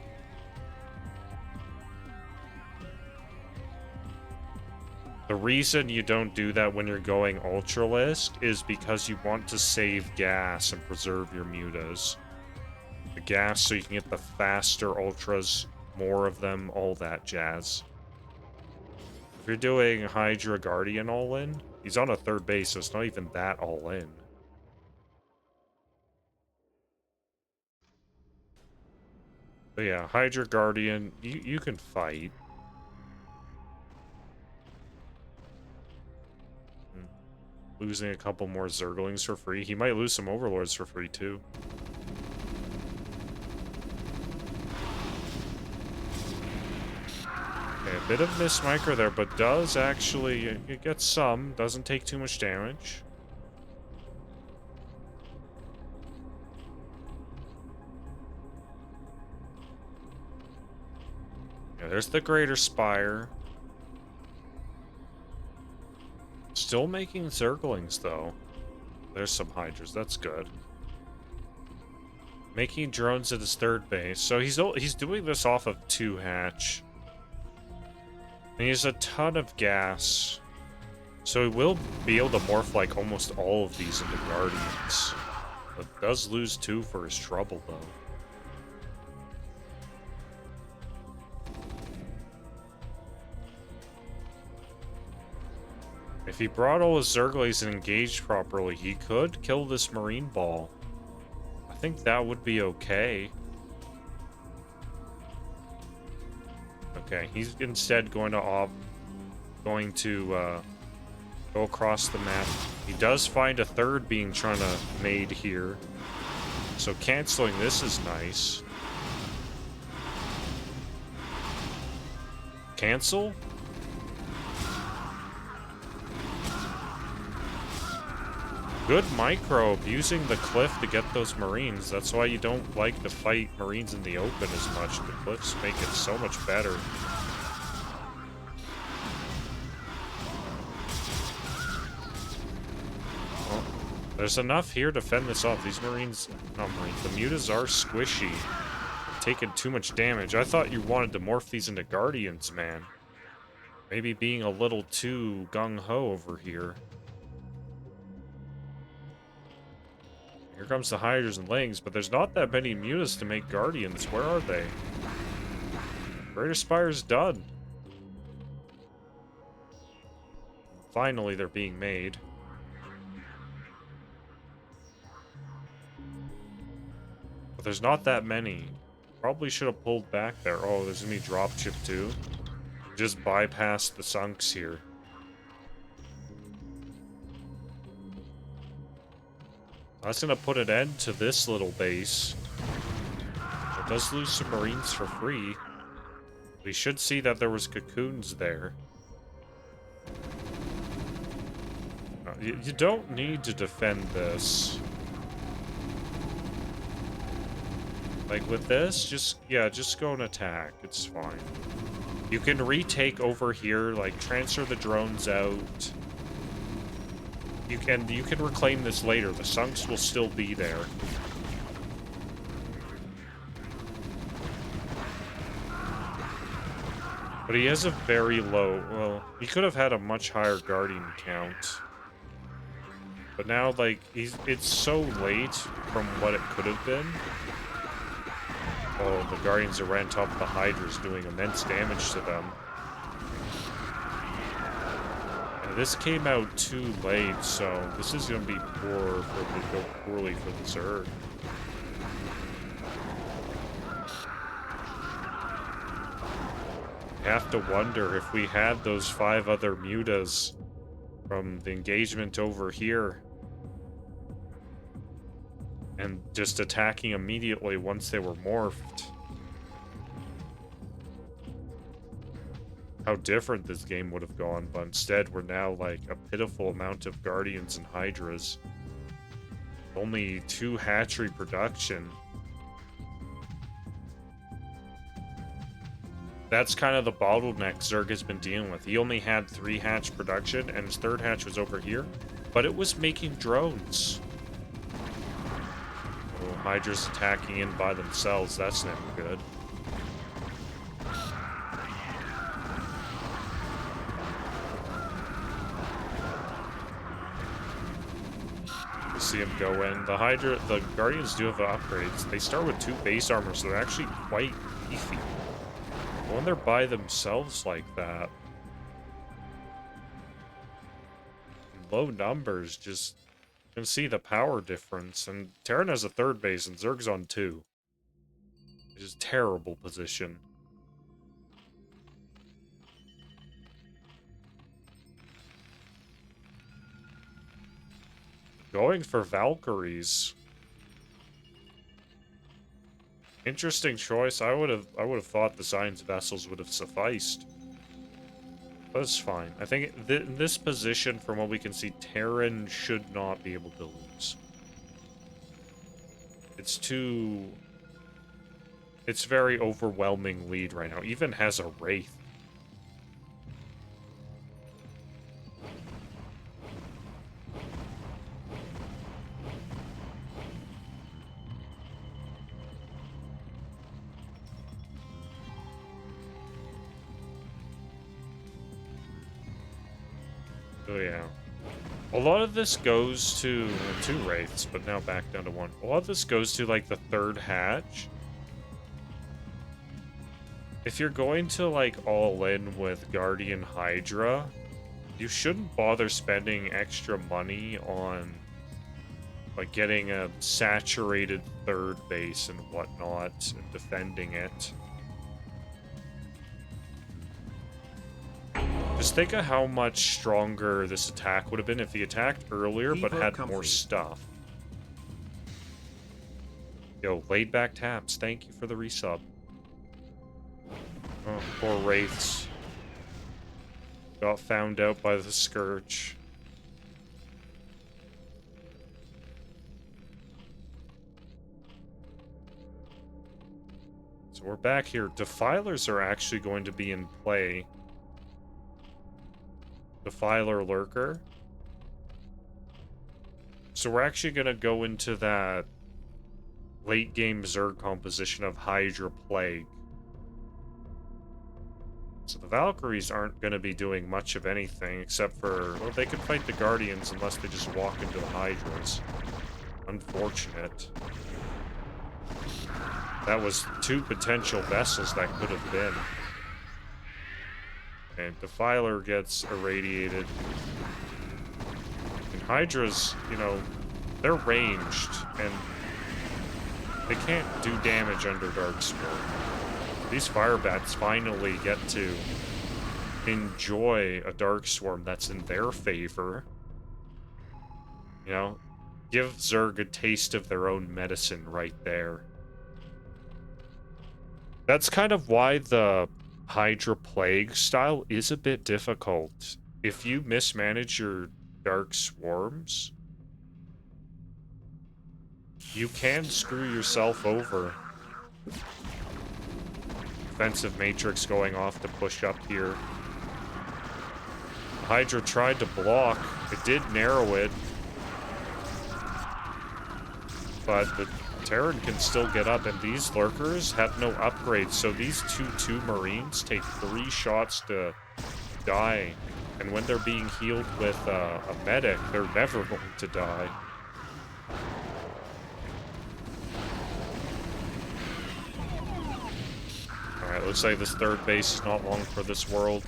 The reason you don't do that when you're going Ultralisk is because you want to save gas and preserve your mutas. The gas so you can get the faster Ultras, more of them, all that jazz. If you're doing Hydra Guardian all-in, he's on a 3rd base, so it's not even that all-in. But yeah, Hydra Guardian, you can fight. Losing a couple more Zerglings for free. He might lose some Overlords for free, too. Okay, a bit of miss micro there, but does actually... It gets some. Doesn't take too much damage. Yeah, there's the Greater Spire. Still making Zerglings, though. There's some Hydras. That's good. Making drones at his 3rd base. So he's doing this off of 2 hatch. And he has a ton of gas. So he will be able to morph like almost all of these into Guardians. But does lose 2 for his trouble, though. If he brought all his Zerglings and engaged properly, he could kill this Marine Ball. I think that would be okay. Okay, he's instead going to go across the map. He does find a 3rd being trying to made here. So canceling this is nice. Cancel? Good microbe, using the cliff to get those marines. That's why you don't like to fight marines in the open as much. The cliffs make it so much better. Well, there's enough here to fend this off. These marines, not marines, the mutas are squishy. Taking too much damage. I thought you wanted to morph these into guardians, man. Maybe being a little too gung-ho over here. Here comes the hydras and lings, but there's not that many mutas to make guardians. Where are they? Greater Spire's done. Finally, they're being made. But there's not that many. Probably should have pulled back there. Oh, there's gonna be dropship too. Just bypass the sunks here. That's gonna put an end to this little base. It does lose some marines for free. We should see that there was cocoons there. You don't need to defend this. Like with this, just go and attack. It's fine. You can retake over here, like transfer the drones out. You can reclaim this later. The sunks will still be there. But he has a very low, well, he could have had a much higher guardian count. But now, like, it's so late from what it could have been. Oh, the guardians are right on top of the hydras, doing immense damage to them. And this came out too late, so this is going to be poor go poorly for the Zerg. I have to wonder if we had those 5 other mutas from the engagement over here and just attacking immediately once they were morphed. How different this game would have gone, but instead we're now like a pitiful amount of guardians and hydras. Only 2 hatchery production. That's kind of the bottleneck Zerg has been dealing with. He only had 3 hatch production, and his 3rd hatch was over here, but it was making drones. Oh, hydras attacking in by themselves, that's never good. You see him go in. The Guardians do have upgrades. They start with 2 base armor, so they're actually quite beefy. When they're by themselves like that, low numbers, just you can see the power difference. And Terran has a 3rd base and Zerg's on 2. Which is a terrible position. Going for Valkyries. Interesting choice. I would have thought the Zion's vessels would have sufficed. But it's fine. I think in this position, from what we can see, Terran should not be able to lose. It's very overwhelming lead right now. Even has a Wraith. Oh yeah. A lot of this goes to 2 Wraiths, but now back down to 1. A lot of this goes to like the 3rd hatch. If you're going to like all in with Guardian Hydra, you shouldn't bother spending extra money on like getting a saturated 3rd base and whatnot and defending it. Just think of how much stronger this attack would have been if he attacked earlier but had more stuff. Yo, laid back taps, thank you for the resub. Oh, poor Wraiths. Got found out by the Scourge. So we're back here. Defilers are actually going to be in play. Defiler Lurker. So we're actually going to go into that late game Zerg composition of Hydra Plague. So the Valkyries aren't going to be doing much of anything except for, well, they can fight the Guardians unless they just walk into the Hydras. Unfortunate. That was 2 potential vessels that could have been. And Defiler gets irradiated. And Hydras, you know, they're ranged, and they can't do damage under Darkstorm. These Firebats finally get to enjoy a Darkstorm that's in their favor. You know, give Zerg a taste of their own medicine right there. That's kind of why the Hydra Plague style is a bit difficult. If you mismanage your Dark Swarms, you can screw yourself over. Defensive Matrix going off to push up here. Hydra tried to block. It did narrow it. But the Terran can still get up, and these Lurkers have no upgrades, so these 2/2 Marines take 3 shots to die. And when they're being healed with a medic, they're never going to die. Alright, looks like this third base is not long for this world.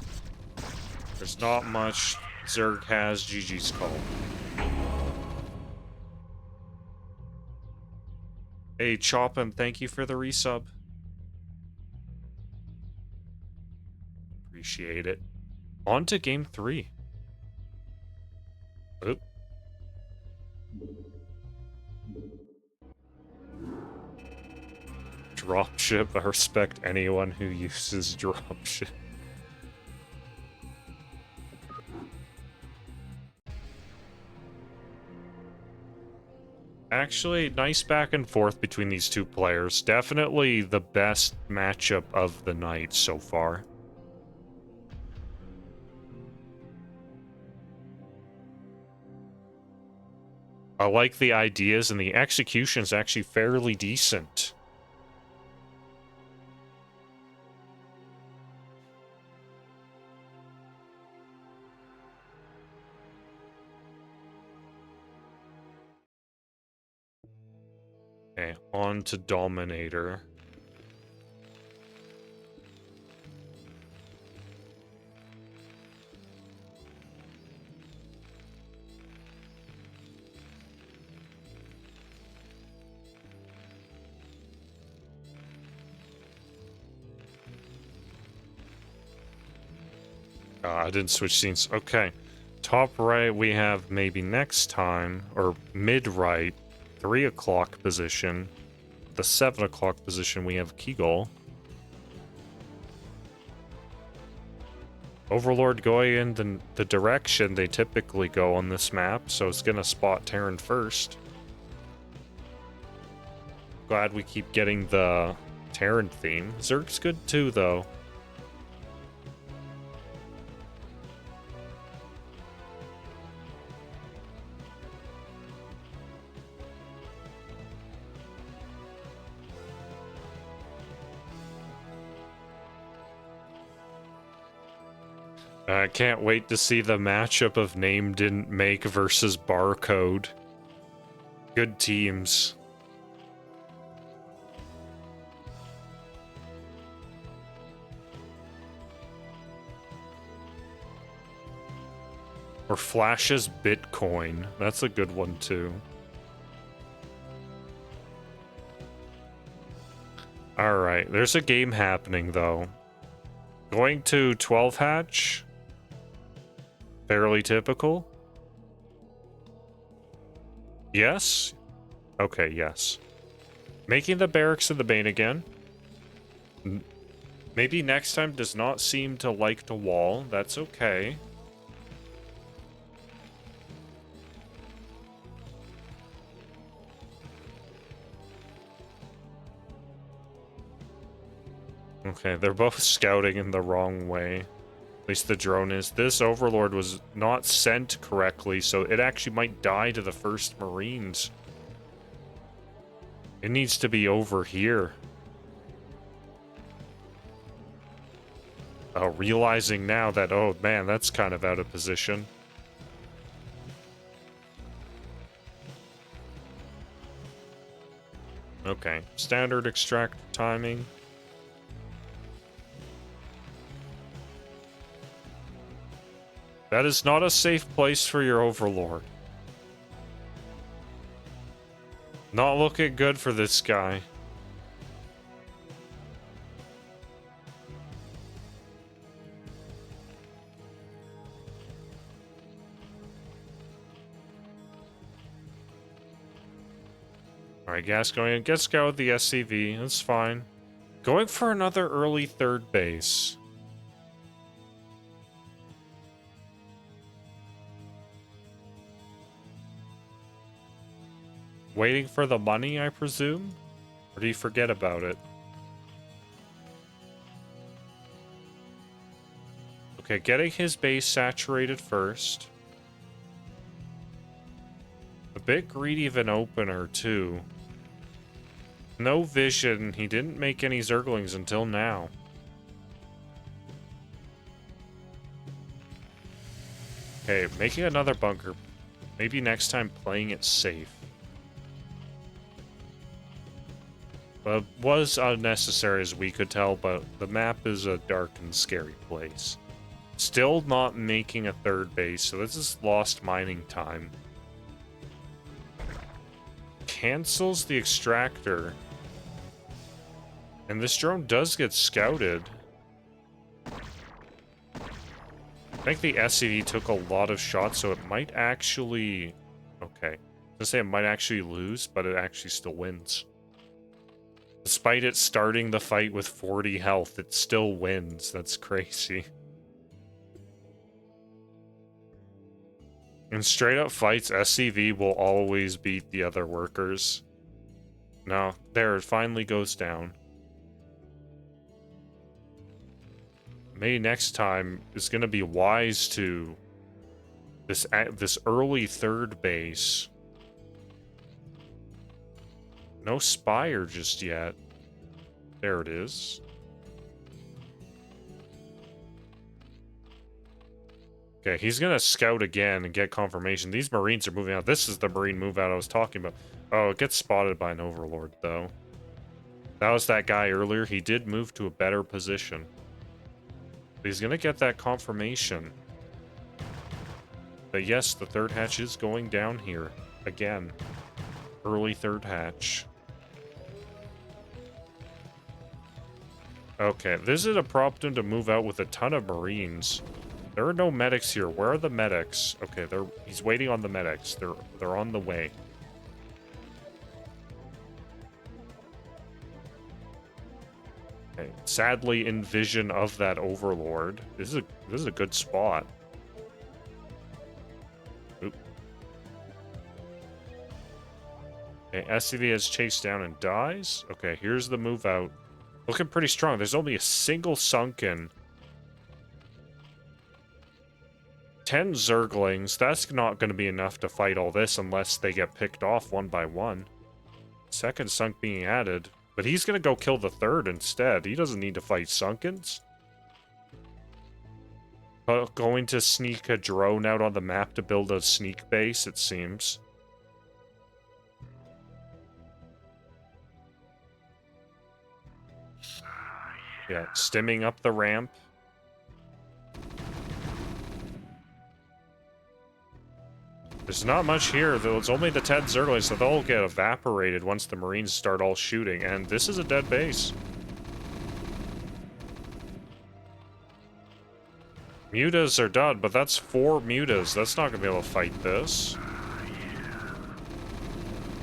There's not much Zerg has. GG's called. Hey, Choppin', thank you for the resub. Appreciate it. On to game 3. Oop. Dropship. I respect anyone who uses dropship. Actually, nice back and forth between these two players. Definitely the best matchup of the night so far. I like the ideas, and the execution is actually fairly decent. Okay, on to Dominator. I didn't switch scenes. Okay. Top right, we have MaybeNextTime, or mid right, 3 o'clock position. The 7 o'clock position, we have Kigal. Overlord going in the direction they typically go on this map, so it's gonna spot Terran first. Glad we keep getting the Terran theme. Zerg's good too, though. I can't wait to see the matchup of Name Didn't Make versus Barcode. Good teams. Or Flash's Bitcoin. That's a good one too. Alright, there's a game happening though. Going to 12 hatch. Fairly typical. Yes? Okay, yes. Making the barracks of the Bane again. Maybe next time does not seem to like to wall. That's okay. Okay, they're both scouting in the wrong way. At least the drone is. This Overlord was not sent correctly, so it actually might die to the first Marines. It needs to be over here. Oh, realizing now that, oh man, that's kind of out of position. Okay, standard extract timing. That is not a safe place for your Overlord. Not looking good for this guy. Alright, gas going in. Get scout with the SCV. That's fine. Going for another early third base. Waiting for the money, I presume? Or do you forget about it? Okay, getting his base saturated first. A bit greedy of an opener, too. No vision. He didn't make any Zerglings until now. Okay, making another bunker. Maybe next time playing it safe. But was unnecessary as we could tell, but the map is a dark and scary place. Still not making a third base, so this is lost mining time. Cancels the extractor. And this drone does get scouted. I think the SCV took a lot of shots, so it might actually... Okay. I was gonna say it might actually lose, but it actually still wins. Despite it starting the fight with 40 health, it still wins. That's crazy. In straight up fights, SCV will always beat the other workers. No, there, it finally goes down. Maybe next time is going to be wise to this early third base. No Spire just yet. There it is. Okay, he's gonna scout again and get confirmation. These Marines are moving out. This is the Marine move out I was talking about. Oh, it gets spotted by an Overlord, though. That was that guy earlier. He did move to a better position. But he's gonna get that confirmation. But yes, the third hatch is going down here. Again. Early third hatch. Okay, this is a prompt him to move out with a ton of Marines. There are no medics here. Where are the medics? Okay, he's waiting on the medics. They're on the way. Okay, sadly in vision of that Overlord. This is a good spot. Oop. Okay, SCV is chased down and dies. Okay, here's the move out. Looking pretty strong. There's only a single sunken. 10 Zerglings. That's not going to be enough to fight all this unless they get picked off one by one. Second sunk being added. But he's going to go kill the third instead. He doesn't need to fight Sunkens. But going to sneak a drone out on the map to build a sneak base, it seems. Yeah, stimming up the ramp. There's not much here, though. It's only the 10 Zerglings, so they'll get evaporated once the Marines start all shooting. And this is a dead base. Mutas are done, but that's 4 Mutas. That's not going to be able to fight this.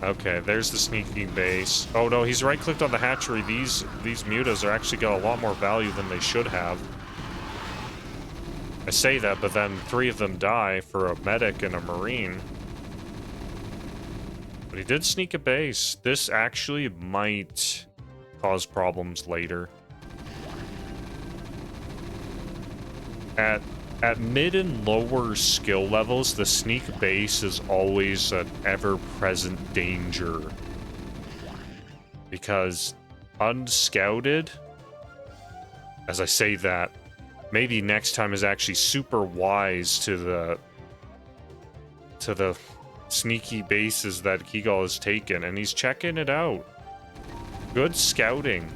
Okay, there's the sneaking base. Oh no, he's right-clicked on the hatchery. These Mutas are actually got a lot more value than they should have. I say that, but then 3 of them die for a medic and a Marine. But he did sneak a base. This actually might cause problems later. At mid and lower skill levels, the sneak base is always an ever-present danger. Because unscouted, as I say that, maybe next time is actually super wise to the sneaky bases that Kigal has taken, and he's checking it out. Good scouting.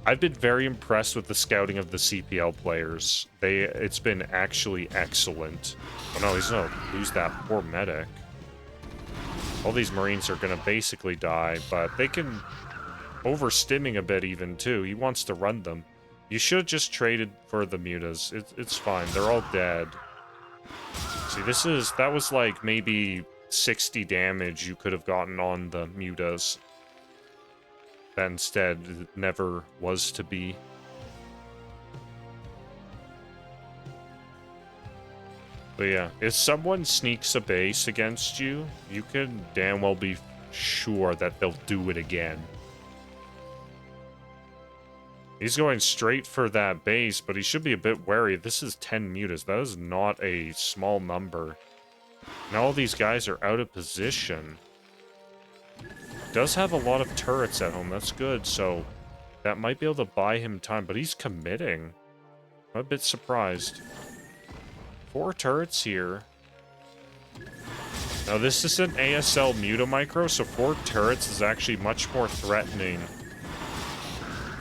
I've been very impressed with the scouting of the CPL players. It's been actually excellent. Oh no, he's gonna lose that poor medic. All these Marines are gonna basically die, but they can overstimming a bit even too. He wants to run them. You should have just traded for the mutas. It's fine. They're all dead. See, that was like maybe 60 damage you could have gotten on the mutas. That instead never was to be. But yeah, if someone sneaks a base against you, you can damn well be sure that they'll do it again. He's going straight for that base, but he should be a bit wary. This is 10 mutas. That is not a small number. And all these guys are out of position. Does have a lot of turrets at home. That's good. So that might be able to buy him time, but he's committing. I'm a bit surprised. 4 turrets here. Now this is an ASL Mutamicro, so 4 turrets is actually much more threatening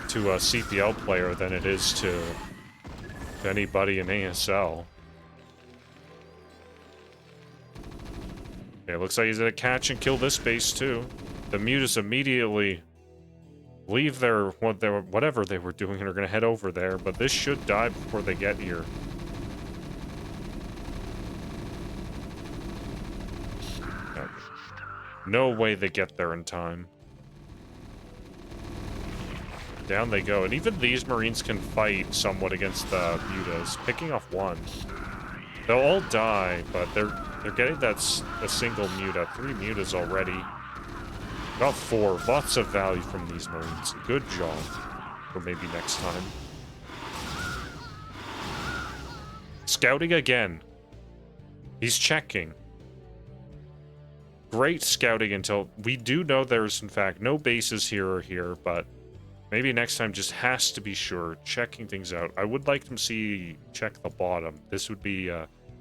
to a CPL player than it is to anybody in ASL. Yeah, looks like he's gonna catch and kill this base too. The mutas immediately leave whatever they were doing and are gonna head over there, but this should die before they get here. No way they get there in time. Down they go, and even these Marines can fight somewhat against the mutas, picking off 1. They'll all die, but they're getting a single muta. 3 mutas already. About 4. Lots of value from these Marines. Good job. Or maybe next time. Scouting again. He's checking. Great scouting until we do know there's in fact no bases here or here, but maybe next time just has to be sure. Checking things out. I would like to check the bottom. This would be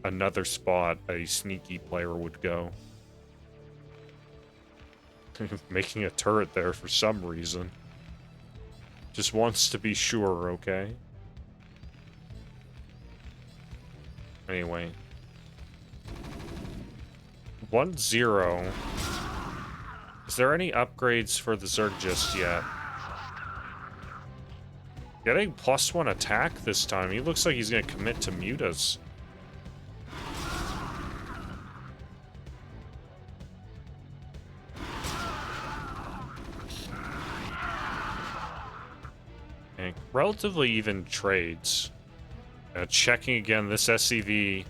another spot a sneaky player would go. Making a turret there for some reason. Just wants to be sure, okay? Anyway. 1-0. Is there any upgrades for the Zerg just yet? Getting +1 attack this time. He looks like he's going to commit to mutas. And relatively even trades. Checking again this SCV.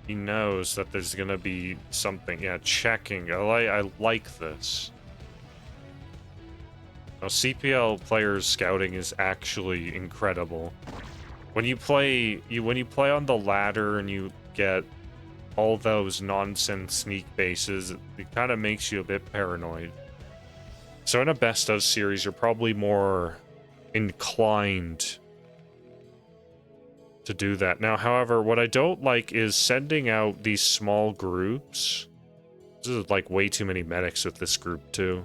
He knows that there's going to be something. Yeah, checking. I like this. Now, CPL players' scouting is actually incredible. When you play on the ladder and you get all those nonsense sneak bases, it kind of makes you a bit paranoid. So in a best of series, you're probably more inclined to do that. Now, however, what I don't like is sending out these small groups. This is like way too many medics with this group too.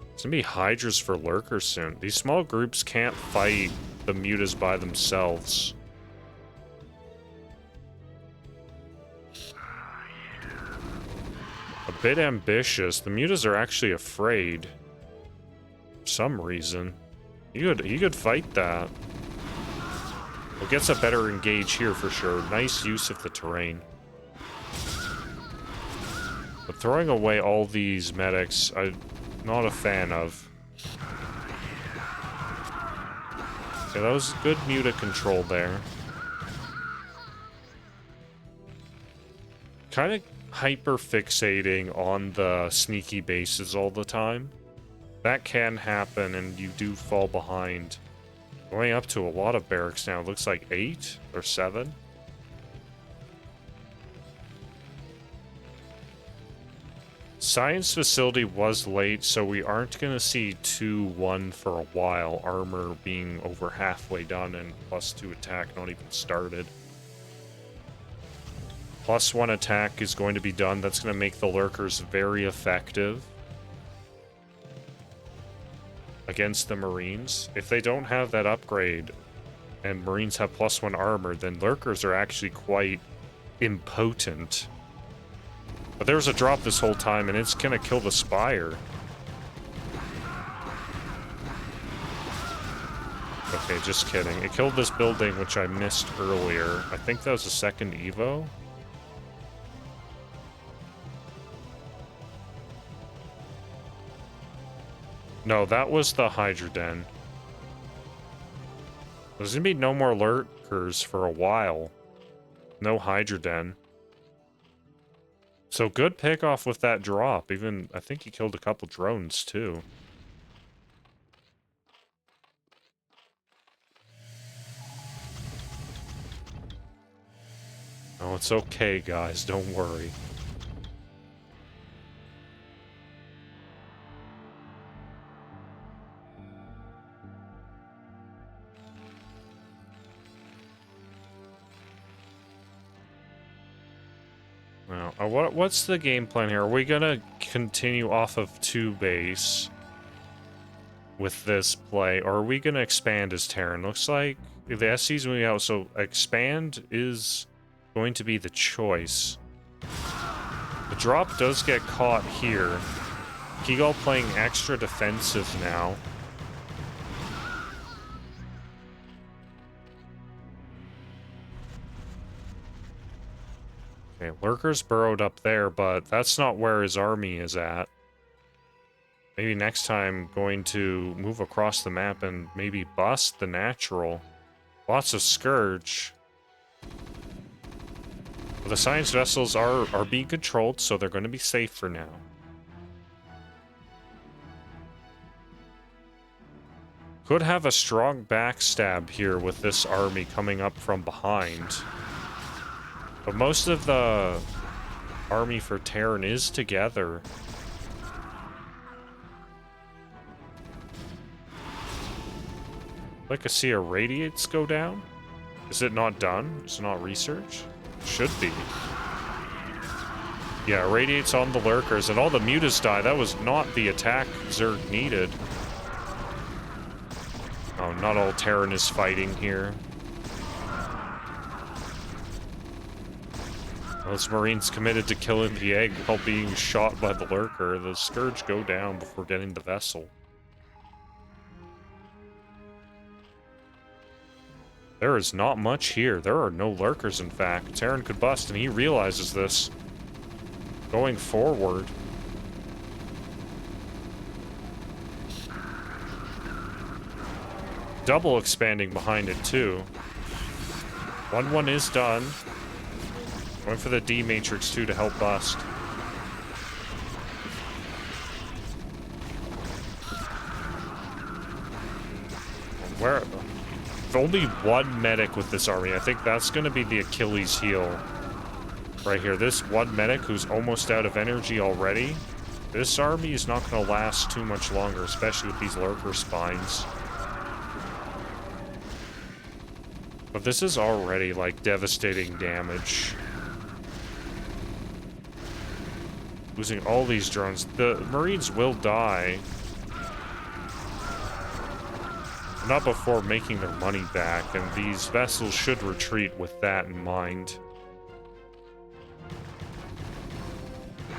There's gonna be Hydras for Lurkers soon. These small groups can't fight the mutas by themselves. A bit ambitious. The mutas are actually afraid. For some reason. He could fight that. Well, gets a better engage here for sure. Nice use of the terrain. But throwing away all these medics, I'm not a fan of. Okay, that was good muta control there. Kind of hyper fixating on the sneaky bases all the time. That can happen, and you do fall behind. Going up to a lot of barracks now. It looks like 8 or 7. Science facility was late, so we aren't going to see 2-1 for a while. Armor being over halfway done and +2 attack not even started. +1 attack is going to be done. That's going to make the lurkers very effective against the Marines. If they don't have that upgrade and Marines have +1 armor, then lurkers are actually quite impotent. But there was a drop this whole time, and it's gonna kill the Spire. Okay, just kidding. It killed this building, which I missed earlier. I think that was the second Evo. No, that was the Hydra Den. There's gonna be no more lurkers for a while. No Hydra Den. So good pick off with that drop. Even, I think he killed a couple drones too. Oh, it's okay, guys. Don't worry. Well, what's the game plan here? Are we gonna continue off of 2 base with this play, or are we gonna expand as Terran? Looks like the SC's moving out, so expand is going to be the choice. The drop does get caught here. Kigal playing extra defensive now. Okay, lurkers burrowed up there, but that's not where his army is at. Maybe next time going to move across the map and maybe bust the natural. Lots of Scourge. But the science vessels are being controlled, so they're going to be safe for now. Could have a strong backstab here with this army coming up from behind. But most of the army for Terran is together. Like I see a radiates go down. Is it not done? Is it not research? Should be. Yeah, radiates on the lurkers, and all the mutas die. That was not the attack Zerg needed. Oh, not all Terran is fighting here. Those Marines committed to killing the egg while being shot by the lurker. The Scourge go down before getting the vessel. There is not much here. There are no lurkers, in fact. Terran could bust, and he realizes this. Going forward. Double expanding behind it, too. 1-1 is done. Going for the D Matrix, too, to help bust. Where... Only one medic with this army. I think that's going to be the Achilles heel. Right here. This one medic who's almost out of energy already. This army is not going to last too much longer, especially with these lurker spines. But this is already, like, devastating damage. Losing all these drones. The Marines will die. Not before making their money back, and these vessels should retreat with that in mind.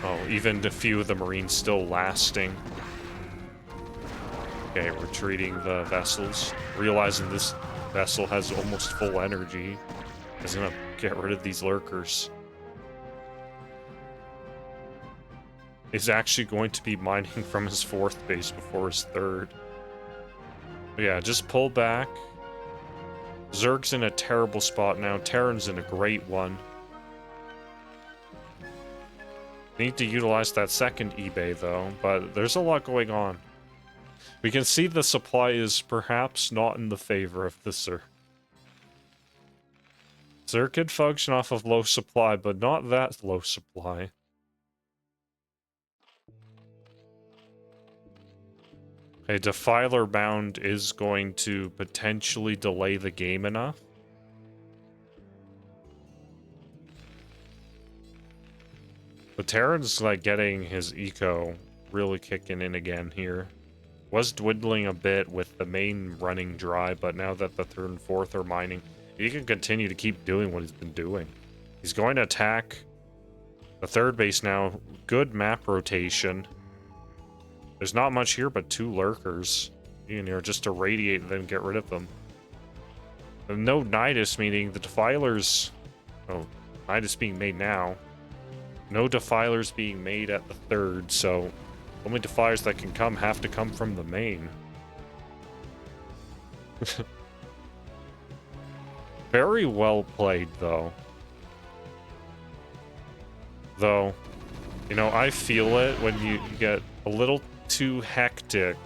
Oh, even a few of the Marines still lasting. Okay, retreating the vessels. Realizing this vessel has almost full energy. Is gonna get rid of these lurkers. Is actually going to be mining from his 4th base before his 3rd. Yeah, just pull back. Zerg's in a terrible spot now. Terran's in a great one. Need to utilize that second eBay, though, but there's a lot going on. We can see the supply is perhaps not in the favor of the Zerg. Zerg can function off of low supply, but not that low supply. A Defiler Bound is going to potentially delay the game enough. But Terran's like getting his eco really kicking in again here. Was dwindling a bit with the main running dry, but now that the 3rd and 4th are mining, he can continue to keep doing what he's been doing. He's going to attack the 3rd base now. Good map rotation. There's not much here but 2 lurkers. You know, just to radiate and then get rid of them. And no Nidus, meaning the Defilers... Oh, Nidus being made now. No Defilers being made at the 3rd, so... Only Defilers that can come have to come from the main. Very well played, though. Though, you know, I feel it when you get a little too hectic.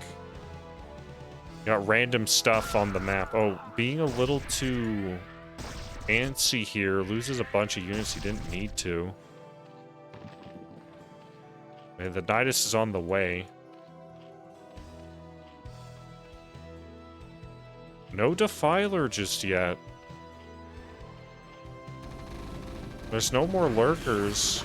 You got random stuff on the map. Oh, being a little too antsy here. Loses a bunch of units he didn't need to. Okay, the Nidus is on the way. No Defiler just yet. There's no more lurkers.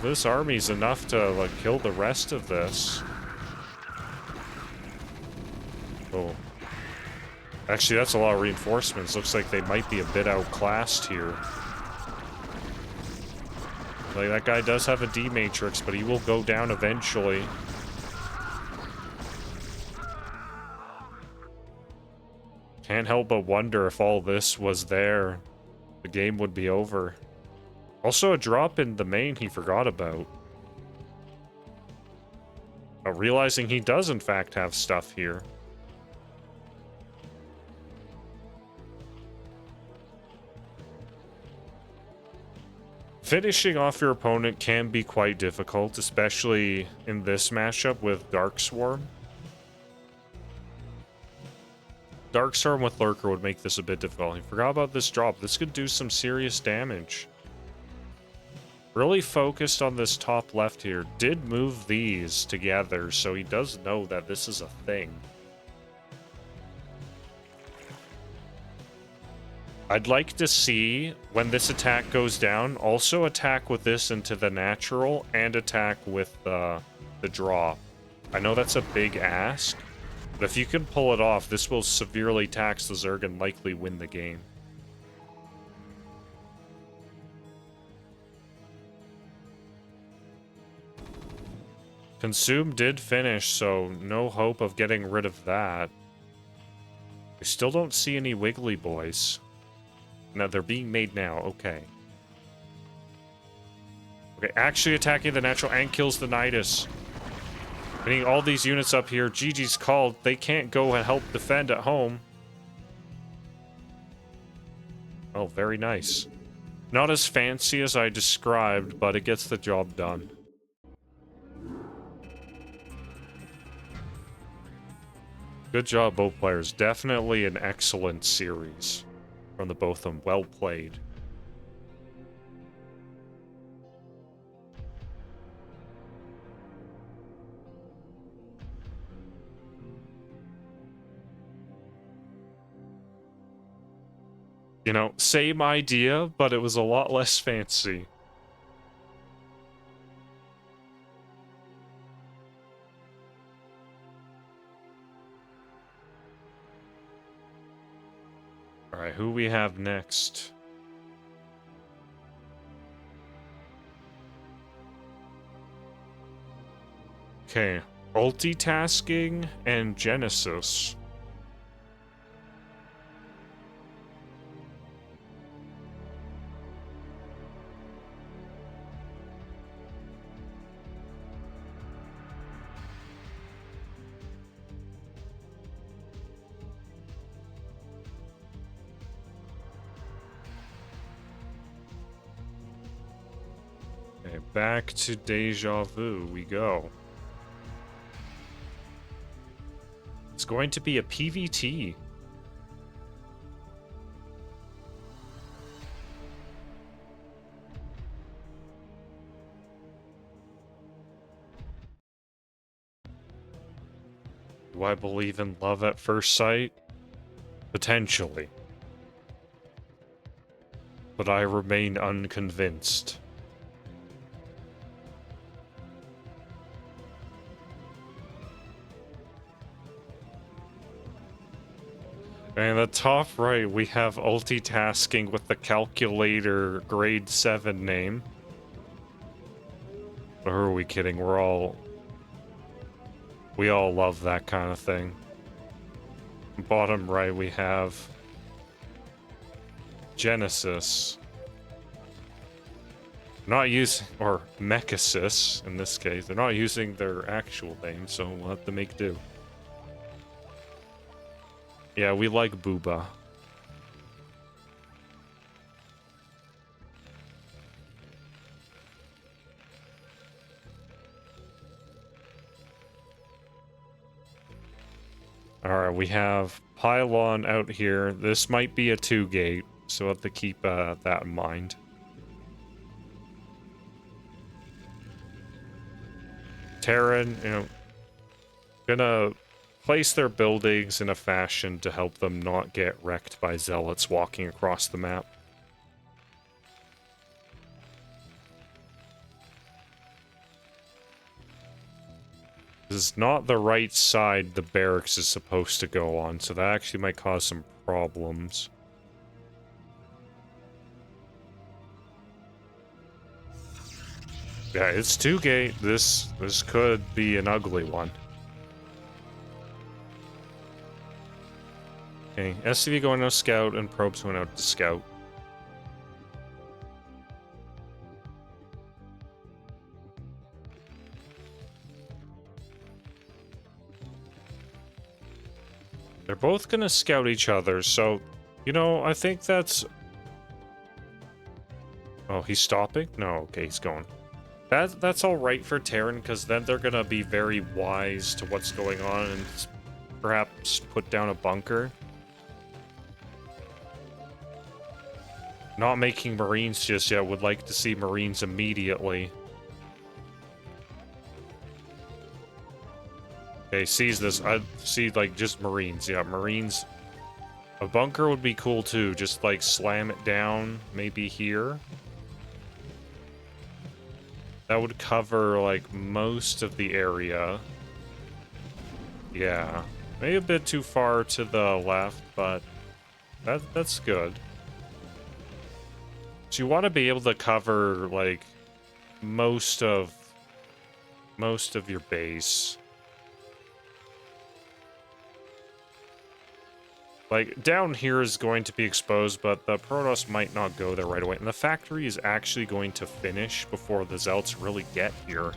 This army's enough to, like, kill the rest of this. Oh. Actually, that's a lot of reinforcements. Looks like they might be a bit outclassed here. Like, that guy does have a D-Matrix, but he will go down eventually. Can't help but wonder if all this was there, the game would be over. Also, a drop in the main he forgot about. Realizing he does, in fact, have stuff here. Finishing off your opponent can be quite difficult, especially in this matchup with Dark Swarm. Dark Swarm with Lurker would make this a bit difficult. He forgot about this drop. This could do some serious damage. Really focused on this top left here. Did move these together, so he does know that this is a thing. I'd like to see, when this attack goes down, also attack with this into the natural and attack with the draw. I know that's a big ask, but if you can pull it off, this will severely tax the Zerg and likely win the game. Consume did finish, so no hope of getting rid of that. We still don't see any Wiggly Boys. No, they're being made now. Okay. Okay, actually attacking the natural and kills the Nidus. Getting all these units up here. GG's called. They can't go and help defend at home. Oh, very nice. Not as fancy as I described, but it gets the job done. Good job, both players. Definitely an excellent series from the both of them. Well played. You know, same idea, but it was a lot less fancy. Alright, who we have next? Okay, multitasking and Genesis. Okay, back to Deja Vu we go. It's going to be a PvT. Do I believe in love at first sight? Potentially. But I remain unconvinced. And the top right, we have multitasking with the calculator grade 7 name. Or who are we kidding? We all love that kind of thing. Bottom right, we have Genesis. Not using, or Mechasis in this case. They're not using their actual name, so we'll have to make do. Yeah, we like Booba. Alright, we have Pylon out here. This might be a 2-gate, so we'll have to keep that in mind. Terran, you know, gonna place their buildings in a fashion to help them not get wrecked by zealots walking across the map. This is not the right side the barracks is supposed to go on, so that actually might cause some problems. Yeah, it's 2-gate. This could be an ugly one. Okay, SCV going to scout and probes going out to scout. They're both gonna scout each other, so, you know, I think that's... Oh, he's stopping? No, okay, he's going. That's alright for Terran, because then they're gonna be very wise to what's going on and perhaps put down a bunker. Not making Marines just yet, would like to see Marines immediately. Okay, sees this. I see, like, just Marines. Yeah, Marines. A bunker would be cool, too. Just, like, slam it down, maybe here. That would cover, like, most of the area. Yeah. Maybe a bit too far to the left, but that's good. So you want to be able to cover, like, most of your base. Like, down here is going to be exposed, but the Protoss might not go there right away. And the factory is actually going to finish before the Zealots really get here.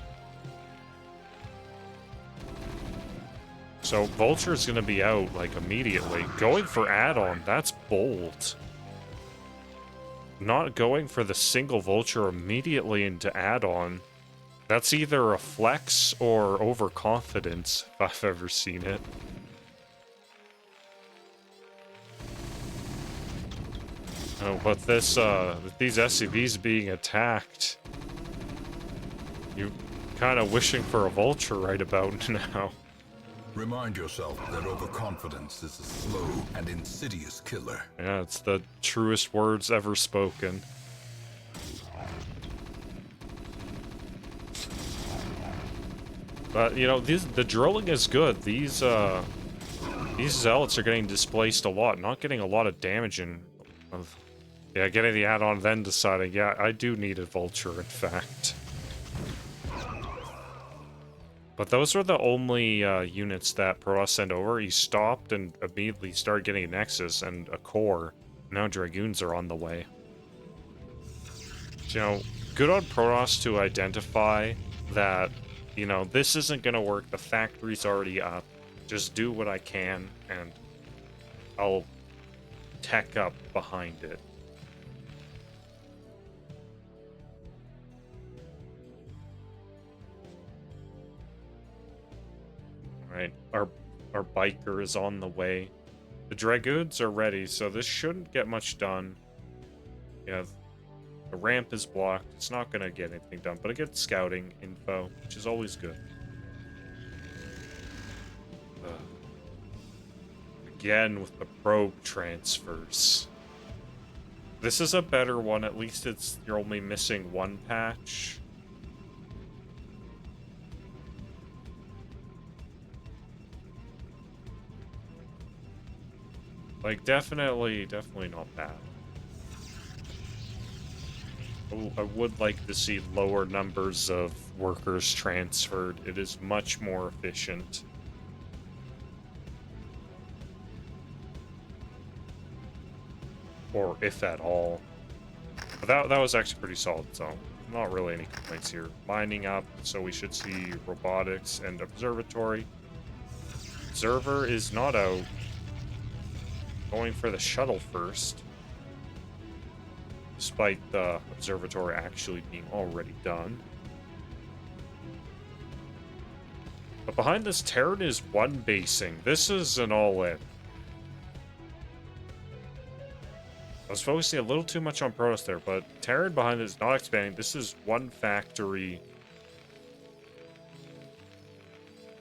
So Vulture is going to be out, like, immediately. Going for add-on, that's bold. Not going for the single Vulture immediately into add-on. That's either a flex or overconfidence, if I've ever seen it. Oh, but this, these SCVs being attacked, you kind of wishing for a Vulture right about now. Remind yourself that overconfidence is a slow and insidious killer. Yeah, it's the truest words ever spoken. But, you know, the drilling is good. These Zealots are getting displaced a lot, not getting a lot of damage in... Yeah, getting the add-on, then deciding, yeah, I do need a Vulture, in fact. But those are the only units that Protoss sent over. He stopped and immediately started getting a Nexus and a core. Now Dragoons are on the way. So, you know, good on Protoss to identify that, you know, this isn't going to work. The factory's already up. Just do what I can, and I'll tech up behind it. Right, our biker is on the way. The Dragoons are ready, so this shouldn't get much done. Yeah, the ramp is blocked. It's not going to get anything done, but it gets scouting info, which is always good. Again with the probe transfers. This is a better one. At least you're only missing one patch. Like, definitely not bad. I would like to see lower numbers of workers transferred. It is much more efficient. Or if at all. But that was actually pretty solid, so not really any complaints here. Mining up, so we should see robotics and observatory. Observer is not out. Going for the shuttle first. Despite the observatory actually being already done. But behind this, Terran is one basing. This is an all-in. I was focusing a little too much on Protoss there, but Terran behind it is not expanding. This is one factory.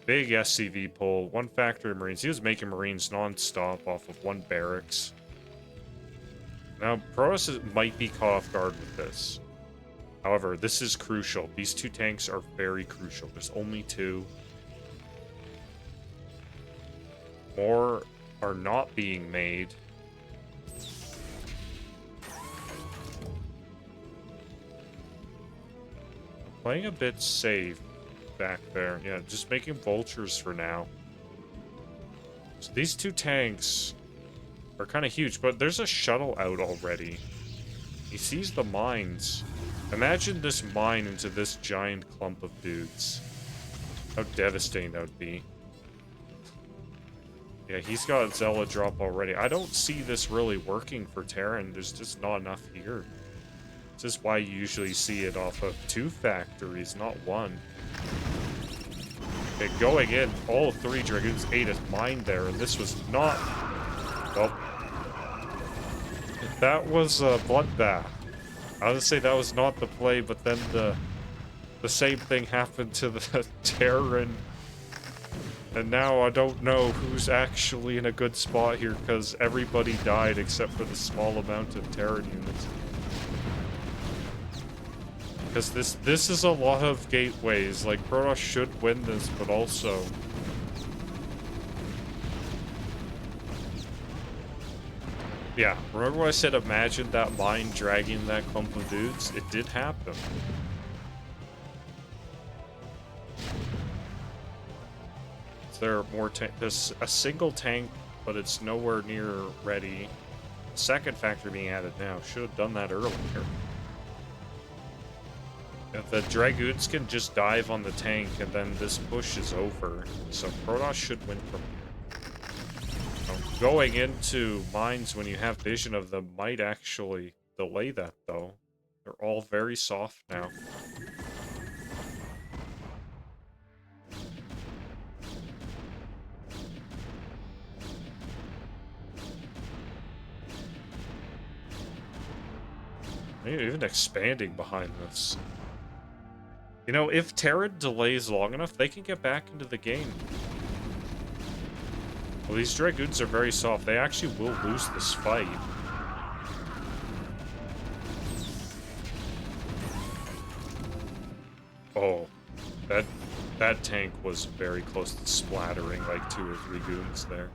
Big SCV pull. One factory Marines. He was making Marines non-stop off of one barracks. Now, Protoss might be caught off guard with this. However, this is crucial. These two tanks are very crucial. There's only two. More are not being made. Playing a bit safe back there. Yeah, just making vultures for now. So these two tanks are kind of huge, but there's a shuttle out already. He sees the mines. Imagine this mine into this giant clump of dudes. How devastating that would be. Yeah, he's got Zella drop already. I don't see this really working for Terran. There's just not enough here. This is why you usually see it off of two factories, not one. Okay, going in, all three Dragoons ate a mine there, and this was not... Well, that was a bloodbath. I was gonna say that was not the play, but then the same thing happened to the Terran. And now I don't know who's actually in a good spot here, because everybody died except for the small amount of Terran units. Because this is a lot of gateways. Like, Protoss should win this, but also... Yeah, remember when I said imagine that mine dragging that clump of dudes? It did happen. Is there more tank? There's a single tank, but it's nowhere near ready. Second factory being added now. Should have done that earlier. If the Dragoons can just dive on the tank, and then this push is over. So Protoss should win from here. Going into mines when you have vision of them might actually delay that, though. They're all very soft now. Maybe even expanding behind this. You know, if Terran delays long enough, they can get back into the game. Well, these Dragoons are very soft. They actually will lose this fight. Oh, that tank was very close to splattering like 2 or 3 goons there.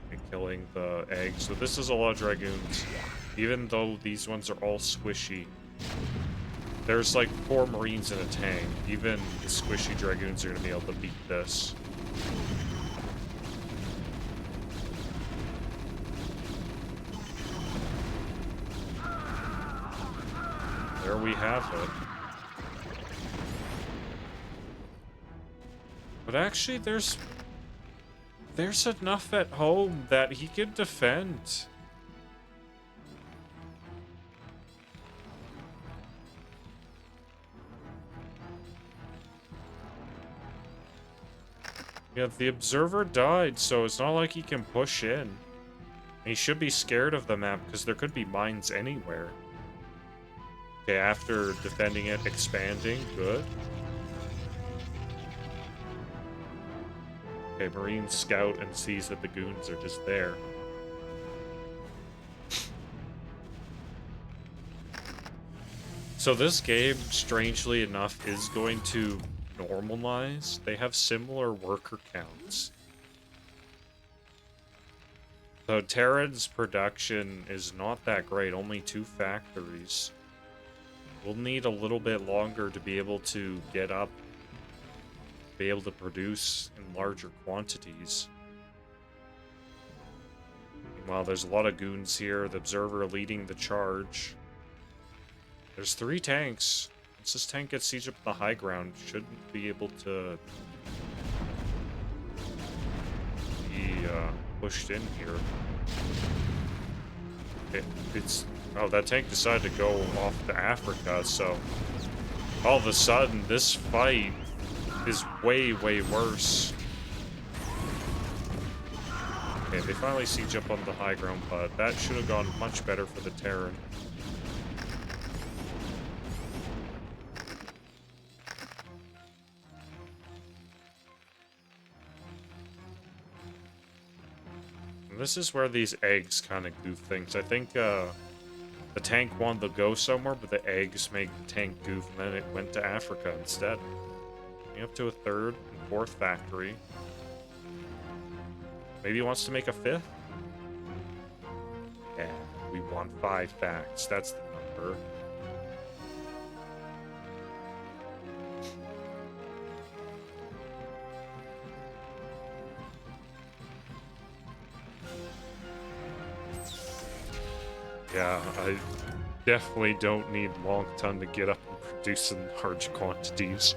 And killing the eggs. So this is a lot of Dragoons. Even though these ones are all squishy. There's like 4 Marines in a tank. Even the squishy Dragoons are going to be able to beat this. There we have it. But actually, there's enough at home that he can defend. Yeah, the observer died, so it's not like he can push in. He should be scared of the map, because there could be mines anywhere. Okay, after defending it, expanding, good. Okay, Marines scout and sees that the goons are just there. So this game, strangely enough, is going to normalize. They have similar worker counts. So Terran's production is not that great, only 2 factories. We'll need a little bit longer to be able to get up, be able to produce in larger quantities. Meanwhile, there's a lot of goons here, the observer leading the charge. There's 3 tanks. Once this tank gets siege up the high ground, shouldn't be able to be pushed in here. It's... Oh, that tank decided to go off to Africa, so... All of a sudden, this fight is way, way worse. Okay, they finally siege up on the high ground, but that should have gone much better for the Terran. This is where these eggs kind of goof things. I think the tank wanted to go somewhere, but the eggs made the tank goof, and then it went to Africa instead. Up to a 3rd and 4th factory. Maybe he wants to make a 5th? Yeah, we want 5 facts. That's the number. Yeah, I definitely don't need Long Ton to get up and produce in large quantities.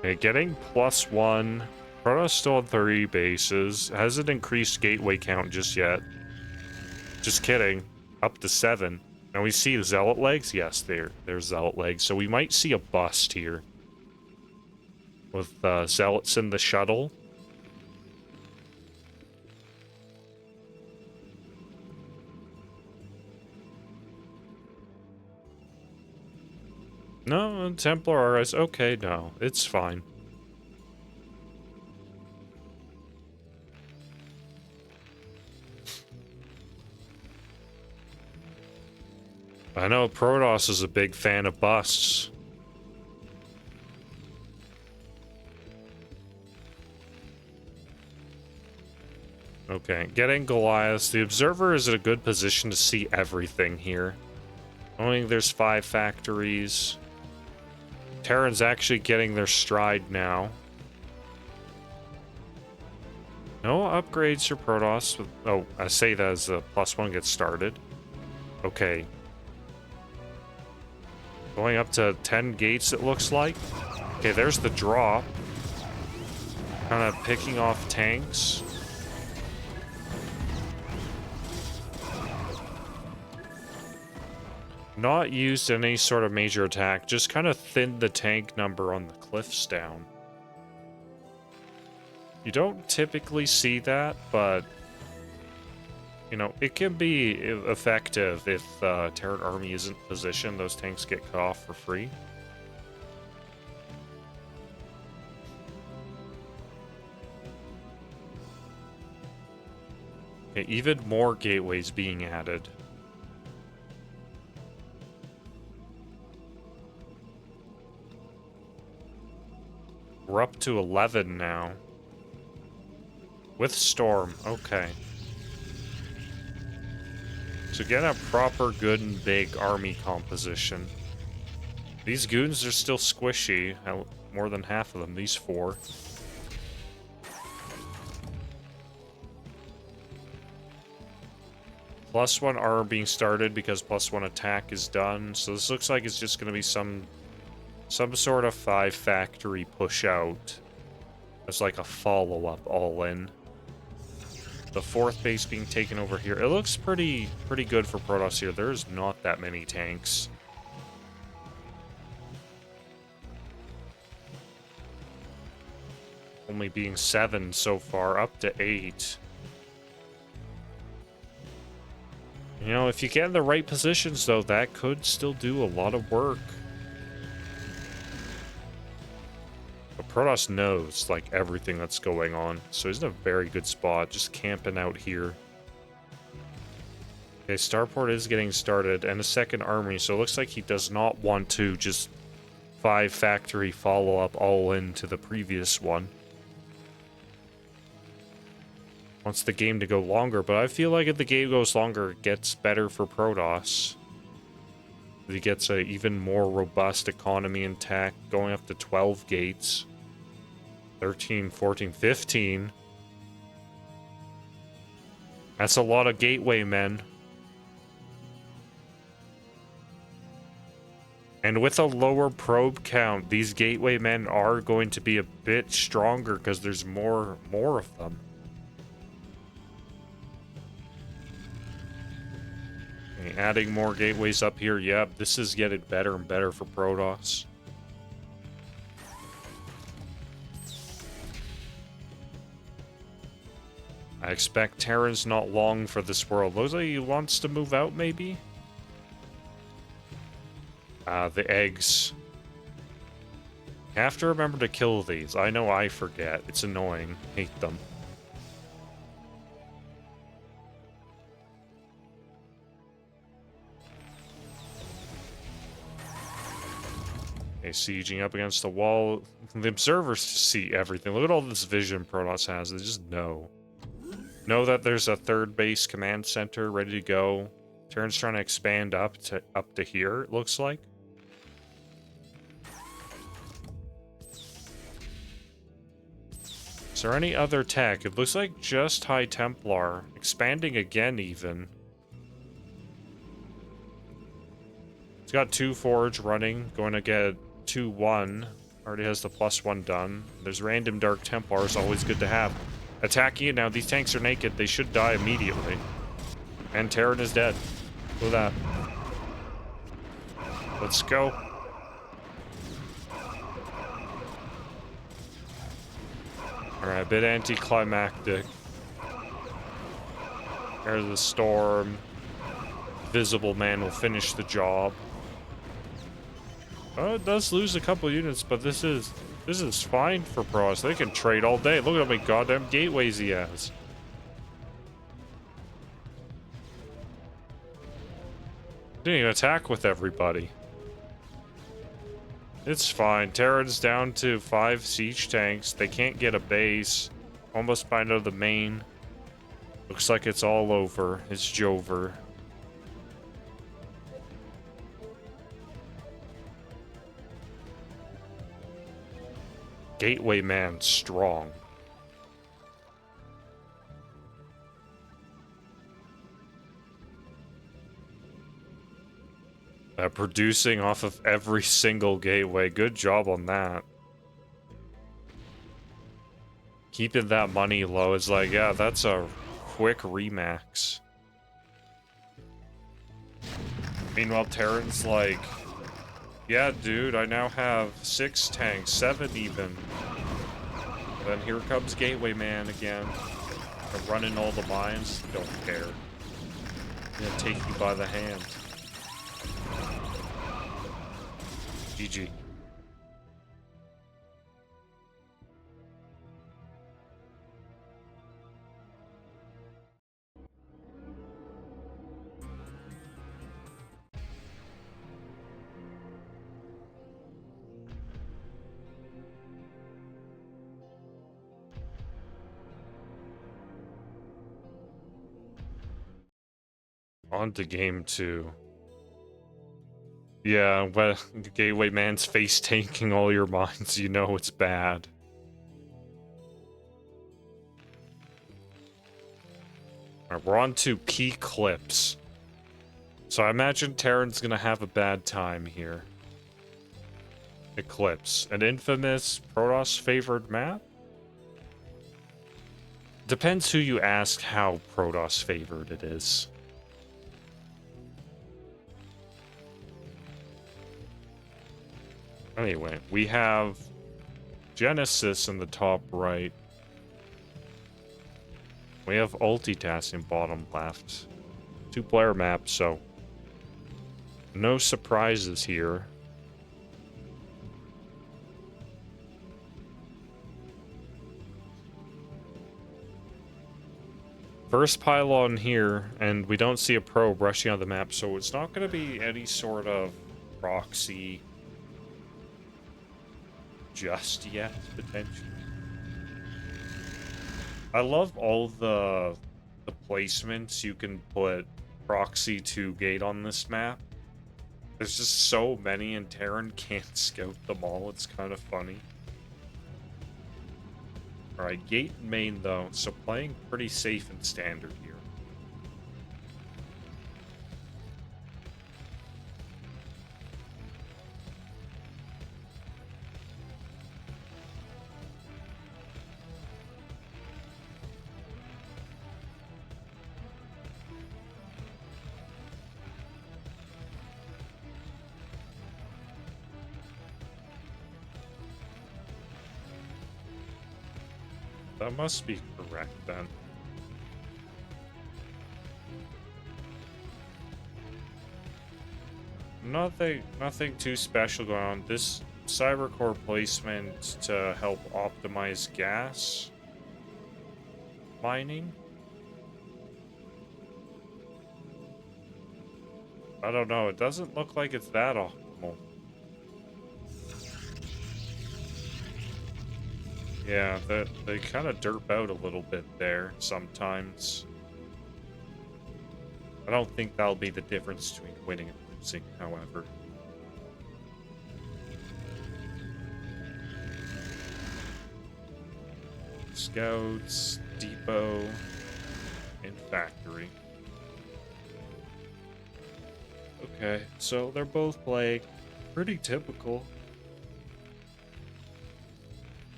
Okay, getting +1. Protoss still on 30 bases. Hasn't increased gateway count just yet. Just kidding. Up to 7. Now we see the Zealot legs? Yes, there's Zealot legs. So we might see a bust here. With Zealots in the shuttle. No, Templar RS. Okay, no, it's fine. I know Protoss is a big fan of busts. Okay, getting Goliath. The Observer is in a good position to see everything here. Knowing there's 5 factories. Terran's actually getting their stride now. No upgrades for Protoss. Oh, I say that as the +1 gets started. Okay. Going up to 10 gates, it looks like. Okay, there's the drop. Kind of picking off tanks. Not used in any sort of major attack, just kind of thinned the tank number on the cliffs down. You don't typically see that, but, you know, it can be effective if Terran army isn't positioned. Those tanks get cut off for free. Okay, even more gateways being added. We're up to 11 now. With Storm, okay. So get a proper good and big army composition. These goons are still squishy. More than half of them, these 4. +1 armor being started because +1 attack is done. So this looks like it's just going to be some sort of 5 factory push out. It's like a follow-up all in. The 4th base being taken over here. It looks pretty good for Protoss here. There's not that many tanks. only being 7 so far, up to 8. You know, if you get in the right positions, though, that could still do a lot of work. But Protoss knows, like, everything that's going on, so he's in a very good spot, just camping out here. Okay, Starport is getting started, and a second army, so it looks like he does not want to just 5 factory follow-up all into the previous one. Wants the game to go longer, but I feel like if the game goes longer, it gets better for Protoss. He gets a even more robust economy in tech, going up to 12 gates. 13, 14, 15. That's a lot of gateway men. And with a lower probe count, these gateway men are going to be a bit stronger because there's more of them. Okay, adding more gateways up here. Yep, this is getting better and better for Protoss. I expect Terran's not long for this world. Looks like he wants to move out, maybe? The eggs. Have to remember to kill these. I know I forget. It's annoying. Hate them. Okay, sieging up against the wall. The observers see everything. Look at all this vision Protoss has. They just know. Know that there's a third base command center ready to go. Terran's trying to expand up to here, it looks like. Is there any other tech? It looks like just High Templar. Expanding again, even. It's got 2 Forge running. Going to get 2-1. Already has the +1 done. There's random Dark Templars, always good to have. Attacking it now. These tanks are naked. They should die immediately. And Terran is dead. Look at that. Let's go. Alright, a bit anticlimactic. There's the storm. Visible Man will finish the job. Oh, it does lose a couple units, but this is fine for Protoss. They can trade all day. Look at how many goddamn gateways he has. Didn't even attack with everybody. It's fine. Terran's down to 5 siege tanks. They can't get a base. Almost find out the main. Looks like it's all over. It's Jover. Gateway Man strong. Producing off of every single gateway. Good job on that. Keeping that money low is like, yeah, that's a quick remax. Meanwhile, Terran's like, yeah, dude, I now have 6 tanks, 7 even. Then here comes Gateway Man again. I'm running all the mines. Don't care. I'm gonna take you by the hand. GG. On to game 2. Yeah, but Gateway Man's face tanking all your mines, you know it's bad. Alright, we're on to key clips. So I imagine Terran's gonna have a bad time here. Eclipse. An infamous Protoss favored map? Depends who you ask how Protoss favored it is. Anyway, we have Genesis in the top right. We have multitasking bottom left. 2-player map, so no surprises here. First pylon here, and we don't see a probe rushing on the map, so it's not going to be any sort of proxy just yet, potentially. I love all the placements you can put proxy to gate on this map. There's just so many, and Terran can't scout them all. It's kind of funny. Alright, gate and main though, so playing pretty safe and standard here. That must be correct then. Nothing too special going on. This cyber core placement to help optimize gas mining. I don't know. It doesn't look like it's that optimal. Yeah, they kind of derp out a little bit there sometimes. I don't think that'll be the difference between winning and losing, however. Scouts, depot, and factory. Okay, so they're both playing pretty typical.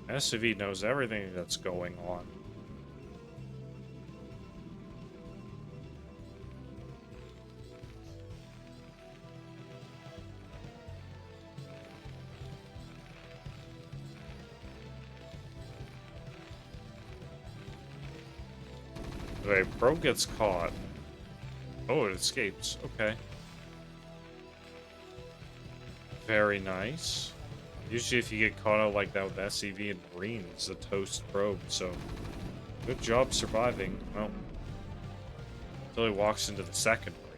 SCV knows everything that's going on. Okay, Pro gets caught. Oh, it escapes. Okay. Very nice. Usually if you get caught out like that with SCV and Marine, it's a toast probe, so good job surviving. Well, until he walks into the second Marine.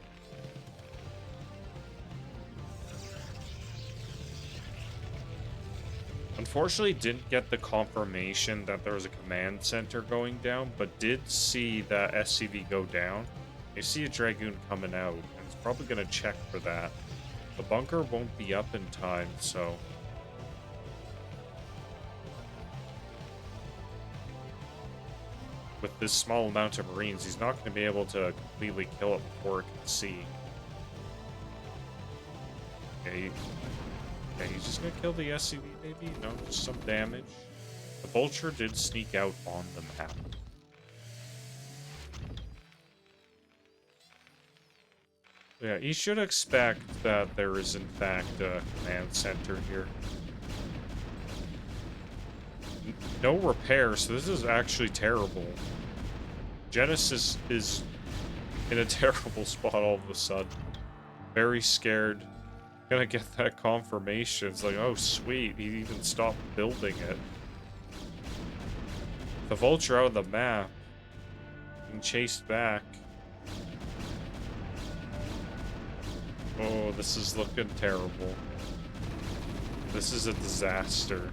Unfortunately, didn't get the confirmation that there was a command center going down, but did see the SCV go down. You see a Dragoon coming out, and it's probably going to check for that. The bunker won't be up in time, so... with this small amount of Marines, he's not going to be able to completely kill it before it can see. Okay, he's just going to kill the SCV, maybe? No, just some damage. The Vulture did sneak out on the map. Yeah, you should expect that there is, in fact, a command center here. No repair, so this is actually terrible. Genesis is in a terrible spot all of a sudden. Very scared. Gonna get that confirmation. It's like, oh sweet, he even stopped building it. The Vulture out of the map. Being chased back. Oh, this is looking terrible. This is a disaster.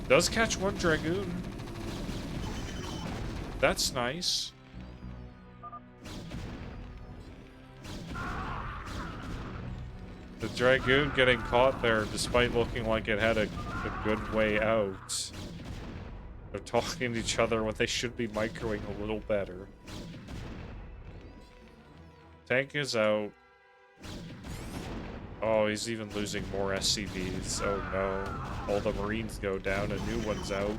Does catch one Dragoon. That's nice. The Dragoon getting caught there despite looking like it had a good way out. They're talking to each other when they should be microing a little better. Tank is out. Oh, he's even losing more SCVs. Oh no. All the Marines go down, a new one's out.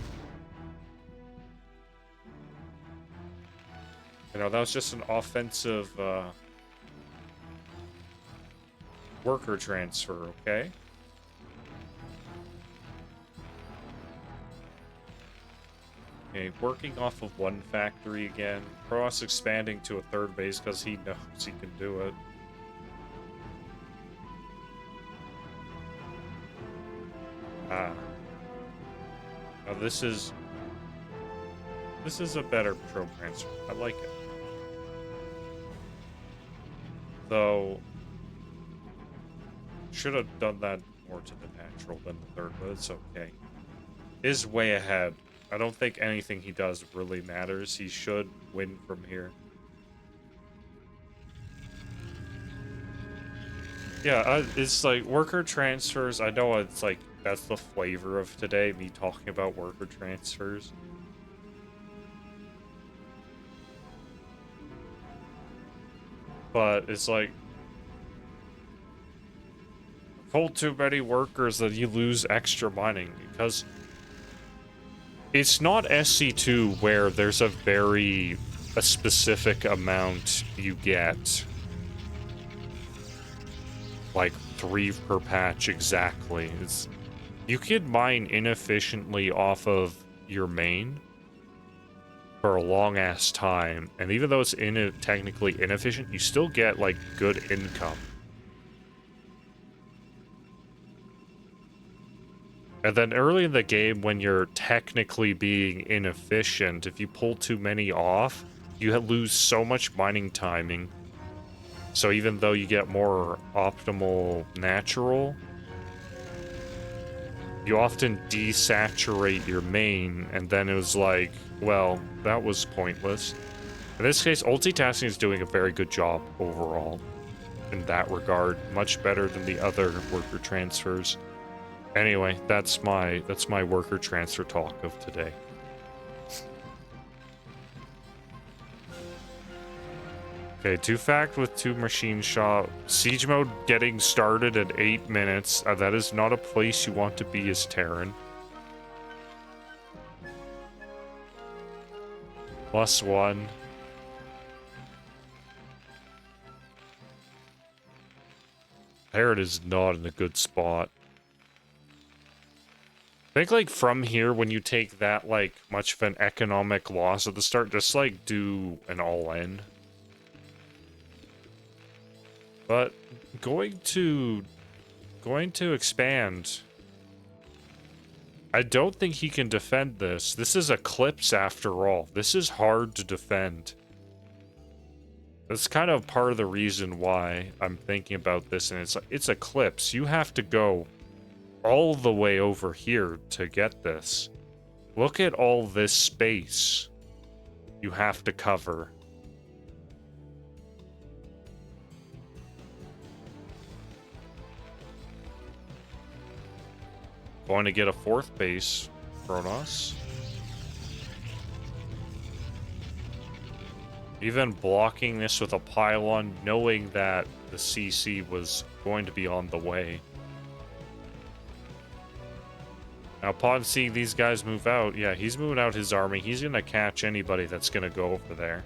You know, that was just an offensive worker transfer, okay? Okay, working off of one factory again. Cross expanding to a third base because he knows he can do it. Ah. Now this is a better patrol transfer. I like it. Though should have done that more to the natural than the third, but it's okay. Is way ahead. I don't think anything he does really matters. He should win from here. Yeah, it's like worker transfers. I know it's like that's the flavor of today, me talking about worker transfers. But it's like pull too many workers that you lose extra mining because it's not SC2 where there's a specific amount you get. Like 3 per patch exactly. You could mine inefficiently off of your main for a long ass time, and even though it's technically inefficient, you still get like good income. And then early in the game, when you're technically being inefficient, if you pull too many off, you lose so much mining timing. So even though you get more optimal natural, you often desaturate your main, and then it was like, well, that was pointless. In this case, multitasking is doing a very good job overall in that regard, much better than the other worker transfers. Anyway, that's my worker transfer talk of today. Okay, 2-fact with 2 machine shop. Siege mode getting started at 8 minutes. That is not a place you want to be as Terran. +1. Terran is not in a good spot. I think, like, from here, when you take that, like, much of an economic loss at the start, just, like, do an all-in. But going to expand. I don't think he can defend this. This is Eclipse after all. This is hard to defend. That's kind of part of the reason why I'm thinking about this, and it's Eclipse. You have to go all the way over here to get this. Look at all this space you have to cover. Going to get a 4th base, Kronos. Even blocking this with a pylon, knowing that the CC was going to be on the way. Now, upon seeing these guys move out, yeah, he's moving out his army. He's going to catch anybody that's going to go over there.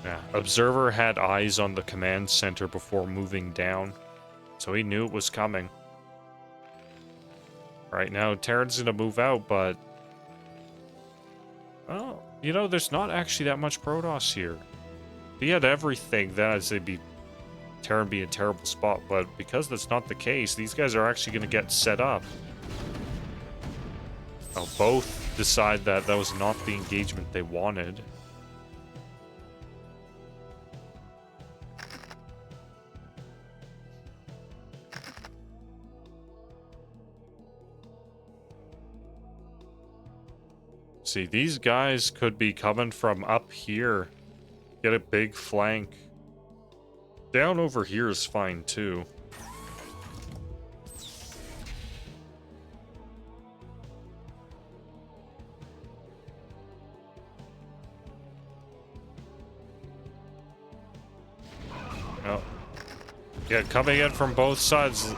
Yeah, Observer had eyes on the command center before moving down, so he knew it was coming. Right now, Terran's going to move out, but... well, you know, there's not actually that much Protoss here. If he had everything, then I'd say Terran be in a terrible spot, but because that's not the case, these guys are actually going to get set up. Now, both decide that that was not the engagement they wanted. See, these guys could be coming from up here. Get a big flank. Down over here is fine too. Oh. Yeah, coming in from both sides.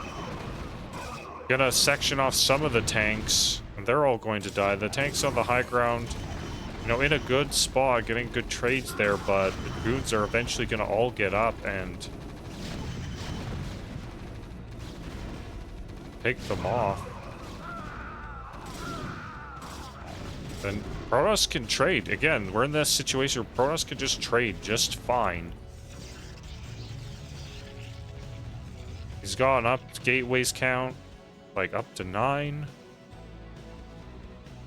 Gonna section off some of the tanks. And they're all going to die. The tanks on the high ground you know, in a good spot, getting good trades there, but the goons are eventually going to all get up and take them off. Then Protoss can trade. Again, we're in this situation where Protoss can just trade just fine. He's gone up gateways count, like up to 9.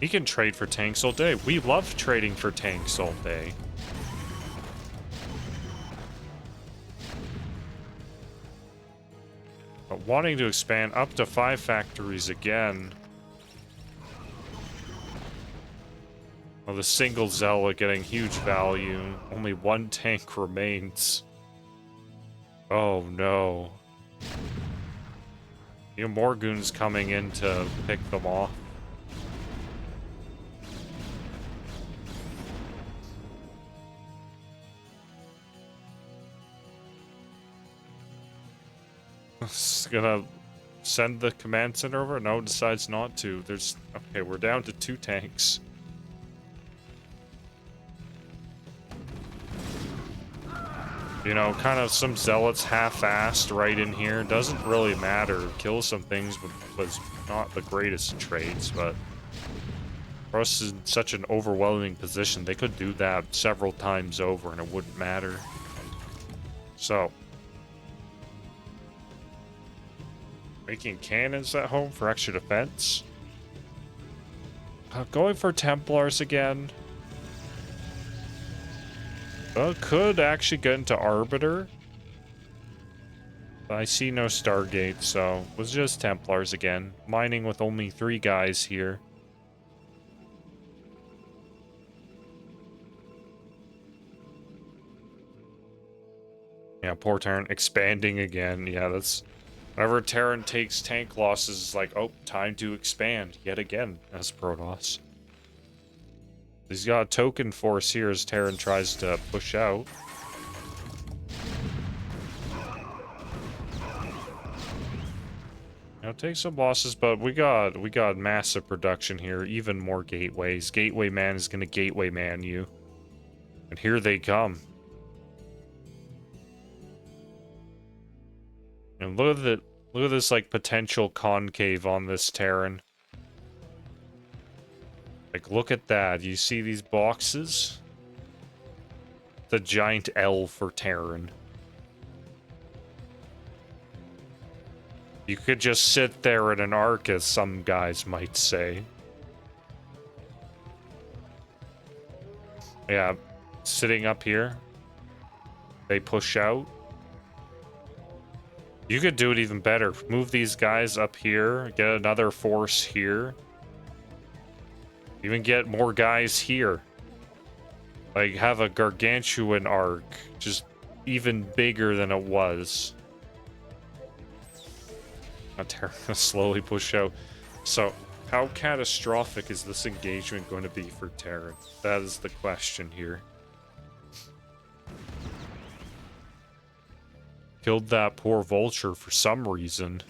He can trade for tanks all day. We love trading for tanks all day. But wanting to expand up to 5 factories again. Well, the single Zealot getting huge value. Only 1 tank remains. Oh no. You have more goons coming in to pick them off. It's gonna send the command center over? No, decides not to. There's... Okay, we're down to 2 tanks. You know, kind of some zealots half-assed right in here. Doesn't really matter. Kill some things was not the greatest trades, but for us in such an overwhelming position, they could do that several times over and it wouldn't matter. So, making cannons at home for extra defense. Going for Templars again. Could actually get into Arbiter. But I see no Stargate, so it was just Templars again. Mining with only 3 guys here. Yeah, poor Terran expanding again. Yeah, that's... Whenever Terran takes tank losses, it's like, oh, time to expand yet again as Protoss. He's got a token force here as Terran tries to push out. Now take some losses, but we got massive production here. Even more gateways. Gateway man is gonna gateway man you, and here they come. And look at this like potential concave on this Terran. Like, look at that. You see these boxes? The giant L for Terran. You could just sit there in an arc, as some guys might say. Yeah, sitting up here. They push out. You could do it even better. Move these guys up here. Get another force here. Even get more guys here. Like, have a gargantuan arc. Just even bigger than it was. Terran slowly push out. So, how catastrophic is this engagement going to be for Terran? That is the question here. Killed that poor vulture for some reason.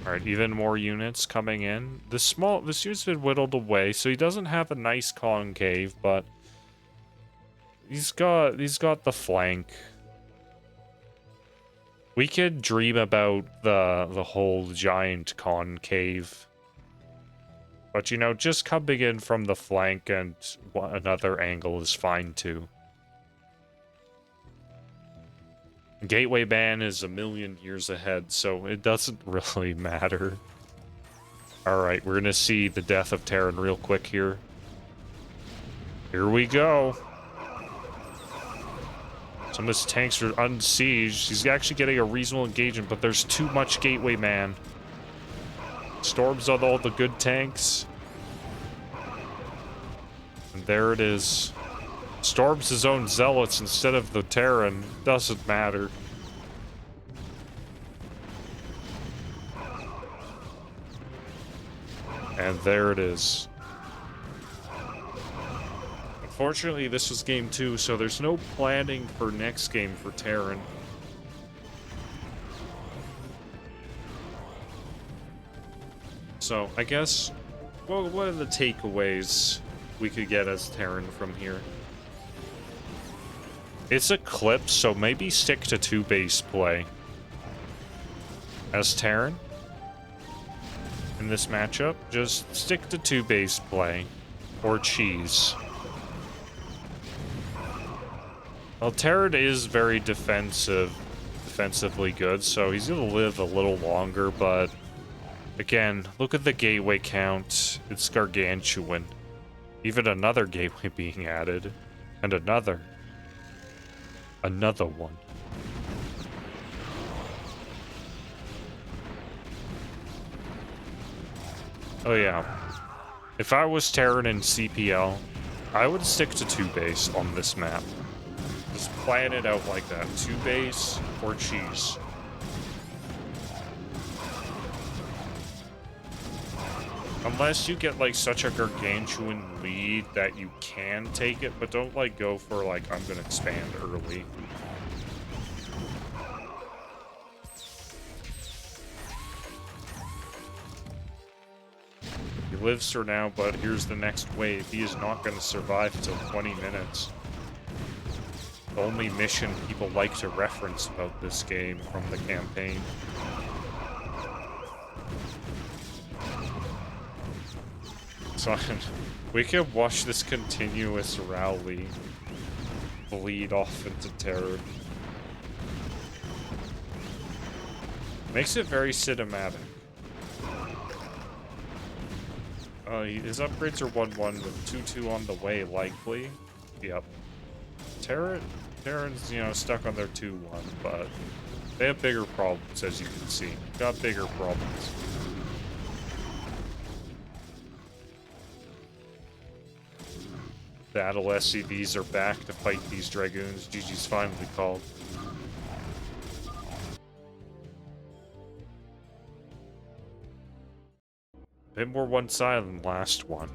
Alright, even more units coming in. This unit's been whittled away, so he doesn't have a nice concave, but he's got the flank. We could dream about the whole giant concave. But you know, just coming in from the flank and another angle is fine too. Gateway ban is a million years ahead, so it doesn't really matter. Alright, we're gonna see the death of Terran real quick here. Here we go. Some of his tanks are unsieged. He's actually getting a reasonable engagement, but there's too much Gateway man. Storms on all the good tanks. And there it is. Storms his own zealots instead of the Terran. Doesn't matter. And there it is. Unfortunately, this was game 2, so there's no planning for next game for Terran. So, I guess, well, what are the takeaways we could get as Terran from here? It's Eclipse, so maybe stick to 2 base play as Terran in this matchup. Just stick to 2 base play or cheese. Well, Terran is very defensively good, so he's gonna live a little longer, but again, look at the gateway count. It's gargantuan. Even another gateway being added. And another. Another one. Oh yeah. If I was Terran in CPL, I would stick to 2 base on this map. Just plan it out like that. 2 base or cheese. Unless you get, like, such a gargantuan lead that you can take it, but don't, like, go for, like, I'm gonna expand early. He lives for now, but here's the next wave. He is not gonna survive until 20 minutes. The only mission people like to reference about this game from the campaign. So we can watch this continuous rally bleed off into terror. Makes it very cinematic. His upgrades are 1-1 with 2-2 on the way, likely. Yep. Terran's, you know, stuck on their 2-1, but they have bigger problems, as you can see. Got bigger problems. Battle SCVs are back to fight these Dragoons. GG's finally called. A bit more one-sided than last one.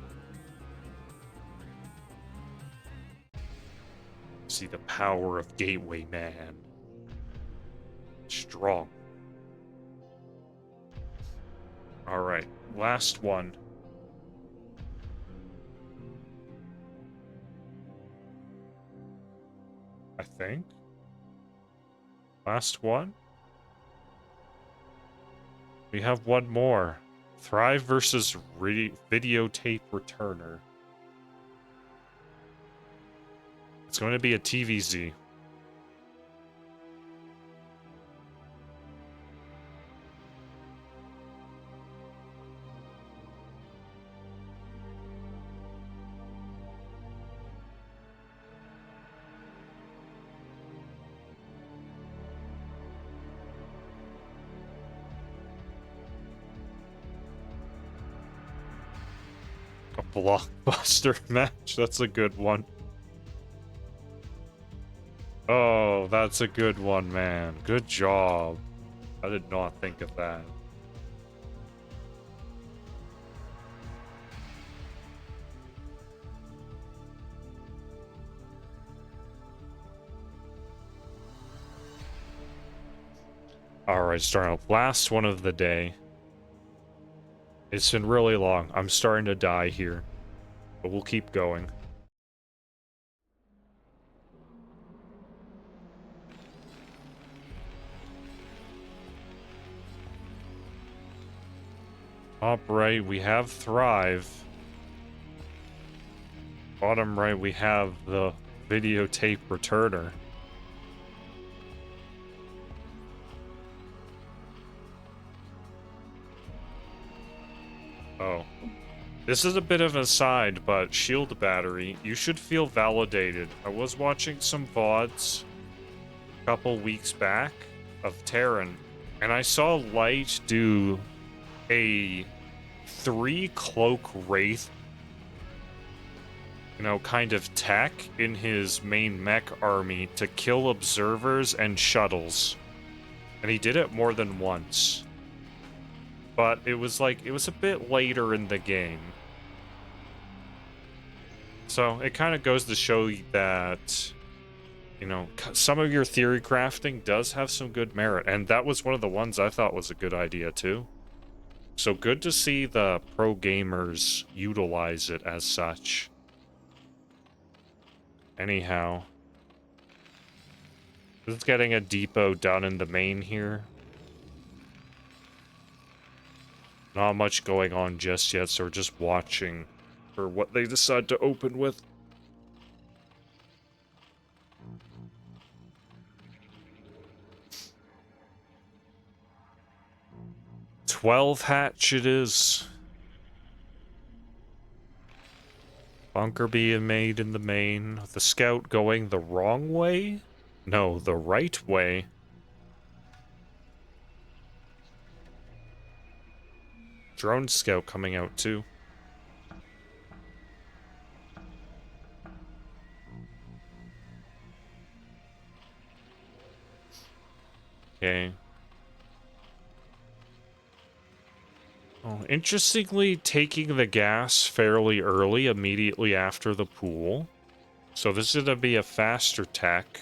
See the power of Gateway Man. Strong. Alright, last one. I think. Last one? We have one more. Thrive versus VideotapeReturner. It's going to be a TVZ. A blockbuster match. That's a good one. Oh, that's a good one, man. Good job. I did not think of that. Alright, starting off. Last one of the day. It's been really long. I'm starting to die here. But we'll keep going. Top right, we have Thrive. Bottom right, we have the VideotapeReturner. Oh. This is a bit of an aside, but shield battery, you should feel validated. I was watching some VODs a couple weeks back of Terran, and I saw Light do a 3-cloak wraith, you know, kind of tech in his main mech army to kill observers and shuttles. And he did it more than once. But it was like, it was a bit later in the game. So it kind of goes to show you that, you know, some of your theory crafting does have some good merit. And that was one of the ones I thought was a good idea too. So good to see the pro gamers utilize it as such. Anyhow. Just getting a depot done in the main here. Not much going on just yet, so we're just watching for what they decide to open with. "12 hatch it is. Bunker being made in the main. The scout going the wrong way? No, the right way. Drone scout coming out too. Okay. Oh, interestingly, taking the gas fairly early, immediately after the pool. So this is going to be a faster tech.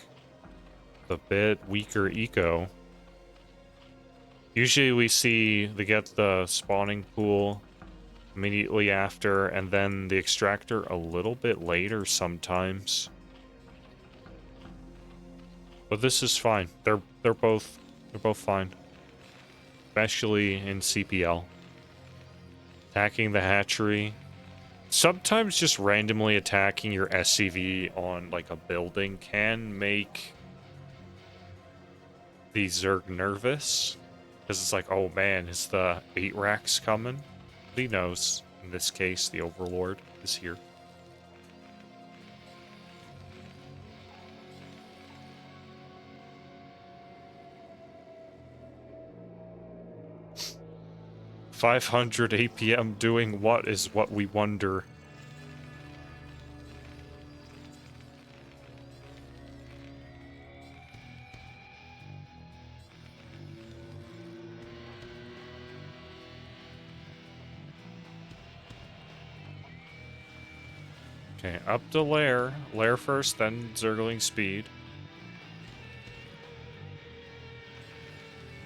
A bit weaker eco. Usually we see they get the spawning pool immediately after, and then the extractor a little bit later sometimes. But this is fine. They're both fine. Especially in CPL. Attacking the hatchery. Sometimes just randomly attacking your SCV on like a building can make the Zerg nervous. Because it's like, oh man, is the 8 racks coming? But he knows. In this case, the Overlord is here. $500 APM doing what is what we wonder. Okay, up to Lair. Lair first, then Zergling speed.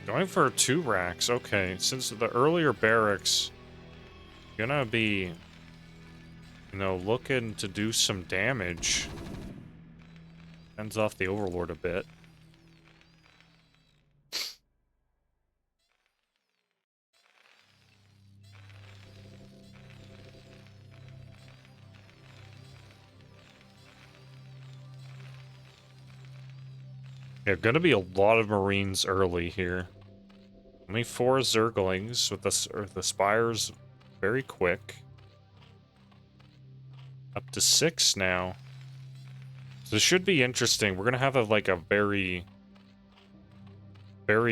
Going for 2 racks. Okay, since the earlier barracks gonna be, you know, looking to do some damage. Ends off the Overlord a bit. Yeah, gonna be a lot of Marines early here. Only 4 Zerglings with the Spires very quick. Up to 6 now. So this should be interesting. We're gonna have like a very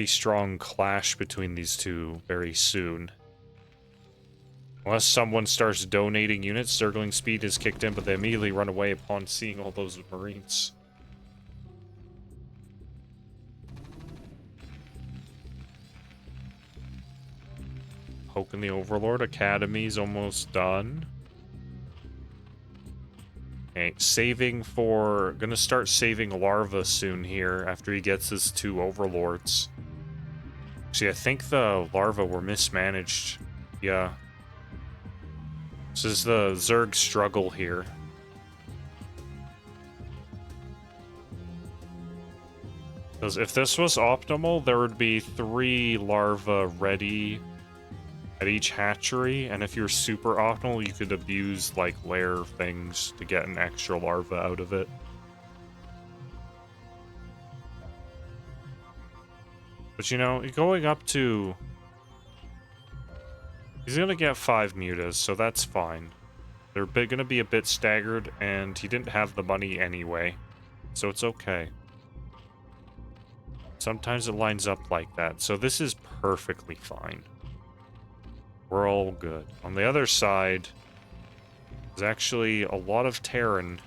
strong clash between these two very soon. Unless someone starts donating units, Zergling speed is kicked in, but they immediately run away upon seeing all those Marines. Poking the Overlord. Academy's almost done. Okay, saving for... Gonna start saving Larva soon here after he gets his 2 Overlords. See, I think the Larva were mismanaged. Yeah. This is the Zerg struggle here. Because if this was optimal, there would be 3 larvae ready at each hatchery, and if you're super optimal, you could abuse, like, lair things to get an extra larva out of it. But, you know, going up to... He's gonna get 5 mutas, so that's fine. They're gonna be a bit staggered, and he didn't have the money anyway, so it's okay. Sometimes it lines up like that, so this is perfectly fine. We're all good. On the other side, there's actually a lot of Terran.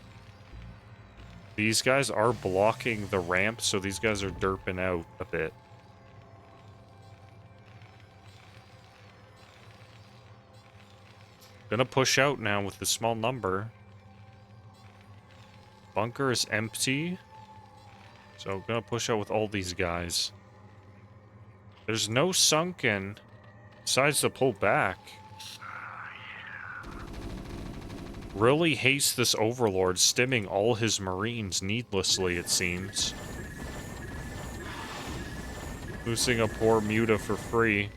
These guys are blocking the ramp, so these guys are derping out a bit. Gonna push out now with the small number. Bunker is empty. So gonna push out with all these guys. There's no sunken. decides to pull back. Really hates this Overlord, stimming all his Marines needlessly, it seems. Losing a poor Muta for free.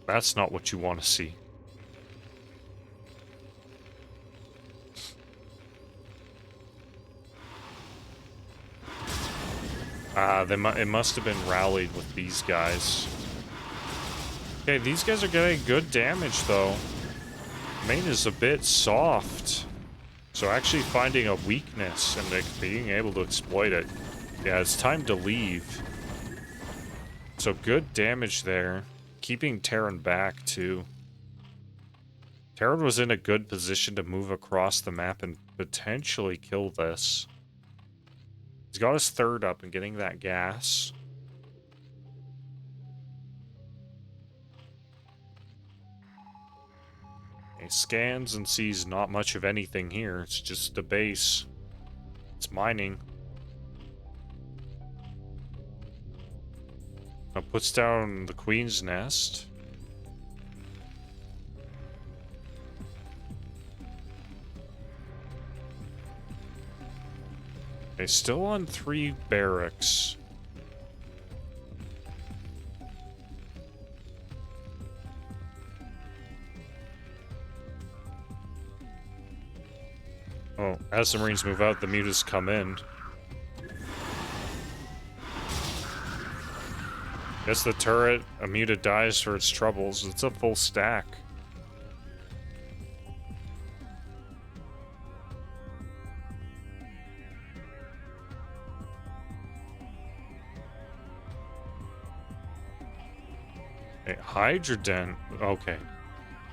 That's not what you want to see. It must have been rallied with these guys. Okay, these guys are getting good damage, though. Main is a bit soft. So actually finding a weakness and like, being able to exploit it. Yeah, it's time to leave. So good damage there. Keeping Terran back, too. Terran was in a good position to move across the map and potentially kill this. He's got his third up and getting that gas. He scans and sees not much of anything here. It's just the base. It's mining. Now puts down the Queen's Nest. Okay, still on 3 barracks. Oh, as the Marines move out, the mutas come in. Guess the turret, a muta dies for its troubles. It's a full stack. Hey, Hydrodent. Okay.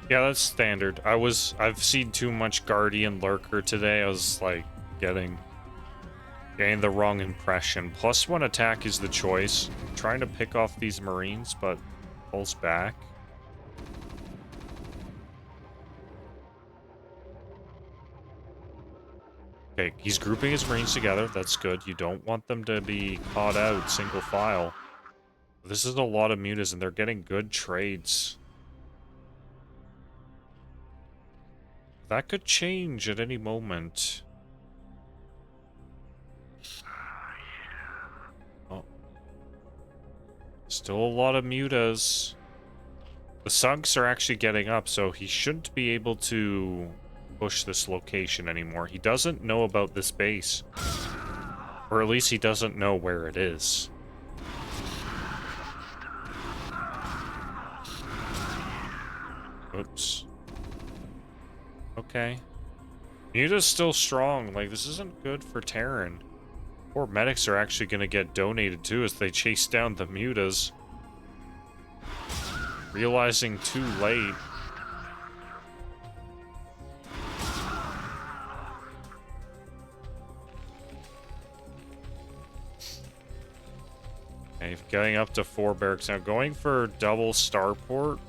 Yeah, that's standard. I've seen too much Guardian Lurker today. I was like getting the wrong impression. +1 attack is the choice. Trying to pick off these Marines, but pulls back. Okay, he's grouping his Marines together. That's good. You don't want them to be caught out single file. This is a lot of mutas, and they're getting good trades. That could change at any moment. Oh. Still a lot of mutas. The sunks are actually getting up, so he shouldn't be able to push this location anymore. He doesn't know about this base. Or at least he doesn't know where it is. Oops. Okay. Muta's still strong. Like, this isn't good for Terran. Poor medics are actually going to get donated too as they chase down the mutas. Realizing too late. Okay, getting up to 4 barracks now. Going for double starport.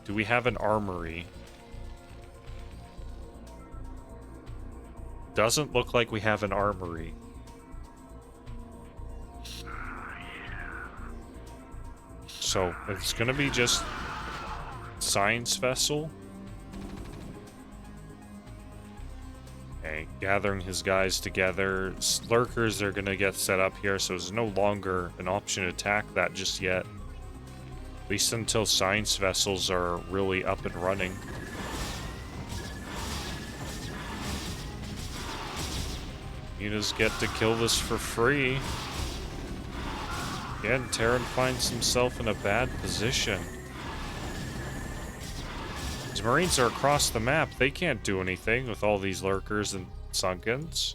Do we have an armory? Doesn't look like we have an armory. So, it's gonna be just science vessel. Okay, gathering his guys together. Lurkers are gonna get set up here, so it's no longer an option to attack that just yet. At least until science vessels are really up and running. Mutas get to kill this for free. Again, Terran finds himself in a bad position. His Marines are across the map. They can't do anything with all these lurkers and sunkens.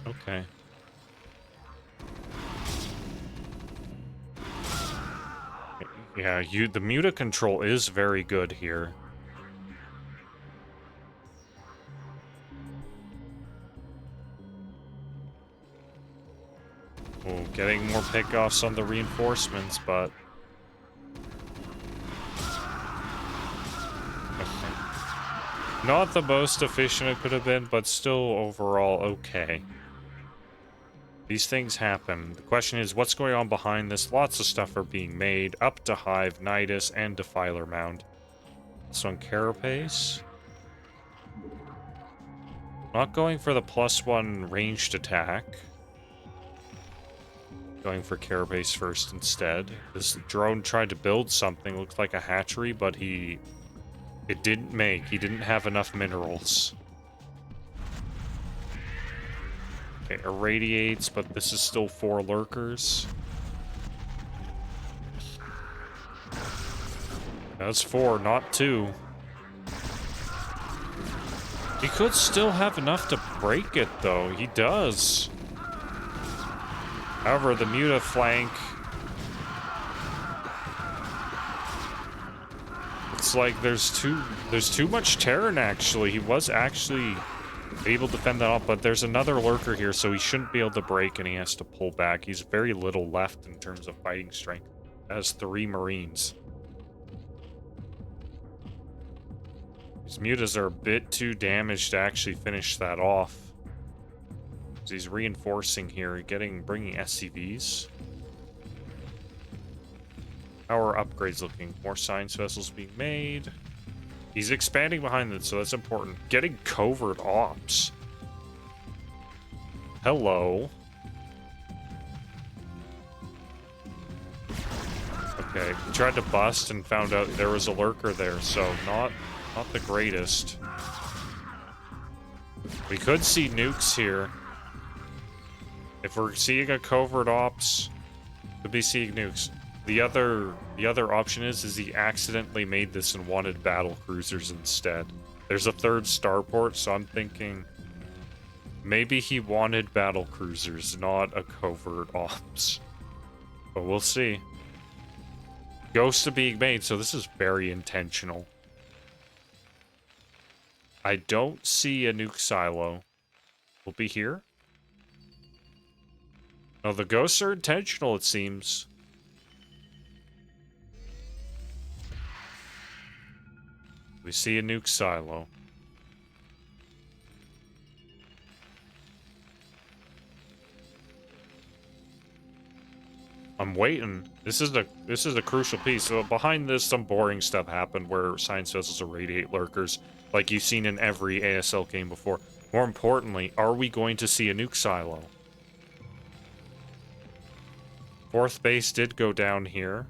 Okay. Yeah, the muta control is very good here. Getting more pickoffs on the reinforcements, but... Not the most efficient it could have been, but still overall okay. These things happen. The question is, what's going on behind this? Lots of stuff are being made. Up to Hive, Nidus, and Defiler Mound. So on Carapace. Not going for the +1 ranged attack. Going for Carapace first instead. This drone tried to build something, looked like a hatchery, but it didn't make. He didn't have enough minerals. Okay, irradiates, but this is still 4 lurkers. That's 4, not 2. He could still have enough to break it, though. He does. However, the Muta flank... It's like there's too much Terran, actually. He was actually able to fend that off, but there's another lurker here, so he shouldn't be able to break, and he has to pull back. He's very little left in terms of fighting strength. Has 3 Marines. These Mutas are a bit too damaged to actually finish that off. So he's reinforcing here, bringing SCVs. How are upgrades looking? More science vessels being made. He's expanding behind it, so that's important. Getting covert ops. Hello. Okay, he tried to bust and found out there was a lurker there, so not the greatest. We could see nukes here. If we're seeing a covert ops, could be seeing nukes. The other option is he accidentally made this and wanted battle cruisers instead. There's a 3rd starport, so I'm thinking maybe he wanted battle cruisers, not a covert ops. But we'll see. Ghosts are being made, so this is very intentional. I don't see a nuke silo. Will be here? No, the ghosts are intentional, it seems. We see a nuke silo. I'm waiting. This is a crucial piece. So behind this, some boring stuff happened where science vessels irradiate lurkers, like you've seen in every ASL game before. More importantly, are we going to see a nuke silo? 4th base did go down here.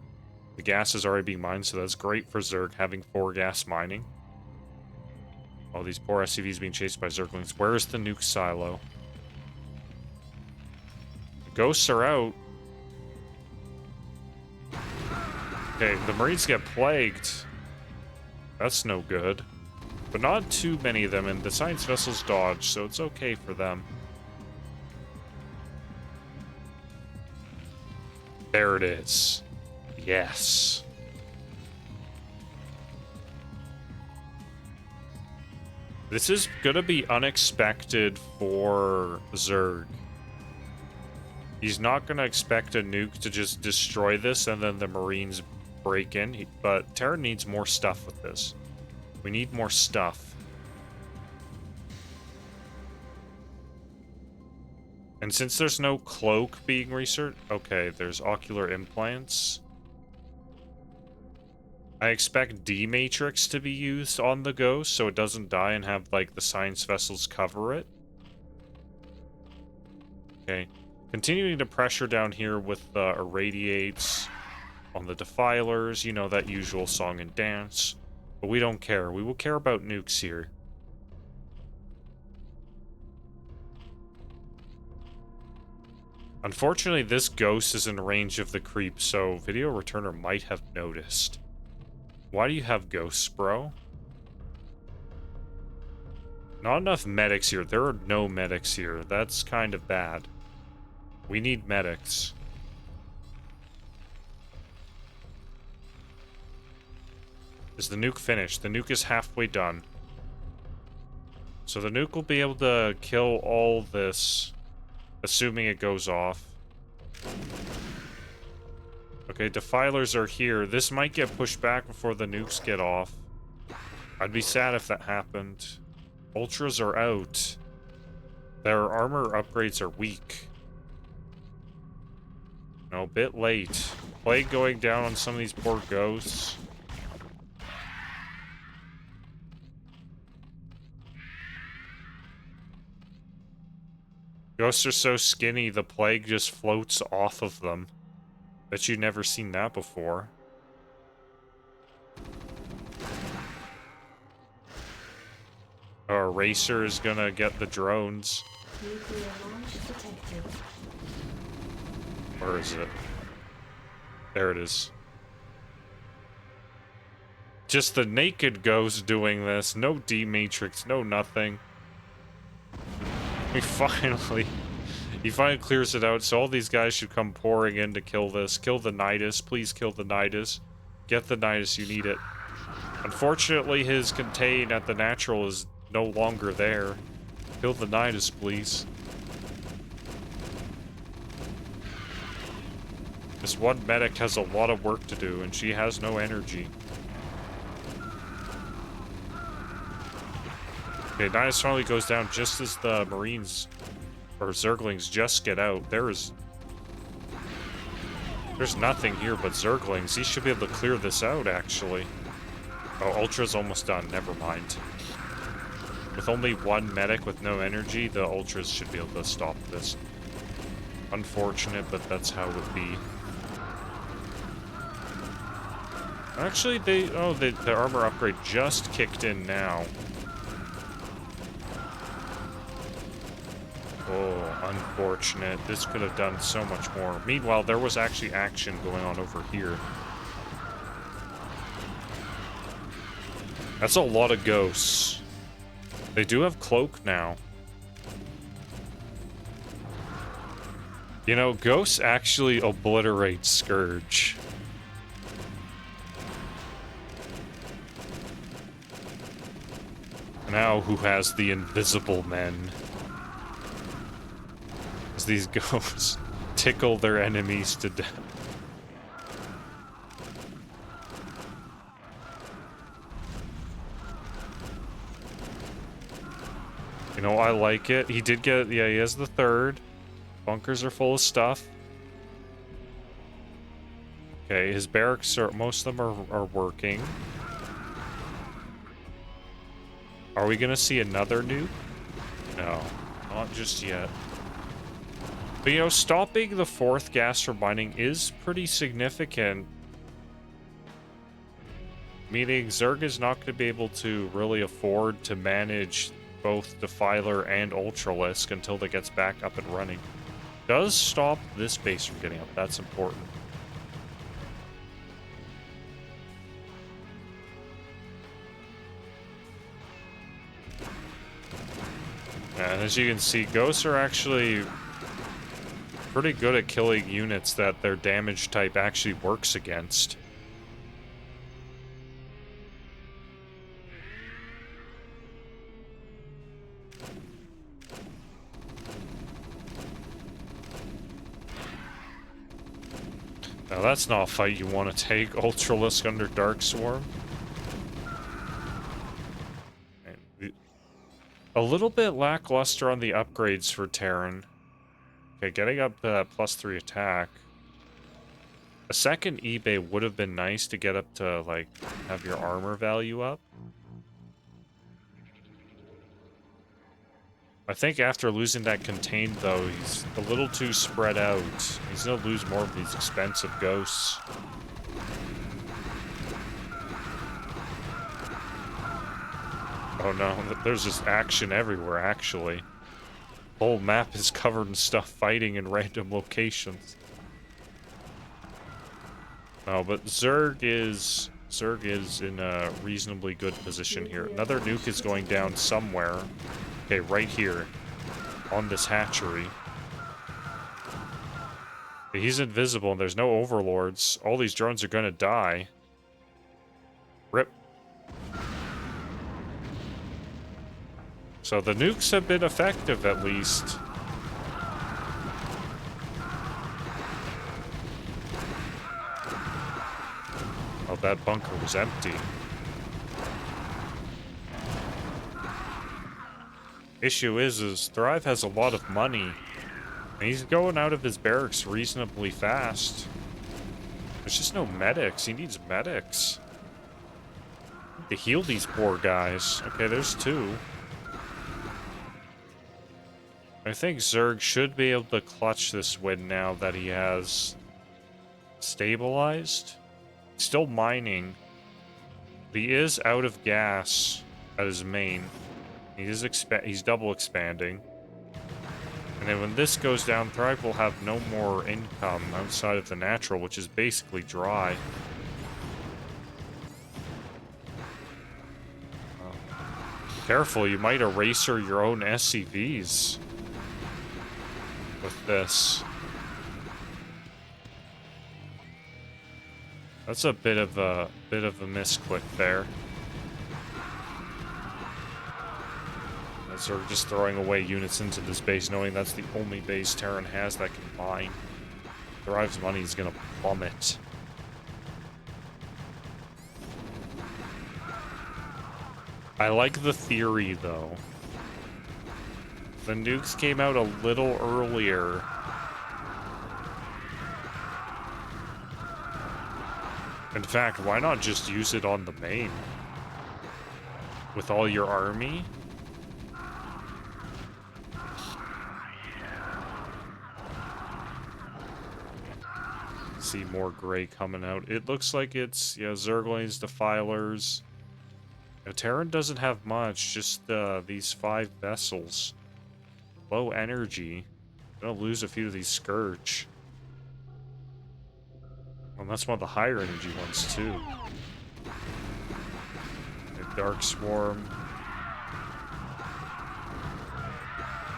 The gas is already being mined, so that's great for Zerg, having 4 gas mining. All these poor SCVs being chased by Zerglings. Where is the nuke silo? The ghosts are out. Okay, the Marines get plagued. That's no good. But not too many of them, and the science vessels dodge, so it's okay for them. There it is. Yes. This is gonna be unexpected for Zerg. He's not gonna expect a nuke to just destroy this and then the Marines break in, but Terra needs more stuff with this. We need more stuff. And since there's no cloak being researched, okay, there's ocular implants. I expect D-Matrix to be used on the ghost so it doesn't die and have, like, the science vessels cover it. Okay. Continuing to pressure down here with irradiates on the defilers, you know, that usual song and dance. But we don't care. We will care about nukes here. Unfortunately, this ghost is in range of the creep, so VideotapeReturner might have noticed. Why do you have ghosts, bro? Not enough medics here. There are no medics here. That's kind of bad. We need medics. Is the nuke finished? The nuke is halfway done. So the nuke will be able to kill all this, assuming it goes off. Okay, defilers are here. This might get pushed back before the nukes get off. I'd be sad if that happened. Ultras are out. Their armor upgrades are weak. No, a bit late. Plague going down on some of these poor ghosts. Ghosts are so skinny, the plague just floats off of them. Bet you've never seen that before. Our racer is gonna get the drones. Where is it? There it is. Just the naked ghost doing this. No D-Matrix, no nothing. He finally clears it out, so all these guys should come pouring in to kill this. Kill the Nidus. Please kill the Nidus. Get the Nidus, you need it. Unfortunately, his contain at the natural is no longer there. Kill the Nidus, please. This one medic has a lot of work to do, and she has no energy. Okay, Nidus finally goes down just as the Marines, or Zerglings, just get out. There's nothing here but Zerglings. He should be able to clear this out, actually. Oh, Ultra's almost done. Never mind. With only one medic with no energy, the Ultras should be able to stop this. Unfortunate, but that's how it would be. Actually, the armor upgrade just kicked in now. Oh, unfortunate. This could have done so much more. Meanwhile, there was actually action going on over here. That's a lot of ghosts. They do have cloak now. You know, ghosts actually obliterate Scourge. Now who has the invisible men? As these ghosts tickle their enemies to death. You know, I like it. He did get, yeah, he has the third. Bunkers are full of stuff. Okay, his barracks are, most of them are working. Are we gonna see another nuke? No, not just yet. But, you know, stopping the fourth gas from mining is pretty significant. Meaning Zerg is not going to be able to really afford to manage both Defiler and Ultralisk until that gets back up and running. Does stop this base from getting up. That's important. And as you can see, ghosts are actually pretty good at killing units that their damage type actually works against. Now that's not a fight you want to take, Ultralisk under Dark Swarm. A little bit lackluster on the upgrades for Terran. Okay, getting up to that +3 attack. A second eBay would have been nice to get up to, like, have your armor value up. I think after losing that contained, though, he's a little too spread out. He's gonna lose more of these expensive ghosts. Oh no, there's just action everywhere, actually. The whole map is covered in stuff fighting in random locations. Oh, but Zerg is in a reasonably good position here. Another nuke is going down somewhere. Okay, right here. On this hatchery. He's invisible and there's no overlords. All these drones are gonna die. Rip. So the nukes have been effective, at least. that bunker was empty. Issue is Thrive has a lot of money. And he's going out of his barracks reasonably fast. There's just no medics. He needs medics. To heal these poor guys. Okay, there's 2. I think Zerg should be able to clutch this win now that he has stabilized. Still mining. He is out of gas at his main. He's double expanding. And then when this goes down, Thrive will have no more income outside of the natural, which is basically dry. Careful, you might eraser your own SCVs with this. That's a bit of a misclick there. As they're just throwing away units into this base, knowing that's the only base Terran has that can mine. Thrive's money is gonna plummet. I like the theory, though. The nukes came out a little earlier. In fact, why not just use it on the main? With all your army? See more gray coming out. It looks like it's, yeah, Zerglings, Defilers. Terran doesn't have much, just these 5 vessels. Low energy. Gonna lose a few of these Scourge. Well, that's one of the higher energy ones, too. A Dark Swarm.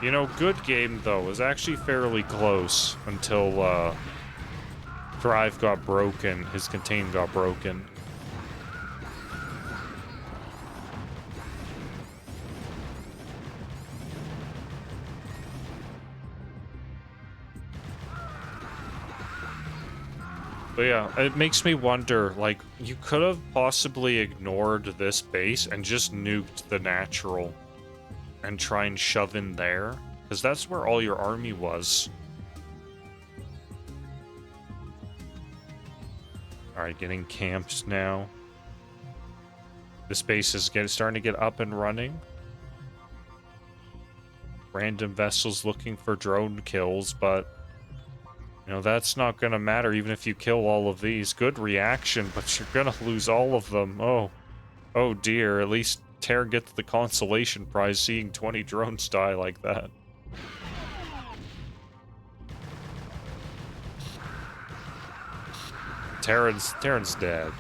You know, good game, though. It was actually fairly close until Thrive got broken. His contain got broken. But yeah, it makes me wonder, like, you could have possibly ignored this base and just nuked the natural and try and shove in there, because that's where all your army was. Alright, getting camped now. This base is starting to get up and running. Random vessels looking for drone kills, but you know, that's not gonna matter even if you kill all of these. Good reaction, but you're gonna lose all of them. Oh dear, at least Terran gets the consolation prize seeing 20 drones die like that. Terran's dead.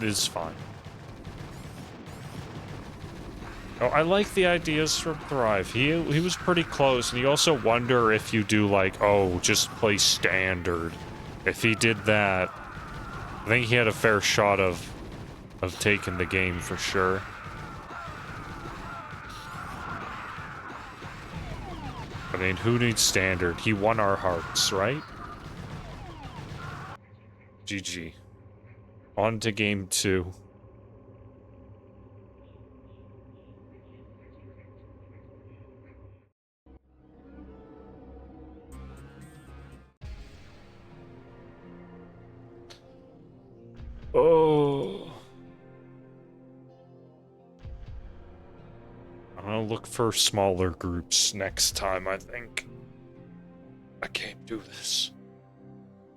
This is fine. Oh, I like the ideas from Thrive. He was pretty close, and you also wonder if you do, like, oh, just play standard. If he did that, I think he had a fair shot of taking the game for sure. I mean, who needs standard? He won our hearts, right? GG. On to game 2. Oh. I'm gonna look for smaller groups next time, I think. I can't do this.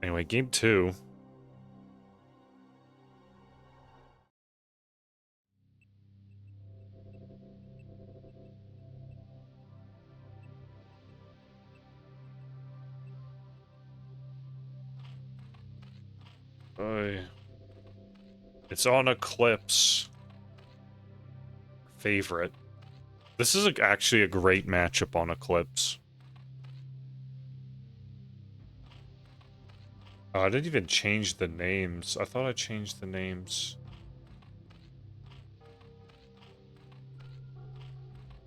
Anyway, game 2. It's on Eclipse. Favorite. This is actually a great matchup on Eclipse. Oh, I didn't even change the names. I thought I changed the names.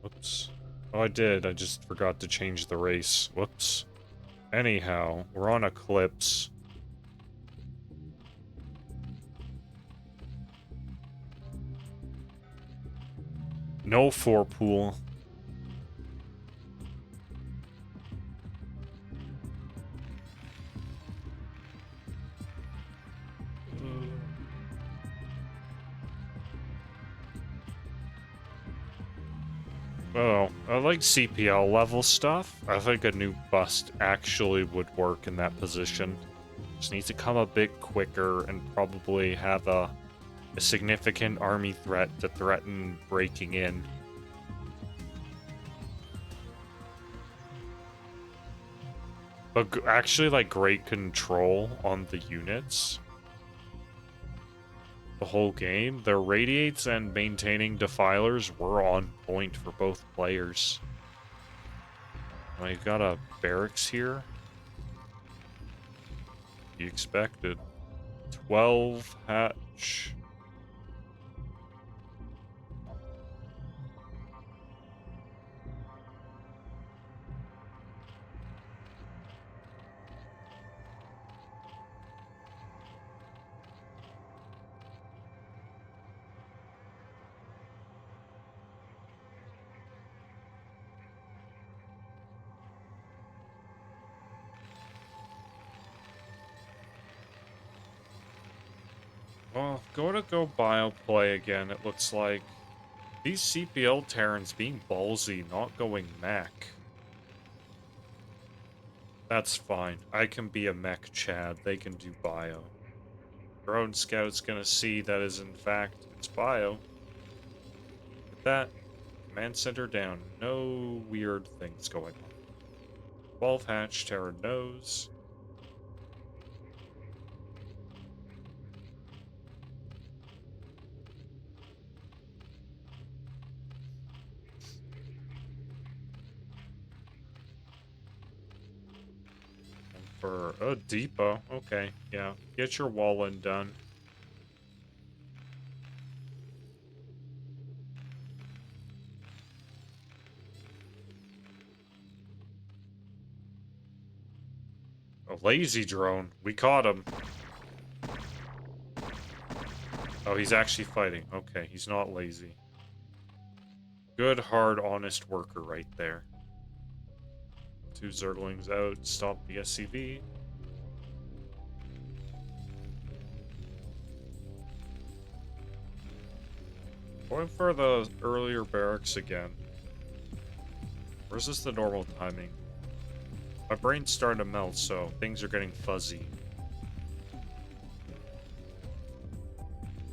Whoops. Oh, I did. I just forgot to change the race. Whoops. Anyhow, we're on Eclipse. No 4-pool. Oh, I like CPL level stuff. I think a new bust actually would work in that position. Just needs to come a bit quicker and probably have a significant army threat to threaten breaking in. But actually, like, great control on the units. The whole game. Their radiates and maintaining defilers were on point for both players. We've got a barracks here. You expected. 12 hatch. Well, go bio play again, it looks like. These CPL Terrans being ballsy, not going mech. That's fine. I can be a mech Chad. They can do bio. Drone Scout's gonna see that is in fact it's bio. With that, command center down. No weird things going on. 12 hatch, Terran knows. For a depot. Okay, yeah. Get your wall in done. A lazy drone. We caught him. Oh, he's actually fighting. Okay, he's not lazy. Good, hard, honest worker right there. 2 Zerglings out. Stop the SCV. Going for the earlier barracks again. Or is this the normal timing? My brain's starting to melt, so things are getting fuzzy.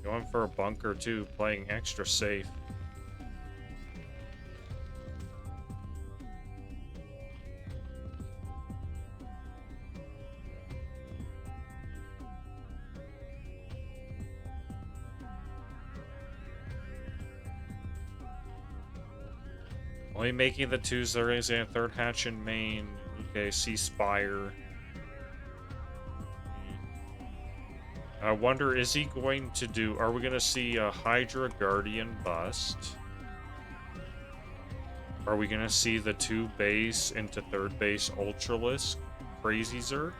Going for a bunker too, playing extra safe. Only making the 2s, there is a 3rd hatch in main. Okay, see Spire. I wonder, is he going to do... Are we going to see a Hydra Guardian bust? Are we going to see the 2 base into 3rd base Ultralisk Crazy Zerg?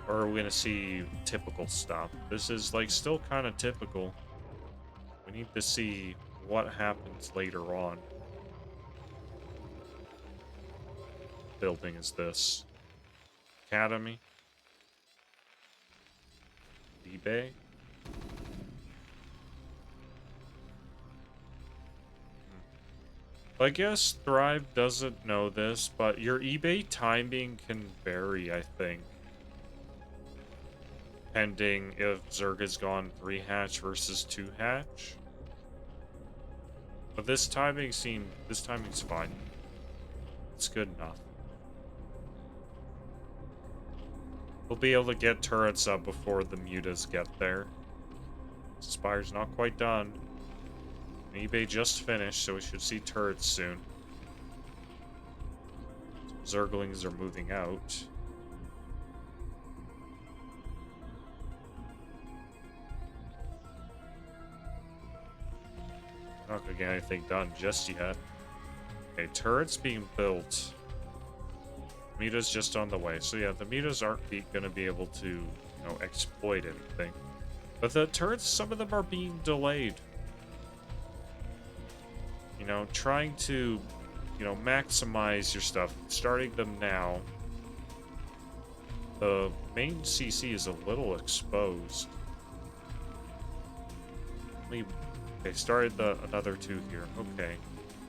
Or are we going to see typical stuff? This is, like, still kind of typical. We need to see what happens later on. Building is this? Academy? eBay? I guess Thrive doesn't know this, but your eBay timing can vary, I think. Pending if Zerg has gone 3 hatch versus 2 hatch. But this timing's fine. It's good enough. We'll be able to get turrets up before the mutas get there. Spire's not quite done. eBay just finished, so we should see turrets soon. Zerglings are moving out. Not gonna get anything done just yet. Okay, turrets being built. Muta's just on the way. So yeah, the mutas aren't going to be able to, you know, exploit anything. But the turrets, some of them are being delayed. You know, trying to, you know, maximize your stuff. Starting them now. The main CC is a little exposed. Okay, started another 2 here. Okay.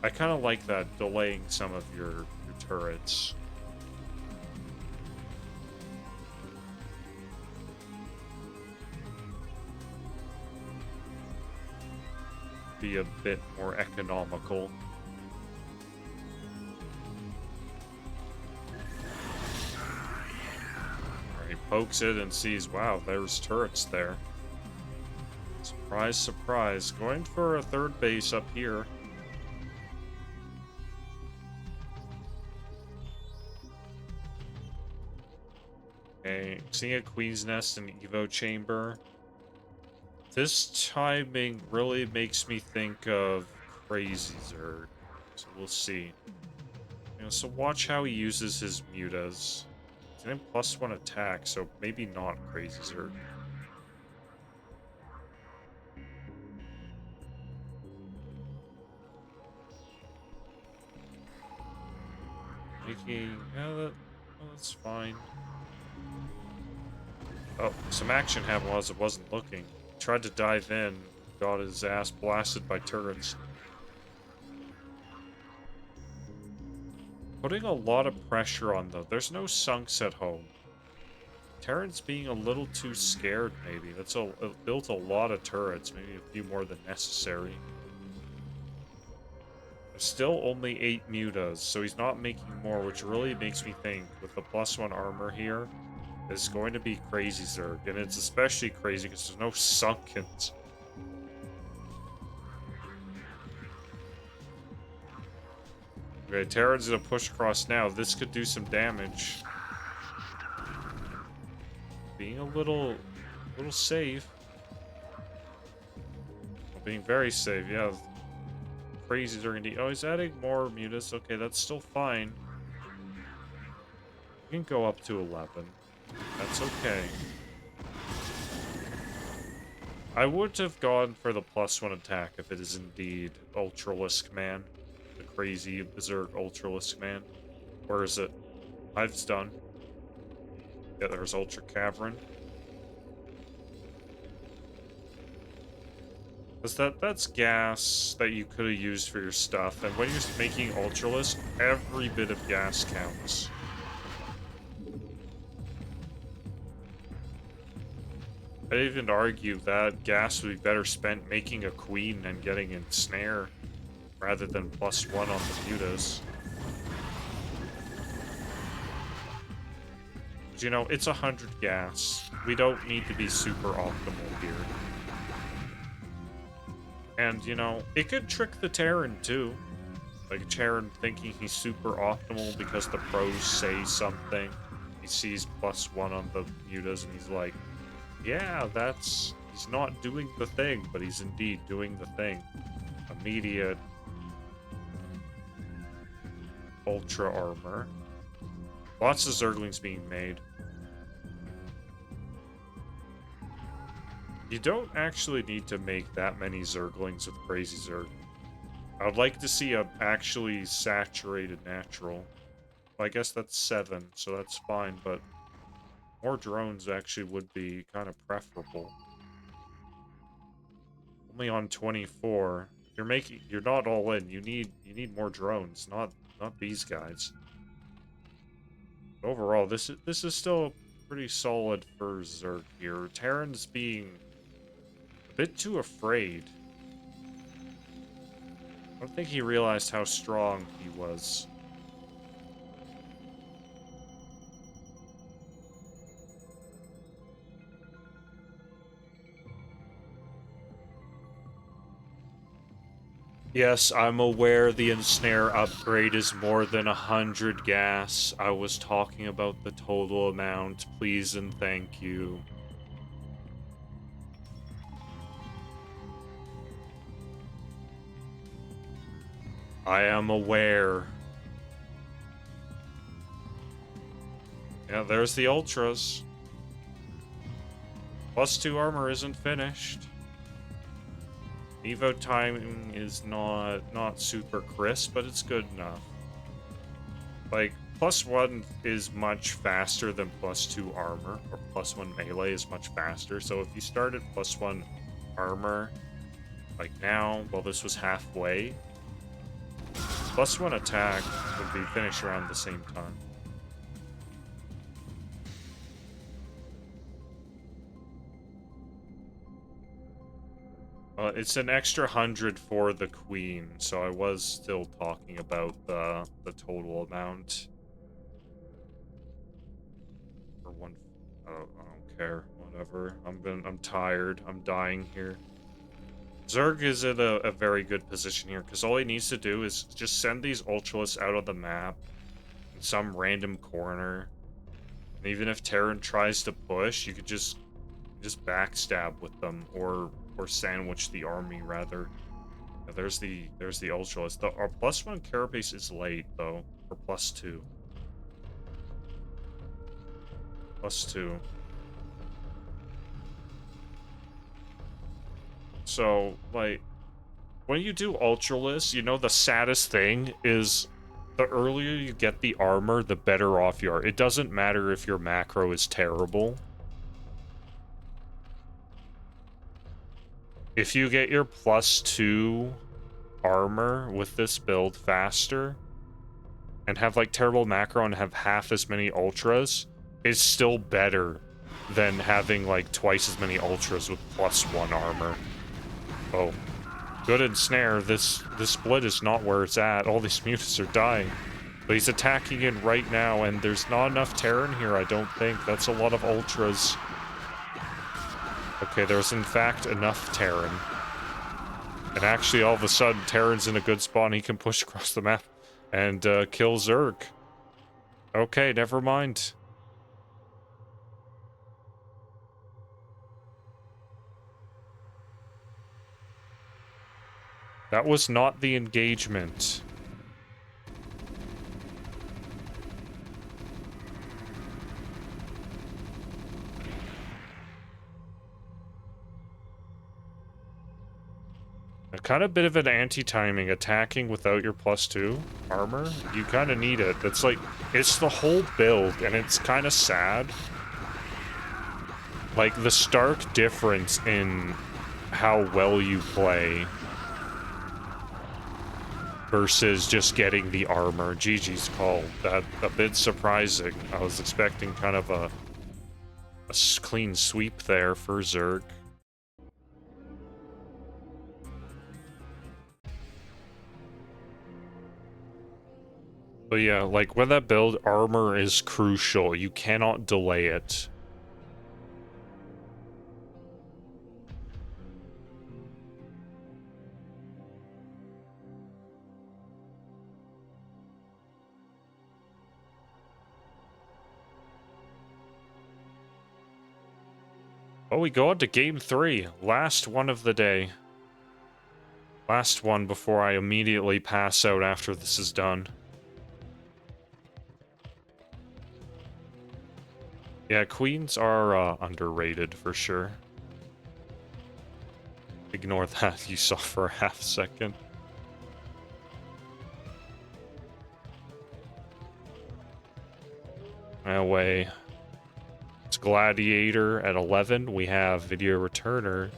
I kind of like that, delaying some of your turrets. Be a bit more economical. Alright, pokes it and sees, wow, there's turrets there. Surprise, surprise. Going for a 3rd base up here. Okay, seeing a Queen's Nest and Evo Chamber. This timing really makes me think of Crazy Zerg. So we'll see. You know, so watch how he uses his mutas. He's gonna +1 attack, so maybe not Crazy Zerg. Making... that's fine. Oh, some action happened while I wasn't looking. Tried to dive in, got his ass blasted by turrets. Putting a lot of pressure on though. There's no sunks at home. Terran's being a little too scared, maybe. That's built a lot of turrets, maybe a few more than necessary. There's still only 8 mutas, so he's not making more, which really makes me think, with the +1 armor here, is going to be Crazy Zerg, and it's especially crazy because there's no sunkens. Okay, Terran's gonna push across now. This could do some damage. Being a little safe. Well, being very safe, yeah. Crazies are gonna. Oh, he's adding more mutas. Okay, that's still fine. You can go up to 11. That's okay. I would have gone for the +1 attack if it is indeed Ultralisk Man. The crazy Berserk Ultralisk Man. Where is it? Hive's done. Yeah, there's Ultra Cavern. That's gas that you could have used for your stuff, and when you're making Ultralisk, every bit of gas counts. I'd even argue that gas would be better spent making a queen and getting a snare, rather than +1 on the mutas. You know, it's 100 gas. We don't need to be super optimal here. And, you know, it could trick the Terran, too. Like, Terran thinking he's super optimal because the pros say something. He sees +1 on the mutas, and he's like, yeah, that's... He's not doing the thing, but he's indeed doing the thing. Immediate... Ultra armor. Lots of Zerglings being made. You don't actually need to make that many Zerglings with Crazy Zerg. I would like to see a actually saturated natural. Well, I guess that's 7, so that's fine, but more drones actually would be kind of preferable. Only on 24. You're not all in. You need more drones, not these guys. Overall, this is still pretty solid for Zerg here. Terran's being a bit too afraid. I don't think he realized how strong he was. Yes, I'm aware the ensnare upgrade is more than 100 gas. I was talking about the total amount. Please and thank you. I am aware. Yeah, there's the ultras. +2 armor isn't finished. Evo timing is not super crisp, but it's good enough. Like, +1 is much faster than +2 armor, or +1 melee is much faster. So if you started +1 armor, like now, well, this was halfway, +1 attack would be finished around the same time. It's an extra 100 for the queen, so I was still talking about the total amount. For one, I don't care. Whatever. I'm tired. I'm dying here. Zerg is in a very good position here because all he needs to do is just send these Ultralists out of the map in some random corner. And even if Terran tries to push, you could just backstab with them or sandwich the army rather. Yeah, there's the Ultralist. Our +1 carapace is late though, for +2. +2. So, like, when you do Ultralists, you know the saddest thing is the earlier you get the armor, the better off you are. It doesn't matter if your macro is terrible. If you get your +2 armor with this build faster, and have, like, terrible macro and have half as many Ultras, it's still better than having, like, twice as many Ultras with +1 armor. Oh. Good ensnare. This split is not where it's at. All these mutants are dying. But he's attacking in right now, and there's not enough Terran here, I don't think. That's a lot of Ultras. Okay, there's in fact enough Terran. And actually, all of a sudden, Terran's in a good spot, and he can push across the map and kill Zerg. Okay, never mind. That was not the engagement. A kind of bit of an anti-timing, attacking without your +2 armor. You kind of need it. It's like, it's the whole build, and it's kind of sad. Like, the stark difference in how well you play versus just getting the armor. GG's call. That a bit surprising. I was expecting kind of a clean sweep there for Zerg. But yeah, like, with that build, armor is crucial. You cannot delay it. Oh, we go on to game 3. Last one of the day. Last one before I immediately pass out after this is done. Yeah, queens are underrated for sure. Ignore that you saw for a half second. Away. It's Gladiator at 11. We have VideotapeReturner.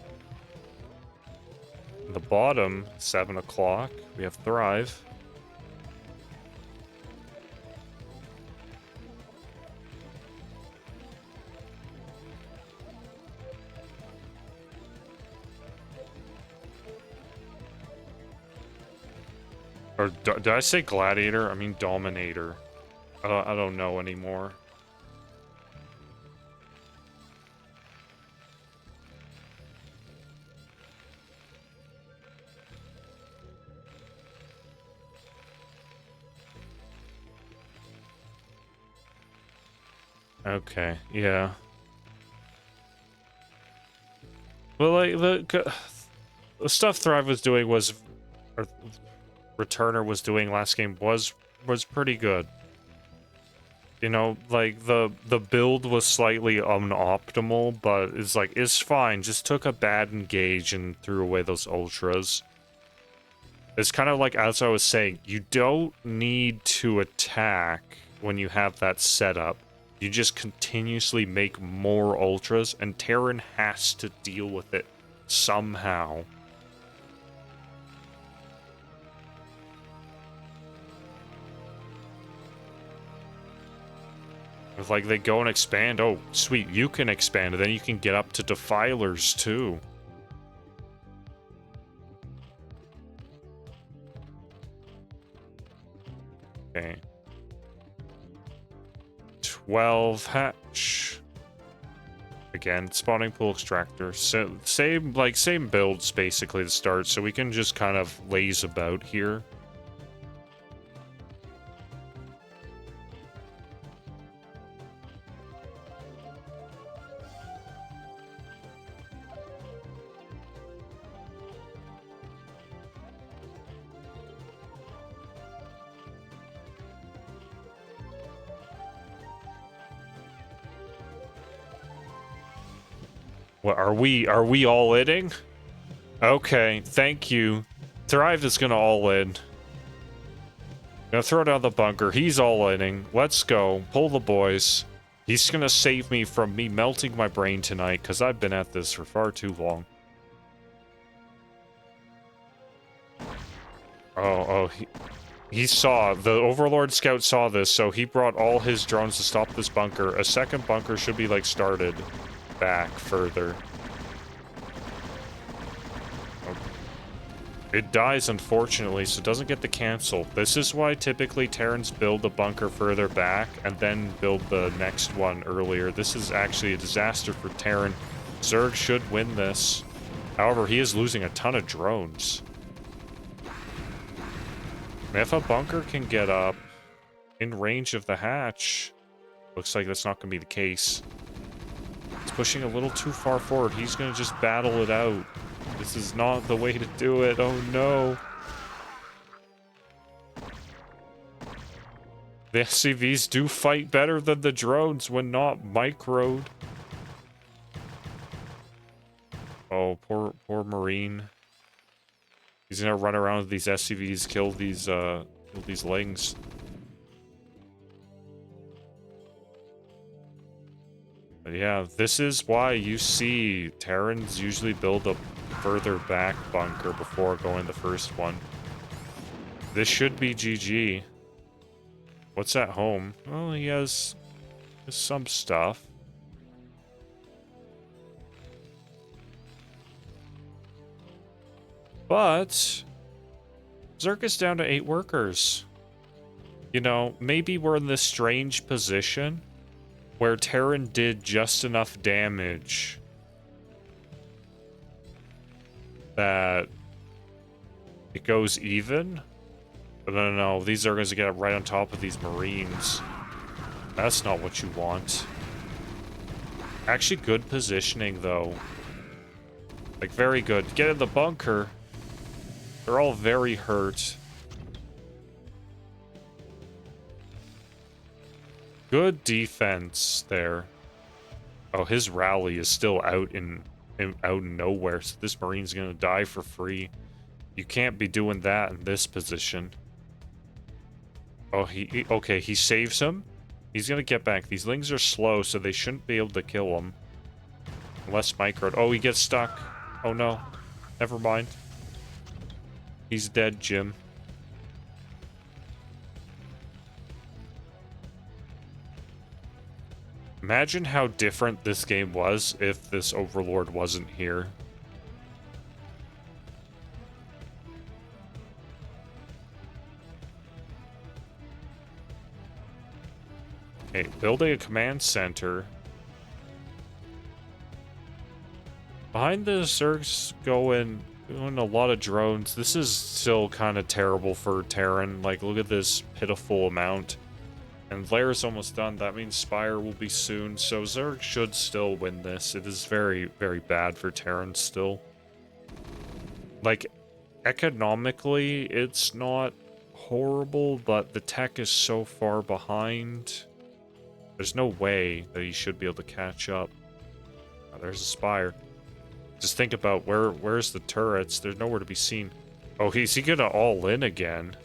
The bottom, 7 o'clock. We have Thrive. Or did I say Gladiator? I mean Dominator. I don't know anymore. Okay, yeah. Well, like, the stuff Thrive was doing was... Or Returner was doing last game was pretty good. You know, like, the build was slightly unoptimal, but it's like, it's fine. Just took a bad engage and threw away those ultras. It's kind of like, as I was saying, you don't need to attack when you have that setup. You just continuously make more ultras, and Terran has to deal with it somehow. If, like, they go and expand, oh, sweet, you can expand, and then you can get up to Defilers, too. Okay. 12 hatch. Again, spawning pool extractor. So, same builds, basically, to start, so we can just kind of laze about here. What, are we all inning? Okay, thank you. Thrive is gonna all in. Gonna throw down the bunker. He's all inning. Let's go. Pull the boys. He's gonna save me from me melting my brain tonight, because I've been at this for far too long. Oh, he saw. The Overlord Scout saw this, so he brought all his drones to stop this bunker. A second bunker should be, like, started back further. It dies, unfortunately, so it doesn't get the cancel. This is why typically Terrans build a bunker further back and then build the next one earlier. This is actually a disaster for Terran. Zerg should win this. However, he is losing a ton of drones. If a bunker can get up in range of the hatch, looks like that's not going to be the case. It's pushing a little too far forward. He's going to just battle it out. This is not the way to do it. Oh no. The SCVs do fight better than the drones when not microed. Oh, poor Marine. He's gonna run around with these SCVs, kill these lings. But yeah, this is why you see Terrans usually build a further back bunker before going the first one. This should be GG. What's at home? Well, he has some stuff. But Zerg is down to 8 workers. You know, maybe we're in this strange position where Terran did just enough damage that it goes even. But no, these are going to get right on top of these Marines. That's not what you want. Actually, good positioning, though. Like, very good. Get in the bunker. They're all very hurt. Good defense there. Oh, his rally is still out in nowhere, so this Marine's gonna die for free. You can't be doing that in this position. Oh, okay, he saves him. He's gonna get back. These lings are slow, so they shouldn't be able to kill him. Unless microed. Oh, he gets stuck. Oh no. Never mind. He's dead, Jim. Imagine how different this game was if this Overlord wasn't here. Okay, building a command center. Behind the Zergs going a lot of drones. This is still kind of terrible for Terran. Like, look at this pitiful amount. And Lair's almost done. That means Spire will be soon. So Zerg should still win this. It is very, very bad for Terran still. Like, economically, it's not horrible, but the tech is so far behind. There's no way that he should be able to catch up. Oh, there's a spire. Just think about where's the turrets? There's nowhere to be seen. Oh, is he gonna all in again?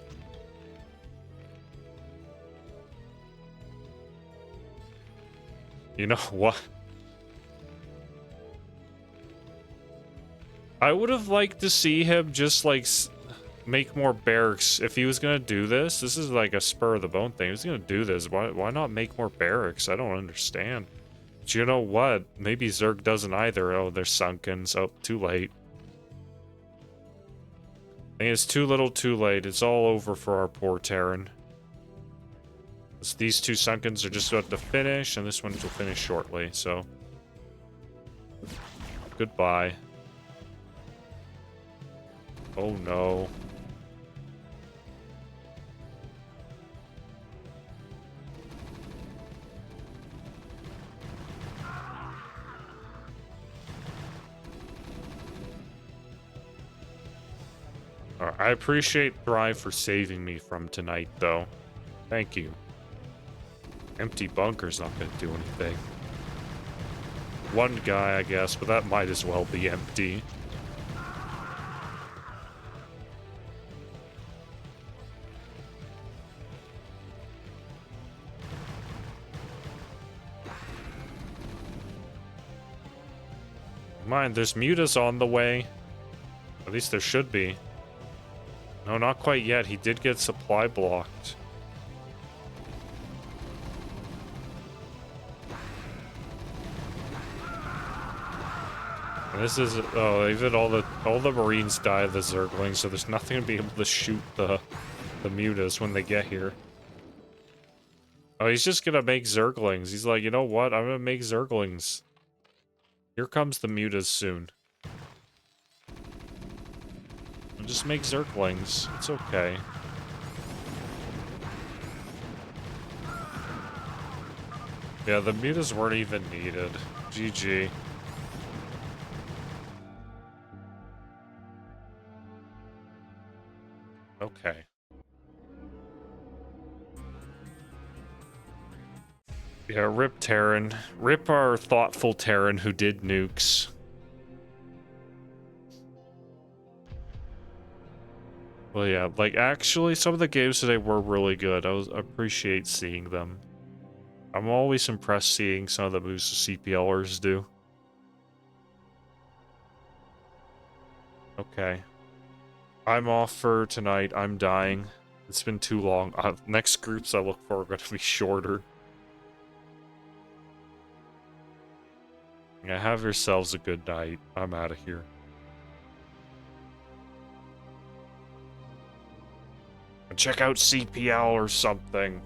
You know what? I would have liked to see him just like make more barracks. If he was gonna do this, this is like a spur of the bone thing. If he's gonna do this, why not make more barracks? I don't understand. But you know what? Maybe Zerg doesn't either. Oh, they're sunken. So too late. I think it's too little, too late. It's all over for our poor Terran. These two sunkens are just about to finish, and this one will finish shortly. So goodbye. Oh no. I appreciate Thrive for saving me from tonight, though. Thank you. Empty bunker's not gonna do anything. One guy, I guess, but that might as well be empty. Mind, there's mutas on the way. At least there should be. No, not quite yet. He did get supply blocked. And this is even all the Marines die of the Zerglings, so there's nothing to be able to shoot the mutas when they get here. Oh, he's just gonna make Zerglings. He's like, you know what? I'm gonna make Zerglings. Here comes the mutas soon. I'll just make Zerglings. It's okay. Yeah, the mutas weren't even needed. GG. Okay. Yeah, rip Terran. Rip our thoughtful Terran who did nukes. Well, yeah, like, actually, some of the games today were really good. I appreciate seeing them. I'm always impressed seeing some of the moves the CPLers do. Okay. I'm off for tonight. I'm dying. It's been too long. Next groups I look for are going to be shorter. Yeah, have yourselves a good night. I'm out of here. Check out CPL or something.